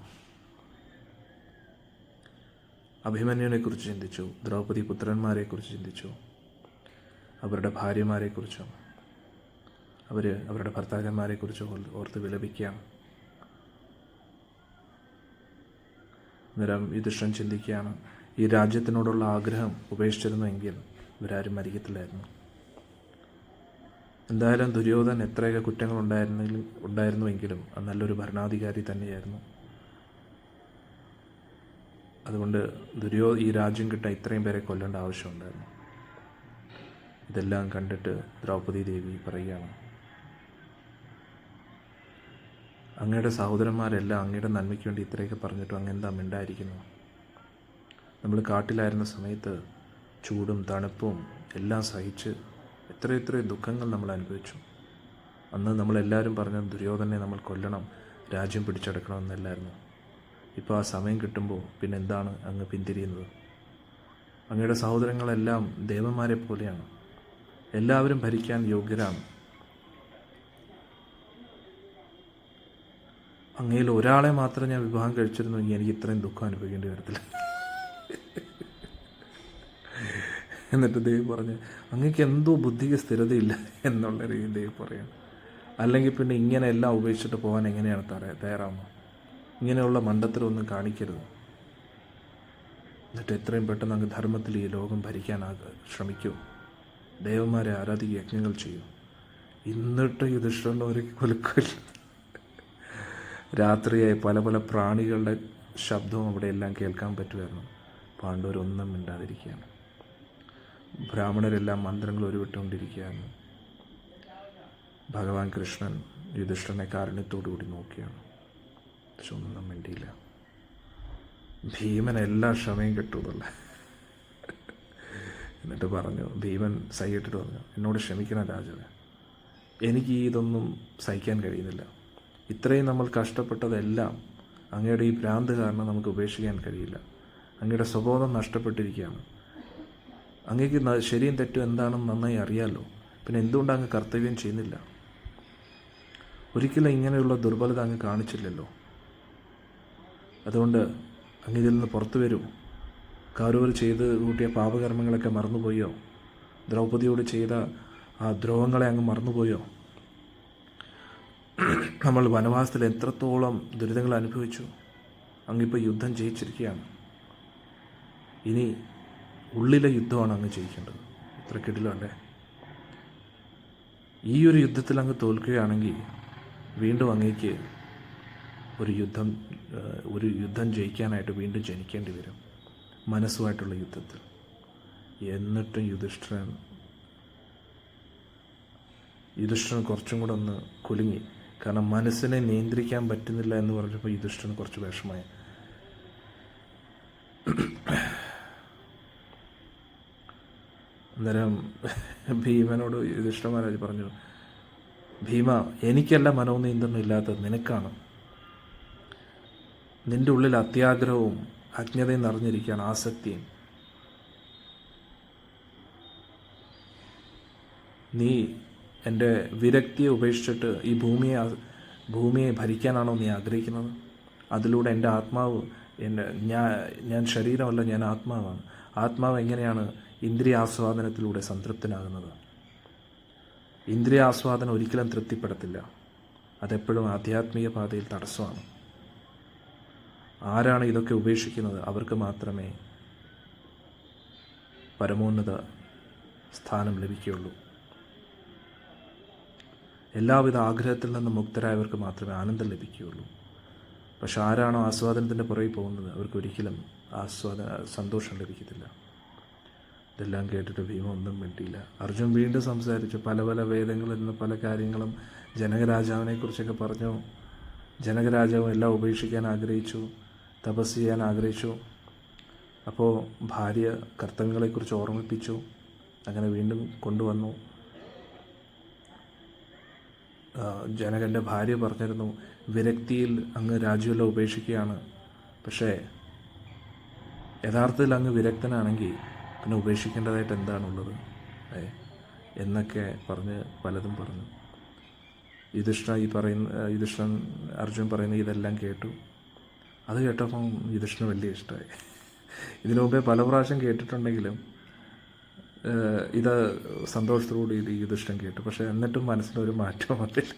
അഭിമന്യുവിനെക്കുറിച്ച് ചിന്തിച്ചു, ദ്രൗപദി പുത്രന്മാരെക്കുറിച്ച് ചിന്തിച്ചു, അവരുടെ ഭാര്യമാരെക്കുറിച്ചും അവരുടെ ഭർത്താക്കന്മാരെക്കുറിച്ചും ഓർത്ത് വിലപിക്കുകയാണ്. അന്നേരം യുധിഷ്ഠിരൻ ചിന്തിക്കുകയാണ്, ഈ രാജ്യത്തിനോടുള്ള ആഗ്രഹം ഉപേക്ഷിച്ചിരുന്നുവെങ്കിൽ ഇവരാരും മരിക്കത്തില്ലായിരുന്നു. എന്തായാലും ദുര്യോധൻ എത്രയൊക്കെ കുറ്റങ്ങൾ ഉണ്ടായിരുന്നുവെങ്കിലും അത് നല്ലൊരു ഭരണാധികാരി തന്നെയായിരുന്നു. അതുകൊണ്ട് ഈ രാജ്യം കിട്ടാൻ ഇത്രയും പേരെ കൊല്ലേണ്ട ആവശ്യമുണ്ടായിരുന്നു. ഇതെല്ലാം കണ്ടിട്ട് ദ്രൗപദി ദേവി പറയുകയാണ്, അങ്ങയുടെ സഹോദരന്മാരെല്ലാം അങ്ങയുടെ നന്മയ്ക്ക് വേണ്ടി ഇത്രയൊക്കെ പറഞ്ഞിട്ടും അങ്ങ് എന്താ മിണ്ടായിരിക്കുന്നു? നമ്മൾ കാട്ടിലായിരുന്ന സമയത്ത് ചൂടും തണുപ്പും എല്ലാം സഹിച്ച് എത്ര ദുഃഖങ്ങൾ നമ്മൾ അനുഭവിച്ചു. അന്ന് നമ്മളെല്ലാവരും പറഞ്ഞ ദുര്യോധനെ നമ്മൾ കൊല്ലണം, രാജ്യം പിടിച്ചെടുക്കണമെന്നല്ലായിരുന്നു. ഇപ്പോൾ ആ സമയം കിട്ടുമ്പോൾ പിന്നെ എന്താണ് അങ്ങ് പിന്തിരിയുന്നത്? അങ്ങയുടെ സഹോദരങ്ങളെല്ലാം ദേവന്മാരെ പോലെയാണ്, എല്ലാവരും ഭരിക്കാൻ യോഗ്യരാണ്. അങ്ങയിൽ ഒരാളെ മാത്രം ഞാൻ വിവാഹം കഴിച്ചിരുന്നെങ്കിൽ എനിക്ക് ഇത്രയും ദുഃഖം അനുഭവിക്കേണ്ടി വരത്തില്ല. എന്നിട്ട് ദേവി പറഞ്ഞ്, അങ്ങക്ക് എന്തോ ബുദ്ധിക്ക് സ്ഥിരതയില്ല എന്നുള്ള രീതിയിൽ ദേവി പറയാം. അല്ലെങ്കിൽ പിന്നെ ഇങ്ങനെ എല്ലാം ഉപേക്ഷിച്ചിട്ട് പോകാൻ എങ്ങനെയാണ് തയ്യാറാവുന്നത്? ഇങ്ങനെയുള്ള മണ്ടത്തരമൊന്നും കാണിക്കരുത്. എന്നിട്ട് എത്രയും പെട്ടെന്ന് അങ്ങ് ധർമ്മത്തിൽ ഈ ലോകം ഭരിക്കാൻ ശ്രമിക്കൂ, ദേവന്മാരെ ആരാധിക്കുക, യജ്ഞങ്ങൾ ചെയ്യൂ. എന്നിട്ട് യുധിഷ്ഠിരൻ്റെ ഒരു കൊലക്കില്ല. രാത്രിയായി പല പല പ്രാണികളുടെ ശബ്ദവും അവിടെ എല്ലാം കേൾക്കാൻ പറ്റുമായിരുന്നു. പാണ്ഡവരൊന്നും മിണ്ടാതിരിക്കുകയാണ്. ബ്രാഹ്മണരെല്ലാം മന്ത്രങ്ങൾ ഉരുവിട്ടുകൊണ്ടിരിക്കുകയായിരുന്നു. ഭഗവാൻ കൃഷ്ണൻ യുധിഷ്ഠിരനെ കാരുണ്യത്തോടുകൂടി നോക്കിയാണ്. പക്ഷെ ഒന്നും മിണ്ടിയില്ല. ഭീമൻ എല്ലാ ക്ഷമയും കിട്ടുമെന്നുള്ള എന്നിട്ട് പറഞ്ഞു, ഭീമൻ സഹിച്ചിട്ട് പറഞ്ഞു, എന്നോട് ക്ഷമിക്കണം രാജാവേ, എനിക്ക് ഇതൊന്നും സഹിക്കാൻ കഴിയുന്നില്ല. ഇത്രയും നമ്മൾ കഷ്ടപ്പെട്ടതെല്ലാം അങ്ങയുടെ ഈ ഭ്രാന്ത് കാരണം നമുക്ക് ഉപേക്ഷിക്കാൻ കഴിയില്ല. അങ്ങയുടെ സ്വബോധം നഷ്ടപ്പെട്ടിരിക്കുകയാണ്. അങ്ങേക്ക് ശരിയും തെറ്റും എന്താണെന്ന് നന്നായി അറിയാമല്ലോ, പിന്നെ എന്തുകൊണ്ട് അങ്ങ് കർത്തവ്യം ചെയ്യുന്നില്ല? ഒരിക്കലും ഇങ്ങനെയുള്ള ദുർബലത അങ്ങ് കാണിച്ചില്ലല്ലോ. അതുകൊണ്ട് അങ്ങ് ഇതിൽ നിന്ന് പുറത്തു വരൂ. കൗരവർ ചെയ്ത് കൂട്ടിയ പാപകർമ്മങ്ങളൊക്കെ മറന്നുപോയോ? ദ്രൗപദിയോട് ചെയ്ത ആ ദ്രോഹങ്ങളെ അങ്ങ് മറന്നുപോയോ? നമ്മൾ വനവാസത്തിൽ എത്രത്തോളം ദുരിതങ്ങൾ അനുഭവിച്ചു. അങ്ങിപ്പോൾ യുദ്ധം ജയിച്ചിരിക്കുകയാണ്. ഇനി ഉള്ളിലെ യുദ്ധമാണ് അങ്ങ് ജയിക്കേണ്ടത്. ഇത്ര കിടിലല്ലേ? ഈ ഒരു യുദ്ധത്തിൽ അങ്ങ് തോൽക്കുകയാണെങ്കിൽ വീണ്ടും അങ്ങേക്ക് ഒരു യുദ്ധം ജയിക്കാനായിട്ട് വീണ്ടും ജനിക്കേണ്ടി വരും, മനസ്സുമായിട്ടുള്ള യുദ്ധത്തിൽ. എന്നിട്ടും യുധിഷ്ഠിരൻ കുറച്ചും കൂടെ ഒന്ന് കുലുങ്ങി. കാരണം മനസ്സിനെ നിയന്ത്രിക്കാൻ പറ്റുന്നില്ല എന്ന് പറഞ്ഞപ്പോൾ യുധിഷ്ഠിരന് കുറച്ച് വിഷമമായി. അന്നേരം ഭീമനോട് യുധിഷ്ഠിര മഹാരാജ് പറഞ്ഞു, ഭീമ, എനിക്കല്ല മനോനിയന്ത്രണം ഇല്ലാത്തത്, നിനക്കാണ്. നിൻ്റെ ഉള്ളിൽ അത്യാഗ്രഹവും അജ്ഞതയും നിറഞ്ഞിരിക്കുകയാണ്, ആസക്തിയും. നീ എൻ്റെ വിരക്തിയെ ഉപേക്ഷിച്ചിട്ട് ഈ ഭൂമിയെ ഭരിക്കാനാണോ നീ ആഗ്രഹിക്കുന്നത്? അതിലൂടെ എൻ്റെ ആത്മാവ്, ഞാൻ ശരീരമല്ല, ഞാൻ ആത്മാവാണ്. ആത്മാവ് എങ്ങനെയാണ് ഇന്ദ്രിയാസ്വാദനത്തിലൂടെ സംതൃപ്തനാകുന്നത്? ഇന്ദ്രിയാസ്വാദനം ഒരിക്കലും തൃപ്തിപ്പെടത്തില്ല. അതെപ്പോഴും ആധ്യാത്മിക പാതയിൽ തടസ്സമാണ്. ആരാണ് ഇതൊക്കെ ഉപേക്ഷിക്കുന്നത് അവർക്ക് മാത്രമേ പരമോന്നത സ്ഥാനം ലഭിക്കുകയുള്ളൂ. എല്ലാവിധ ആഗ്രഹത്തിൽ നിന്ന് മുക്തരായവർക്ക് മാത്രമേ ആനന്ദം ലഭിക്കുകയുള്ളൂ. പക്ഷെ ആരാണോ ആസ്വാദനത്തിൻ്റെ പുറകെ പോകുന്നത് അവർക്കൊരിക്കലും സന്തോഷം ലഭിക്കത്തില്ല. ഇതെല്ലാം കേട്ടിട്ട് ഭീമ ഒന്നും മിണ്ടിയില്ല. അർജുൻ വീണ്ടും സംസാരിച്ചു. പല പല വേദങ്ങളിൽ നിന്ന് പല കാര്യങ്ങളും ജനകരാജാവിനെക്കുറിച്ചൊക്കെ പറഞ്ഞു. ജനകരാജാവും എല്ലാം ഉപേക്ഷിക്കാൻ ആഗ്രഹിച്ചു, തപസ് ചെയ്യാൻ ആഗ്രഹിച്ചു. അപ്പോൾ ഭാര്യ കർത്തവ്യങ്ങളെക്കുറിച്ച് ഓർമ്മിപ്പിച്ചു. അങ്ങനെ വീണ്ടും കൊണ്ടുവന്നു. ജനകൻ്റെ ഭാര്യ പറഞ്ഞിരുന്നു, വിരക്തിയിൽ അങ്ങ് രാജ്യമെല്ലാം ഉപേക്ഷിക്കുകയാണ്, പക്ഷേ യഥാർത്ഥത്തിൽ അങ്ങ് വിരക്തനാണെങ്കിൽ പിന്നെ ഉപേക്ഷിക്കേണ്ടതായിട്ട് എന്താണുള്ളത് എന്നൊക്കെ പറഞ്ഞ് പലതും പറഞ്ഞു. യുധിഷ്ഠിരൻ അർജുൻ പറയുന്ന ഇതെല്ലാം കേട്ടു. അത് കേട്ടപ്പം യുധിഷ്ഠിരന് വലിയ ഇഷ്ടമായി. ഇതിനു മുമ്പേ പല പ്രാവശ്യം കേട്ടിട്ടുണ്ടെങ്കിലും ഇത് സന്തോഷത്തോടുകൂടി ഇത് യുധിഷ്ഠിരൻ കേട്ടു. പക്ഷെ എന്നിട്ടും മനസ്സിനൊരു മാറ്റം വന്നില്ല.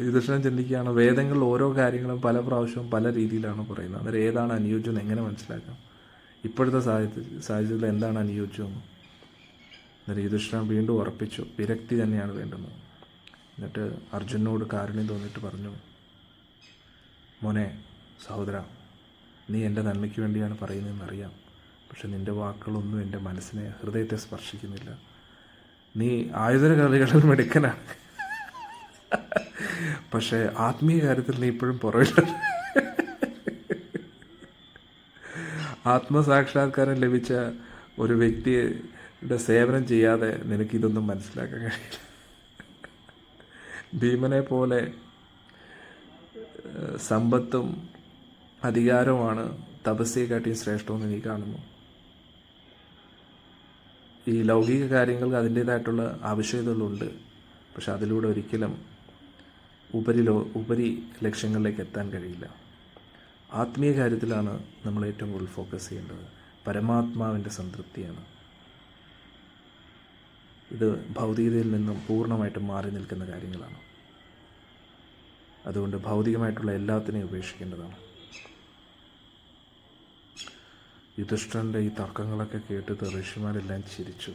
യുധിഷ്ഠിരൻ ചിന്തിക്കുകയാണ്, വേദങ്ങളിൽ ഓരോ കാര്യങ്ങളും പല പ്രാവശ്യവും പല രീതിയിലാണ് പറയുന്നത്. അന്നേരം ഏതാണ് അനുയോജ്യം എങ്ങനെ മനസ്സിലാക്കാം? ഇപ്പോഴത്തെ സാഹചര്യത്തിൽ എന്താണ് അനുയോജ്യം? അന്നേരം യുധിഷ്ഠിരൻ വീണ്ടും ഉറപ്പിച്ചു, വിരക്തി തന്നെയാണ് വേണ്ടത്. എന്നിട്ട് അർജുനോട് കാരുണ്യം തോന്നിയിട്ട് പറഞ്ഞു, മോനെ, സഹോദര, നീ എൻ്റെ നന്മയ്ക്ക് വേണ്ടിയാണ് പറയുന്നതെന്നറിയാം. പക്ഷെ നിൻ്റെ വാക്കുകളൊന്നും എൻ്റെ മനസ്സിനെ, ഹൃദയത്തെ സ്പർശിക്കുന്നില്ല. നീ ആയുധ കളികളിൽ മിടുക്കനാണ്, പക്ഷേ ആത്മീയ കാര്യത്തിൽ നീ ഇപ്പോഴും പുറകിലാണ്. ആത്മസാക്ഷാത്കാരം ലഭിച്ച ഒരു വ്യക്തിയുടെ സേവനം ചെയ്യാതെ നിനക്കിതൊന്നും മനസ്സിലാക്കാൻ കഴിയില്ല. ഭീമനെ പോലെ സമ്പത്തും അധികാരവുമാണ് തപസ്യയെക്കാട്ടിയും ശ്രേഷ്ഠമെന്ന് നീ കാണുന്നു. ഈ ലൗകിക കാര്യങ്ങൾക്ക് അതിൻ്റേതായിട്ടുള്ള ആവശ്യകതകളുണ്ട്, പക്ഷെ അതിലൂടെ ഒരിക്കലും ഉപരി ലക്ഷ്യങ്ങളിലേക്ക് എത്താൻ കഴിയില്ല. ആത്മീയ കാര്യത്തിലാണ് നമ്മൾ ഏറ്റവും കൂടുതൽ ഫോക്കസ് ചെയ്യേണ്ടത്. പരമാത്മാവിൻ്റെ സംതൃപ്തിയാണ്. ഇത് ഭൗതികതയിൽ നിന്നും പൂർണ്ണമായിട്ടും മാറി നിൽക്കുന്ന കാര്യങ്ങളാണ്. അതുകൊണ്ട് ഭൗതികമായിട്ടുള്ള എല്ലാത്തിനെയും ഉപേക്ഷിക്കേണ്ടതാണ്. യുധിഷ്ഠിരൻ്റെ ഈ തർക്കങ്ങളൊക്കെ കേട്ടിട്ട് ഋഷിമാരെല്ലാം ചിരിച്ചു.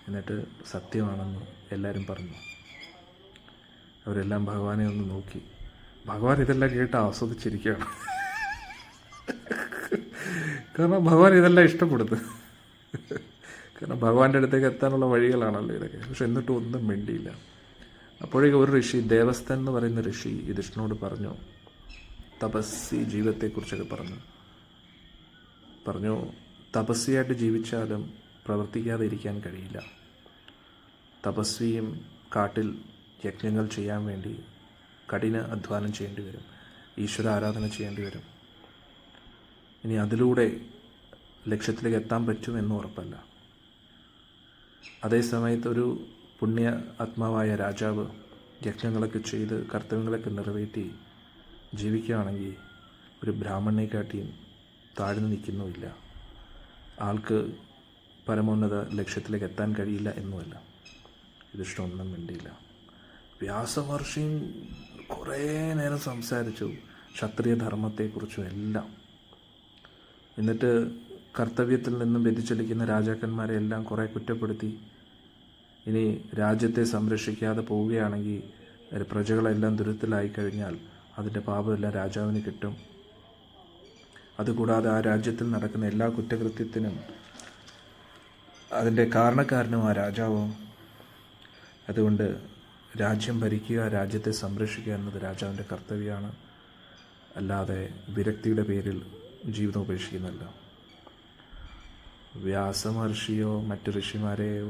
എന്നിട്ട് സത്യമാണെന്ന് എല്ലാവരും പറഞ്ഞു. അവരെല്ലാം ഭഗവാനെ ഒന്ന് നോക്കി. ഭഗവാൻ ഇതെല്ലാം കേട്ട് ആസ്വദിച്ചിരിക്കുകയാണ്. കാരണം ഭഗവാൻ ഇതെല്ലാം ഇഷ്ടപ്പെടുന്നു. കാരണം ഭഗവാന്റെ അടുത്തേക്ക് എത്താനുള്ള വഴികളാണല്ലോ ഇതൊക്കെ. പക്ഷെ എന്നിട്ടും ഒന്നും മിണ്ടിയില്ല. അപ്പോഴേക്കും ഒരു ഋഷി, ദേവസ്ഥൻ എന്ന് പറയുന്ന ഋഷി യുധിഷ്ഠിരനോട് പറഞ്ഞു, തപസ്സി ജീവിതത്തെക്കുറിച്ചൊക്കെ പറഞ്ഞു തപസ്സിയായിട്ട് ജീവിച്ചാലും പ്രവർത്തിക്കാതെ ഇരിക്കാൻ കഴിയില്ല. തപസ്വിയും കാട്ടിൽ യജ്ഞങ്ങൾ ചെയ്യാൻ വേണ്ടി കഠിന അധ്വാനം ചെയ്യേണ്ടി വരും, ഈശ്വര ആരാധന ചെയ്യേണ്ടി വരും. ഇനി അതിലൂടെ ലക്ഷ്യത്തിലേക്ക് എത്താൻ പറ്റുമെന്ന് ഉറപ്പല്ല. അതേസമയത്ത് ഒരു പുണ്യ ആത്മാവായ രാജാവ് യജ്ഞങ്ങളൊക്കെ ചെയ്ത് കർത്തവ്യങ്ങളൊക്കെ നിറവേറ്റി ജീവിക്കുകയാണെങ്കിൽ ഒരു ബ്രാഹ്മണനെക്കാട്ടിയും താഴ്ന്നു നിൽക്കുന്നുമില്ല. ആൾക്ക് പരമോന്നത ലക്ഷ്യത്തിലേക്ക് എത്താൻ കഴിയില്ല എന്നുമല്ല. യുധിഷ്ഠിരനൊന്നും മിണ്ടിയില്ല. വ്യാസമഹർഷിയും കുറേ നേരം സംസാരിച്ചു ക്ഷത്രിയ ധർമ്മത്തെക്കുറിച്ചും എല്ലാം. എന്നിട്ട് കർത്തവ്യത്തിൽ നിന്നും വ്യതിചലിക്കുന്ന രാജാക്കന്മാരെ എല്ലാം കുറേ കുറ്റപ്പെടുത്തി. ഇനി രാജ്യത്തെ സംരക്ഷിക്കാതെ പോവുകയാണെങ്കിൽ പ്രജകളെല്ലാം ദുരിതത്തിലായി കഴിഞ്ഞാൽ അതിൻ്റെ പാപമെല്ലാം രാജാവിന് കിട്ടും. അതുകൂടാതെ ആ രാജ്യത്തിൽ നടക്കുന്ന എല്ലാ കുറ്റകൃത്യത്തിനും അതിൻ്റെ കാരണക്കാരനും ആ രാജാവും. അതുകൊണ്ട് രാജ്യം ഭരിക്കുക, രാജ്യത്തെ സംരക്ഷിക്കുക എന്നത് രാജാവിൻ്റെ കർത്തവ്യമാണ്. അല്ലാതെ വിരക്തിയുടെ പേരിൽ ജീവിതം ഉപേക്ഷിക്കുന്നില്ല. വ്യാസമഹർഷിയോ മറ്റു ഋഷിമാരെയോ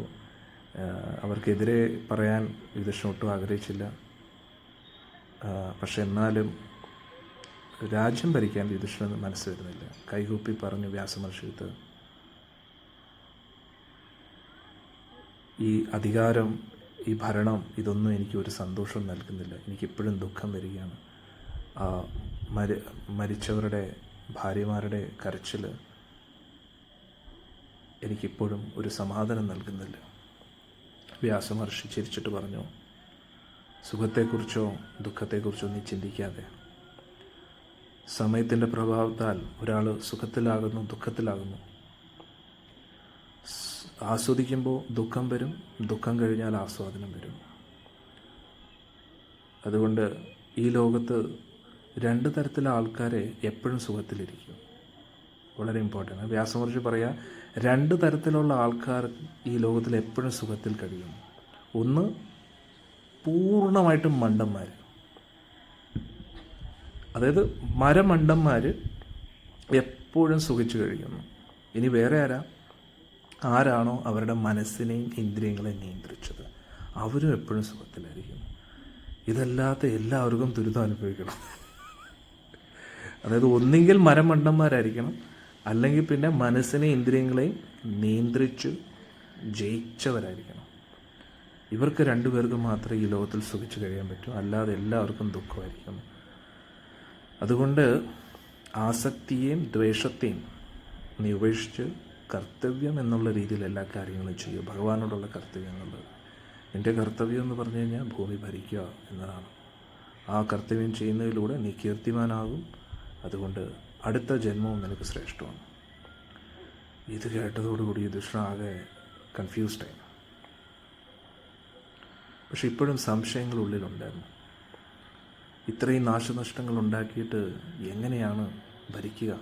അവർക്കെതിരെ പറയാൻ യുധിഷ്ഠിരൻ ഒട്ടും ആഗ്രഹിച്ചില്ല. പക്ഷെ എന്നാലും രാജ്യം ഭരിക്കാൻ യുധിഷ്ഠിരന് മനസ്സ് വരുന്നില്ല. കൈകൂപ്പി പറഞ്ഞു വ്യാസമഹർഷിയടുത്ത്, ഈ അധികാരം, ഈ ഭരണം, ഇതൊന്നും എനിക്ക് ഒരു സന്തോഷം നൽകുന്നില്ല. എനിക്കിപ്പോഴും ദുഃഖം വരികയാണ്. മരിച്ചവരുടെ ഭാര്യമാരുടെ കരച്ചിൽ എനിക്കിപ്പോഴും ഒരു സമാധാനം നൽകുന്നില്ല. വ്യാസമഹർഷി ചിരിച്ചിട്ട് പറഞ്ഞു, സുഖത്തെക്കുറിച്ചോ ദുഃഖത്തെക്കുറിച്ചോ നീ ചിന്തിക്കാതെ. സമയത്തിൻ്റെ പ്രഭാവത്താൽ ഒരാൾ സുഖത്തിലാകുന്നു, ദുഃഖത്തിലാകുന്നു. ആസ്വദിക്കുമ്പോൾ ദുഃഖം വരും, ദുഃഖം കഴിഞ്ഞാൽ ആസ്വാദനം വരും. അതുകൊണ്ട് ഈ ലോകത്ത് രണ്ട് തരത്തിലെ ആൾക്കാരെ എപ്പോഴും സുഖത്തിലിരിക്കും. വളരെ ഇമ്പോർട്ടൻ്റ്. വ്യാസമഹർഷി പറയുക, രണ്ട് തരത്തിലുള്ള ആൾക്കാർ ഈ ലോകത്തിൽ എപ്പോഴും സുഖത്തിൽ കഴിയും. ഒന്ന് പൂർണ്ണമായിട്ടും മണ്ടന്മാർ, അതായത് മരമണ്ടന്മാർ എപ്പോഴും സുഖിച്ചു കഴിയുന്നു. ഇനി വേറെ ആരാണോ അവരുടെ മനസ്സിനെയും ഇന്ദ്രിയങ്ങളെയും നിയന്ത്രിച്ചത്, അവരും എപ്പോഴും സുഖത്തിലായിരിക്കും. ഇതല്ലാത്ത എല്ലാവർക്കും ദുരിതം അനുഭവിക്കണം. അതായത് ഒന്നുകിൽ മരമണ്ടന്മാരായിരിക്കണം, അല്ലെങ്കിൽ പിന്നെ മനസ്സിനെയും ഇന്ദ്രിയങ്ങളെയും നിയന്ത്രിച്ച് ജയിച്ചവരായിരിക്കണം. ഇവർക്ക് രണ്ടുപേർക്കും മാത്രമേ ഈ ലോകത്തിൽ സുഖിച്ച് കഴിയാൻ പറ്റൂ. അല്ലാതെ എല്ലാവർക്കും ദുഃഖമായിരിക്കും. അതുകൊണ്ട് ആസക്തിയെയും ദ്വേഷത്തെയും നീ ഉപേക്ഷിച്ച് കർത്തവ്യം എന്നുള്ള രീതിയിൽ എല്ലാ കാര്യങ്ങളും ചെയ്യുക. ഭഗവാനോടുള്ള കർത്തവ്യം എന്നുള്ളത്. എൻ്റെ കർത്തവ്യം എന്ന് പറഞ്ഞു കഴിഞ്ഞാൽ ഭൂമി ഭരിക്കുക എന്നതാണ്. ആ കർത്തവ്യം ചെയ്യുന്നതിലൂടെ നീ കീർത്തിമാനാകും. അതുകൊണ്ട് അടുത്ത ജന്മവും നിനക്ക് ശ്രേഷ്ഠമാണ്. ഇത് കേട്ടതോടുകൂടി യുധിഷ്ഠിരൻ ആകെ കൺഫ്യൂസ്ഡായി. പക്ഷെ ഇപ്പോഴും സംശയങ്ങൾ ഉള്ളിലുണ്ടായിരുന്നു. ഇത്രയും നാശനഷ്ടങ്ങൾ ഉണ്ടാക്കിയിട്ട് എങ്ങനെയാണ് ഭരിക്കുക?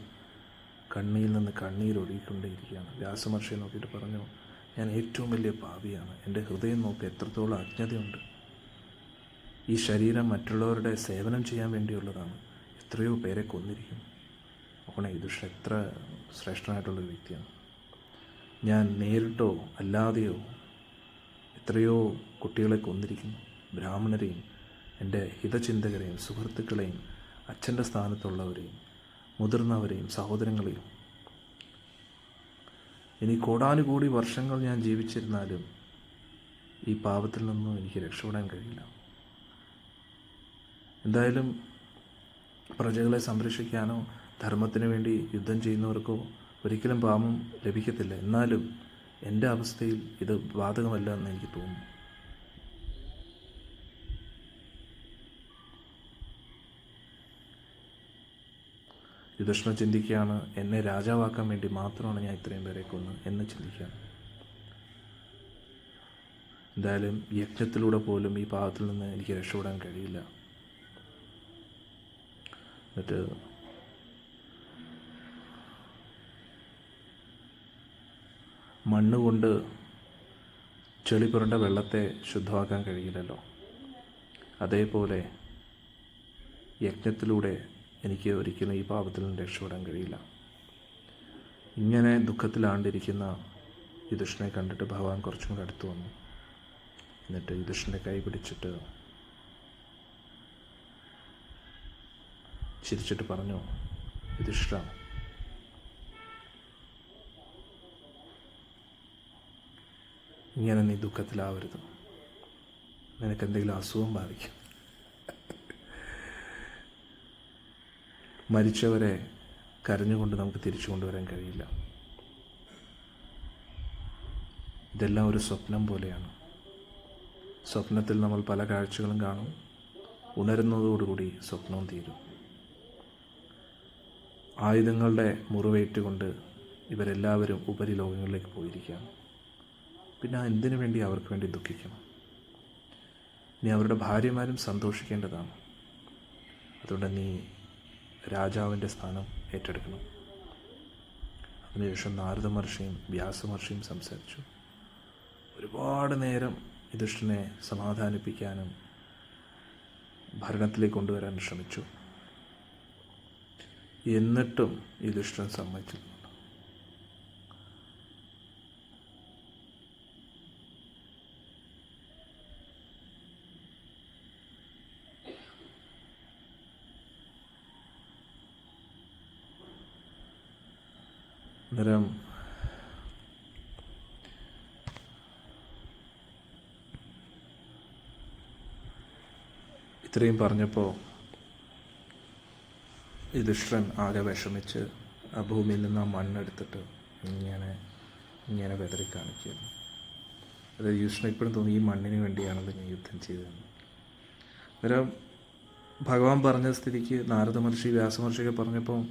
കണ്ണിയിൽ നിന്ന് കണ്ണീരൊഴുകിക്കൊണ്ടേയിരിക്കുകയാണ്. വ്യാസമഹർഷിയെ നോക്കിയിട്ട് പറഞ്ഞു, ഞാൻ ഏറ്റവും വലിയ പാപിയാണ്. എൻ്റെ ഹൃദയം നോക്കി എത്രത്തോളം അജ്ഞതയുണ്ട്. ഈ ശരീരം മറ്റുള്ളവരുടെ സേവനം ചെയ്യാൻ വേണ്ടിയുള്ളതാണ്. എത്രയോ പേരെ കൊന്നിരിക്കും. നോക്കണേ, യുധിഷ്ഠിരൻ എത്ര ശ്രേഷ്ഠനായിട്ടുള്ളൊരു വ്യക്തിയാണ്. ഞാൻ നേരിട്ടോ അല്ലാതെയോ എത്രയോ കുട്ടികളെ കൊന്നിരിക്കുന്നു. ബ്രാഹ്മണരെയും എൻ്റെ ഹിതചിന്തകരെയും സുഹൃത്തുക്കളെയും അച്ഛൻ്റെ സ്ഥാനത്തുള്ളവരെയും മുതിർന്നവരെയും സഹോദരങ്ങളെയും. ഇനി കോടാനുകോടി വർഷങ്ങൾ ഞാൻ ജീവിച്ചിരുന്നാലും ഈ പാപത്തിൽ നിന്നും എനിക്ക് രക്ഷപ്പെടാൻ കഴിയില്ല. എന്തായാലും പ്രജകളെ സംരക്ഷിക്കാനോ ധർമ്മത്തിന് വേണ്ടി യുദ്ധം ചെയ്യുന്നവർക്കോ ഒരിക്കലും പാപം ലഭിക്കത്തില്ല. എന്നാലും എൻ്റെ അവസ്ഥയിൽ ഇത് ബാധകമല്ല എന്ന് എനിക്ക് തോന്നുന്നു. യുധിഷ്ഠിരൻ ചിന്തിക്കുകയാണ്, എന്നെ രാജാവാക്കാൻ വേണ്ടി മാത്രമാണ് ഞാൻ ഇത്രയും പേരെ കൊന്ന് എന്ന് ചിന്തിക്കുകയാണ്. എന്തായാലും യജ്ഞത്തിലൂടെ പോലും ഈ പാപത്തിൽ നിന്ന് എനിക്ക് രക്ഷപ്പെടാൻ കഴിയില്ല. എന്നിട്ട് മണ്ണുകൊണ്ട് ചെളി പുരണ്ട വെള്ളത്തെ ശുദ്ധമാക്കാൻ കഴിയില്ലല്ലോ. അതേപോലെ യജ്ഞത്തിലൂടെ എനിക്ക് ഒരിക്കലും ഈ പാപത്തിൽ നിന്ന് രക്ഷപ്പെടാൻ കഴിയില്ല. ഇങ്ങനെ ദുഃഖത്തിലാണ്ടിരിക്കുന്ന യുധിഷ്ഠിരനെ കണ്ടിട്ട് ഭഗവാൻ കുറച്ചും കൂടെ അടുത്ത് വന്നു. എന്നിട്ട് യുധിഷ്ഠിരൻ്റെ കൈ പിടിച്ചിട്ട് ചിരിച്ചിട്ട് പറഞ്ഞു, യുധിഷ്ഠിര, ഇങ്ങനെ നീ ദുഃഖത്തിലാവരുത്, നിനക്കെന്തെങ്കിലും അസുഖം ബാധിക്കും. മരിച്ചവരെ കരഞ്ഞുകൊണ്ട് നമുക്ക് തിരിച്ചു കൊണ്ടുവരാൻ കഴിയില്ല. ഇതെല്ലാം ഒരു സ്വപ്നം പോലെയാണ്. സ്വപ്നത്തിൽ നമ്മൾ പല കാഴ്ചകളും കാണും, ഉണരുന്നതോടുകൂടി സ്വപ്നവും തീരും. ആയുധങ്ങളുടെ മുറിവേറ്റുകൊണ്ട് ഇവരെല്ലാവരും ഉപരിലോകങ്ങളിലേക്ക് പോയിരിക്കുകയാണ്. പിന്നെ എന്തിനു വേണ്ടി അവർക്ക് വേണ്ടി ദുഃഖിക്കണം? ഇനി അവരുടെ ഭാര്യമാരും സന്തോഷിക്കേണ്ടതാണ്. അതുകൊണ്ട് നീ രാജാവിൻ്റെ സ്ഥാനം ഏറ്റെടുക്കണം. അതിനുശേഷം നാരദ മഹർഷിയും വ്യാസ മഹർഷിയും സംസാരിച്ചു. ഒരുപാട് നേരം യുധിഷ്ഠിരനെ സമാധാനിപ്പിക്കാനും ഭരണത്തിലേക്ക് കൊണ്ടുവരാൻ ശ്രമിച്ചു. എന്നിട്ടും യുധിഷ്ഠിരൻ സമ്മതിച്ചില്ല. അന്നേരം ഇത്രയും പറഞ്ഞപ്പോൾ യുധിഷ്ഠിരൻ ആകെ വിഷമിച്ച് ആ ഭൂമിയിൽ നിന്ന് ആ മണ്ണെടുത്തിട്ട് ഇങ്ങനെ വെതറി കാണിക്കുകയാണ്. അത് യുധിഷ്ഠിരൻ ഇപ്പോഴും തോന്നി ഈ മണ്ണിന് വേണ്ടിയാണല്ലോ ഞാൻ യുദ്ധം ചെയ്തതെന്ന്. അന്നേരം ഭഗവാൻ പറഞ്ഞ സ്ഥിതിക്ക് നാരദ മഹർഷി വ്യാസ മഹർഷിയൊക്കെ പറഞ്ഞപ്പോൾ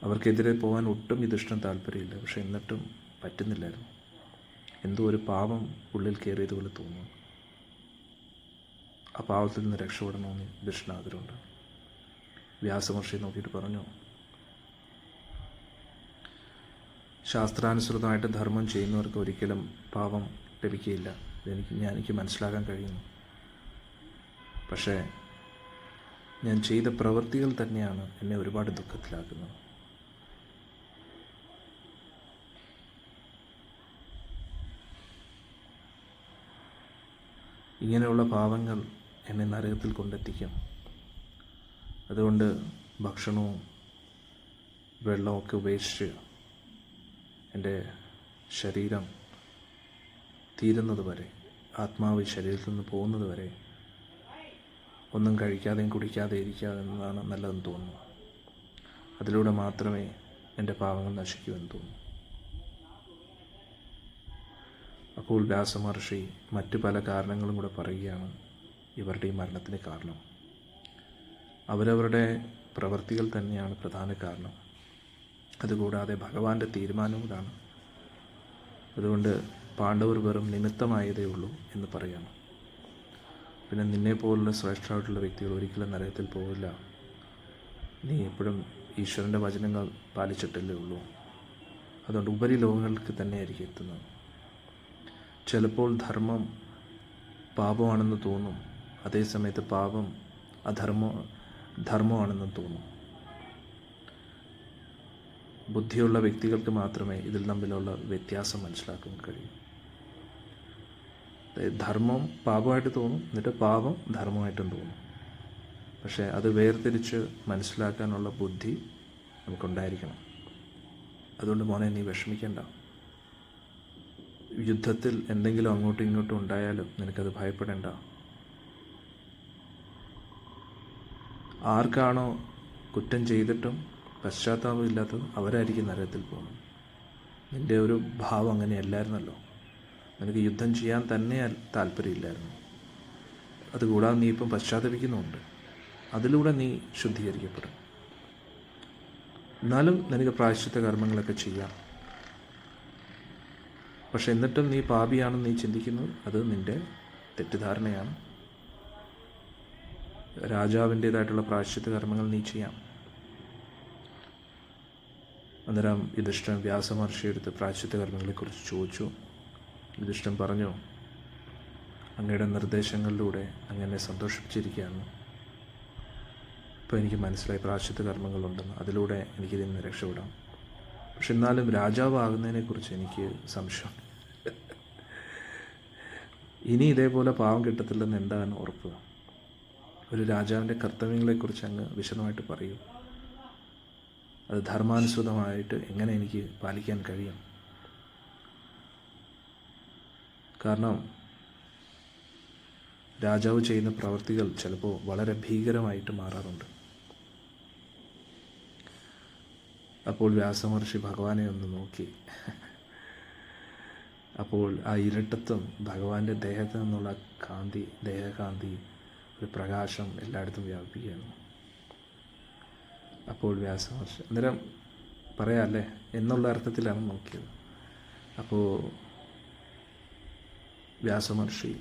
അവർക്കെതിരെ പോകാൻ ഒട്ടും യുധിഷ്ഠിരൻ താല്പര്യമില്ല. പക്ഷെ എന്നിട്ടും പറ്റുന്നില്ലായിരുന്നു. എന്തോ ഒരു പാപം ഉള്ളിൽ കയറിയതുപോലെ തോന്നുന്നു. ആ പാവത്തിൽ നിന്ന് രക്ഷപ്പെടണമെന്ന് യുധിഷ്ഠിരന് ആഗ്രഹമുണ്ട്. വ്യാസമഹർഷി നോക്കിയിട്ട് പറഞ്ഞു, ശാസ്ത്രാനുസൃതമായിട്ട് ധർമ്മം ചെയ്യുന്നവർക്ക് ഒരിക്കലും പാപം ലഭിക്കുകയില്ല. എനിക്ക് മനസ്സിലാക്കാൻ കഴിയുന്നു. പക്ഷേ ഞാൻ ചെയ്ത പ്രവൃത്തികൾ തന്നെയാണ് എന്നെ ഒരുപാട് ദുഃഖത്തിലാക്കുന്നത്. ഇങ്ങനെയുള്ള പാപങ്ങൾ എന്നെ നരകത്തിൽ കൊണ്ടെത്തിക്കും. അതുകൊണ്ട് ഭക്ഷണവും വെള്ളമൊക്കെ ഉപേക്ഷിച്ച് എൻ്റെ ശരീരം തീരുന്നത് വരെ, ആത്മാവ് ശരീരത്തിൽ നിന്ന് പോകുന്നത് വരെ ഒന്നും കഴിക്കാതെയും കുടിക്കാതെ ഇരിക്കുക എന്നതാണ് നല്ലതെന്ന് തോന്നുന്നു. അതിലൂടെ മാത്രമേ എൻ്റെ പാപങ്ങൾ നശിക്കൂ എന്ന് തോന്നുന്നു. അപ്പോൾ വ്യാസമഹർഷി മറ്റു പല കാരണങ്ങളും കൂടെ പറയുകയാണ് ഇവരുടെ ഈ മരണത്തിന് കാരണം. അവരവരുടെ പ്രവൃത്തികൾ തന്നെയാണ് പ്രധാന കാരണം. അതുകൂടാതെ ഭഗവാന്റെ തീരുമാനം കൂടാണ്. അതുകൊണ്ട് പാണ്ഡവർ വെറും നിമിത്തമായതേ ഉള്ളൂ എന്ന് പറയണം. പിന്നെ നിന്നെപ്പോലുള്ള ശ്രേഷ്ഠമായിട്ടുള്ള വ്യക്തികൾ ഒരിക്കലും നരകത്തിൽ പോവില്ല. നീ എപ്പോഴും ഈശ്വരൻ്റെ വചനങ്ങൾ പാലിച്ചിട്ടല്ലേ ഉള്ളൂ. അതുകൊണ്ട് ഉപരിലോകങ്ങൾക്ക് തന്നെയായിരിക്കും എത്തുന്നത്. ചിലപ്പോൾ ധർമ്മം പാപമാണെന്ന് തോന്നും, അതേസമയത്ത് പാപം ധർമ്മമാണെന്ന് തോന്നും. ബുദ്ധിയുള്ള വ്യക്തികൾക്ക് മാത്രമേ ഇതിൽ തമ്മിലുള്ള വ്യത്യാസം മനസ്സിലാക്കാൻ കഴിയൂ. ധർമ്മം പാപമായിട്ട് തോന്നും, എന്നിട്ട് പാപം ധർമ്മമായിട്ടും തോന്നും. പക്ഷേ അത് വേർതിരിച്ച് മനസ്സിലാക്കാനുള്ള ബുദ്ധി നമുക്കുണ്ടായിരിക്കണം. അതുകൊണ്ട് മോനെ, നീ വിഷമിക്കേണ്ട. യുദ്ധത്തിൽ എന്തെങ്കിലും അങ്ങോട്ടും ഇങ്ങോട്ടും ഉണ്ടായാലും നിനക്കത് ഭയപ്പെടേണ്ട. ആർക്കാണോ കുറ്റം ചെയ്തിട്ടും പശ്ചാത്താപം ഇല്ലാത്തത് അവരായിരിക്കും നരകത്തിൽ പോകുന്നത്. നിൻ്റെ ഒരു ഭാവം അങ്ങനെയല്ലായിരുന്നല്ലോ. നിനക്ക് യുദ്ധം ചെയ്യാൻ തന്നെ താല്പര്യമില്ലായിരുന്നു. അതുകൂടാതെ നീ ഇപ്പം പശ്ചാത്തപിക്കുന്നുമുണ്ട്. അതിലൂടെ നീ ശുദ്ധീകരിക്കപ്പെടും. എന്നാലും നിനക്ക് പ്രായശ്ചിത്ത കർമ്മങ്ങളൊക്കെ ചെയ്യാം. പക്ഷെ എന്നിട്ടും നീ പാപിയാണെന്ന് നീ ചിന്തിക്കുന്നത് അത് നിൻ്റെ തെറ്റിദ്ധാരണയാണ്. രാജാവിൻ്റേതായിട്ടുള്ള പ്രായശ്ചിത്ത കർമ്മങ്ങൾ നീ ചെയ്യാം. അന്നേരം യുധിഷ്ഠിരൻ വ്യാസമഹർഷിയെടുത്ത് പ്രായശ്ചിത്ത കർമ്മങ്ങളെക്കുറിച്ച് ചോദിച്ചു. യുധിഷ്ഠിരൻ പറഞ്ഞു, അങ്ങയുടെ നിർദ്ദേശങ്ങളിലൂടെ അങ്ങനെ സന്തോഷിപ്പിച്ചിരിക്കുകയാണ്. ഇപ്പോൾ എനിക്ക് മനസ്സിലായി പ്രായശ്ചിത്ത കർമ്മങ്ങളുണ്ടെന്ന്. അതിലൂടെ എനിക്കിതിൽ നിന്ന് രക്ഷപ്പെടാം. പക്ഷെ എന്നാലും രാജാവാകുന്നതിനെക്കുറിച്ച് എനിക്ക് സംശയം. ഇനി ഇതേപോലെ പാവം കിട്ടത്തില്ലെന്ന് എന്താണ് ഉറപ്പ്? ഒരു രാജാവിൻ്റെ കർത്തവ്യങ്ങളെക്കുറിച്ച് അങ്ങ് വിശദമായിട്ട് പറയൂ. അത് ധർമാനുസൃതമായിട്ട് എങ്ങനെ എനിക്ക് പാലിക്കാൻ കഴിയും? കാരണം രാജാവ് ചെയ്യുന്ന പ്രവൃത്തികൾ ചിലപ്പോൾ വളരെ ഭീകരമായിട്ട് മാറാറുണ്ട്. അപ്പോൾ വ്യാസമഹർഷി ഭഗവാനെ ഒന്ന് നോക്കി. അപ്പോൾ ആ ഇരുട്ടത്തും ഭഗവാന്റെ ദേഹത്തു നിന്നുള്ള കാന്തി, ദേഹകാന്തി, ഒരു പ്രകാശം എല്ലായിടത്തും വ്യാപിക്കുകയാണ്. അപ്പോൾ വ്യാസമഹർഷി അന്നേരം പറയാമല്ലേ എന്നുള്ള അർത്ഥത്തിലാണ് നോക്കിയത്. അപ്പോൾ വ്യാസമഹർഷി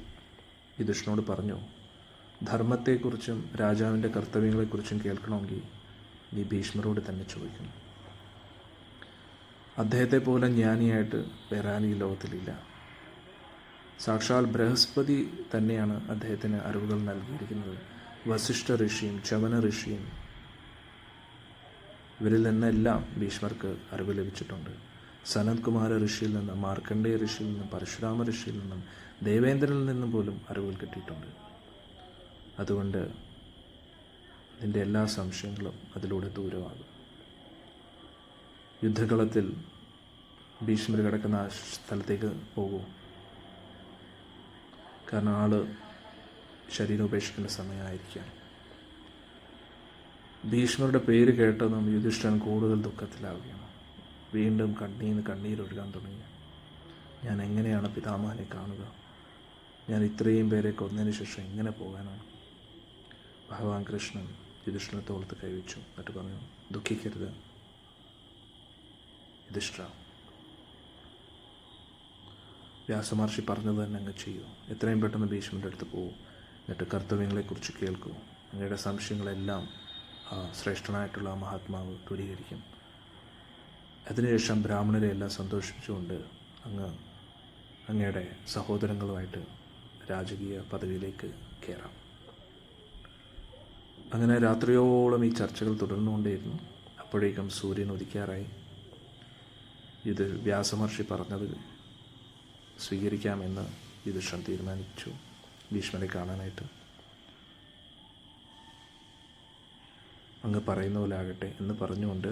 യുധിഷ്ഠിരനോട് പറഞ്ഞു, ധർമ്മത്തെക്കുറിച്ചും രാജാവിൻ്റെ കർത്തവ്യങ്ങളെക്കുറിച്ചും കേൾക്കണമെങ്കിൽ നീ ഭീഷ്മരോട് തന്നെ ചോദിക്കണം. അദ്ദേഹത്തെ പോലെ ജ്ഞാനിയായിട്ട് വേറെ ആരും ഈ ലോകത്തിലില്ല. സാക്ഷാൽ ബൃഹസ്പതി തന്നെയാണ് അദ്ദേഹത്തിന് അറിവുകൾ നൽകിയിരിക്കുന്നത്. വസിഷ്ഠ ഋഷിയും ചവന ഋഷിയും ഇവരിൽ നിന്നെല്ലാം ഭീഷ്മർക്ക് അറിവ് ലഭിച്ചിട്ടുണ്ട്. സനത്കുമാര ഋഷിയിൽ നിന്നും, മാർക്കണ്ഡേയ ഋഷിയിൽ നിന്നും, പരശുരാമ ഋഷിയിൽ നിന്നും, ദേവേന്ദ്രനിൽ നിന്നും പോലും അറിവുകൾ കിട്ടിയിട്ടുണ്ട്. അതുകൊണ്ട് നിൻ്റെ എല്ലാ സംശയങ്ങളും അതിലൂടെ ദൂരമാകും. യുദ്ധകളത്തിൽ ഭീഷ്മർ കിടക്കുന്ന ആ സ്ഥലത്തേക്ക് പോകൂ. കാരണം ആള് ശരീരം ഉപേക്ഷിക്കേണ്ട സമയമായിരിക്കാം. ഭീഷ്മരുടെ പേര് കേട്ടതും യുധിഷ്ഠിരൻ കൂടുതൽ ദുഃഖത്തിലാവുകയാണ്. വീണ്ടും കണ്ണീരൊഴുകാൻ തുടങ്ങി. ഞാൻ എങ്ങനെയാണ് പിതാമഹനെ കാണുക? ഞാൻ ഇത്രയും പേരെ കൊന്നതിന് ശേഷം എങ്ങനെ പോകാനാണ്? ഭഗവാൻ കൃഷ്ണൻ യുധിഷ്ഠിരനെ തോളത്ത് കൈവച്ചു. എന്നിട്ട് പറഞ്ഞു, ദുഃഖിക്കരുത് യുധിഷ്ഠിര. വ്യാസമഹർഷി പറഞ്ഞത് തന്നെ അങ്ങ് ചെയ്യൂ. എത്രയും പെട്ടെന്ന് ഭീഷ്മരുടെ അടുത്ത് പോകൂ. എന്നിട്ട് കർത്തവ്യങ്ങളെക്കുറിച്ച് കേൾക്കൂ. അങ്ങയുടെ സംശയങ്ങളെല്ലാം ശ്രേഷ്ഠനായിട്ടുള്ള മഹാത്മാവ് ദൂരീകരിക്കും. അതിനുശേഷം ബ്രാഹ്മണരെ എല്ലാം സന്തോഷിപ്പിച്ചുകൊണ്ട് അങ്ങയുടെ സഹോദരങ്ങളുമായിട്ട് രാജകീയ പദവിയിലേക്ക് കയറാം. അങ്ങനെ രാത്രിയോളം ഈ ചർച്ചകൾ തുടർന്നുകൊണ്ടേയിരുന്നു. അപ്പോഴേക്കും സൂര്യൻ ഉദിക്കാറായി. ഇത് വ്യാസമഹർഷി പറഞ്ഞത് സ്വീകരിക്കാമെന്ന് യുധിഷ്ഠിരൻ തീരുമാനിച്ചു ഭീഷ്മരെ കാണാനായിട്ട്. അങ്ങ് പറയുന്ന പോലെ ആകട്ടെ എന്ന് പറഞ്ഞുകൊണ്ട്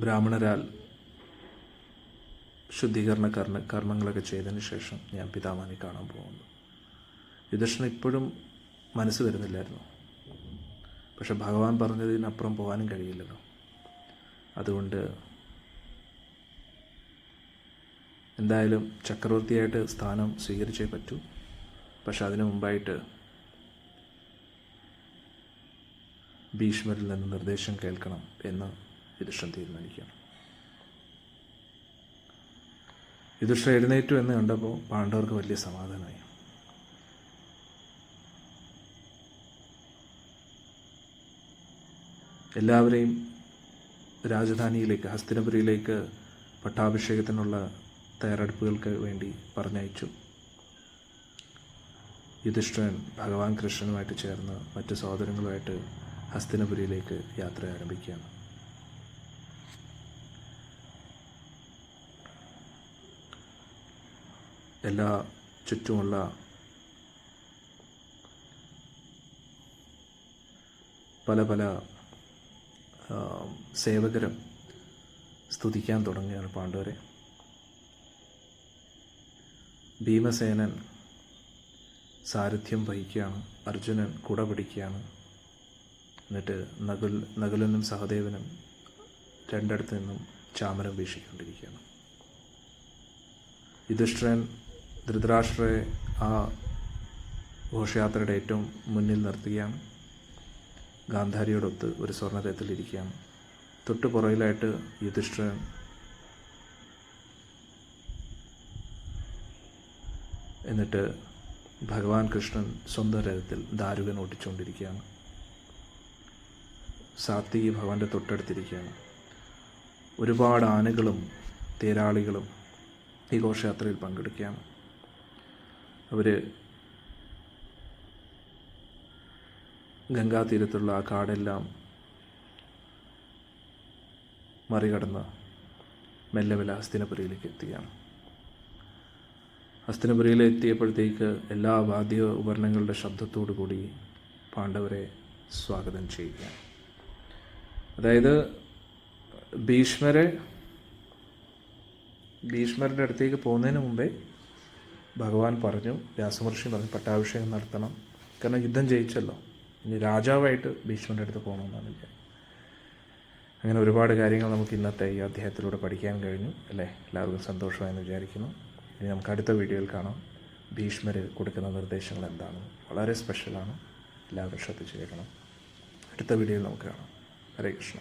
ബ്രാഹ്മണരാൽ ശുദ്ധീകരണ കർമ്മങ്ങളൊക്കെ ചെയ്തതിന് ശേഷം ഞാൻ പിതാമഹനെ കാണാൻ പോകുന്നു. യുധിഷ്ഠിരൻ ഇപ്പോഴും മനസ്സ് വരുന്നില്ലായിരുന്നു. പക്ഷെ ഭഗവാൻ പറഞ്ഞതിനപ്പുറം പോകാനും കഴിയില്ലല്ലോ. അതുകൊണ്ട് എന്തായാലും ചക്രവർത്തിയായിട്ട് സ്ഥാനം സ്വീകരിച്ചേ പറ്റൂ. പക്ഷെ അതിനു മുമ്പായിട്ട് ഭീഷ്മരിൽ നിന്ന് നിർദ്ദേശം കേൾക്കണം എന്ന് യുധിഷ്ഠിരൻ തീരുമാനിക്കുകയാണ്. യുധിഷ്ഠിരൻ എഴുന്നേറ്റു എന്ന് കണ്ടപ്പോൾ പാണ്ഡവർക്ക് വലിയ സമാധാനമായി. എല്ലാവരെയും രാജധാനിയിലേക്ക്, ഹസ്തിനപുരിയിലേക്ക് പട്ടാഭിഷേകത്തിനുള്ള തയ്യാറെടുപ്പുകൾക്ക് വേണ്ടി പറഞ്ഞയച്ചു. യുധിഷ്ഠിരൻ ഭഗവാൻ കൃഷ്ണനുമായിട്ട് ചേർന്ന് മറ്റ് സഹോദരങ്ങളുമായിട്ട് ഹസ്തിനപുരിയിലേക്ക് യാത്ര ആരംഭിക്കുകയാണ്. എല്ലാ ചുറ്റുമുള്ള പല പല സേവകരും സ്തുതിക്കാൻ തുടങ്ങുകയാണ് പാണ്ഡവരെ. ഭീമസേനൻ സാരഥ്യം വഹിക്കുകയാണ്. അർജുനൻ കുട പിടിക്കുകയാണ്. എന്നിട്ട് നകുലനും സഹദേവനും രണ്ടിടത്തു നിന്നും ചാമരം വീശിക്കൊണ്ടിരിക്കുകയാണ്. യുധിഷ്ഠിരൻ ധൃതരാഷ്ട്രരെ ആ ഘോഷയാത്രയുടെ ഏറ്റവും മുന്നിൽ നിർത്തുകയാണ്. ഗാന്ധാരിയോടൊത്ത് ഒരു സ്വർണ്ണരഥത്തിലിരിക്കുകയാണ്. തൊട്ടു പുറകിലായിട്ട് യുധിഷ്ഠിരൻ എന്നിട്ട് ഭഗവാൻ കൃഷ്ണൻ സ്വന്തം രഥത്തിൽ ദാരുകൻ ഓടിച്ചുകൊണ്ടിരിക്കുകയാണ്. സാത്വികി ഭഗവാന്റെ തൊട്ടടുത്തിരിക്കുകയാണ്. ഒരുപാട് ആനകളും തേരാളികളും ഈ ഘോഷയാത്രയിൽ പങ്കെടുക്കുകയാണ്. അവർ ഗംഗാതീരത്തുള്ള ആ കാടെല്ലാം മറികടന്ന് മെല്ലെ മെല്ലെ ഹസ്തിനപുരിയിലേക്ക് എത്തുകയാണ്. ഹസ്തിനപുരിയിൽ എത്തിയപ്പോഴത്തേക്ക് എല്ലാ വാദ്യ ഉപകരണങ്ങളുടെ ശബ്ദത്തോടു കൂടി പാണ്ഡവരെ സ്വാഗതം ചെയ്യുകയാണ്. അതായത് ഭീഷ്മരെ ഭീഷ്മരുടെ അടുത്തേക്ക് പോകുന്നതിന് മുമ്പേ ഭഗവാൻ പറഞ്ഞു, വ്യാസമഹർഷി പറഞ്ഞു പട്ടാഭിഷേകം നടത്തണം, കാരണം യുദ്ധം ജയിച്ചല്ലോ, ഇനി രാജാവായിട്ട് ഭീഷ്മരുടെ അടുത്ത് പോകണമെന്നാണ് വിചാരിക്കുന്നത്. അങ്ങനെ ഒരുപാട് കാര്യങ്ങൾ നമുക്ക് ഇന്നത്തെ ഈ അധ്യായത്തിലൂടെ പഠിക്കാൻ കഴിഞ്ഞു അല്ലേ. എല്ലാവർക്കും സന്തോഷമായെന്ന് വിചാരിക്കുന്നു. ഇനി നമുക്ക് അടുത്ത വീഡിയോയിൽ കാണാം. ഭീഷ്മർ കൊടുക്കുന്ന നിർദ്ദേശങ്ങൾ എന്താണ്, വളരെ സ്പെഷ്യലാണ്, എല്ലാവരും ശ്രദ്ധിച്ച് കേൾക്കണം. അടുത്ത വീഡിയോയിൽ നമുക്ക് കാണാം. ഹരേ കൃഷ്ണ.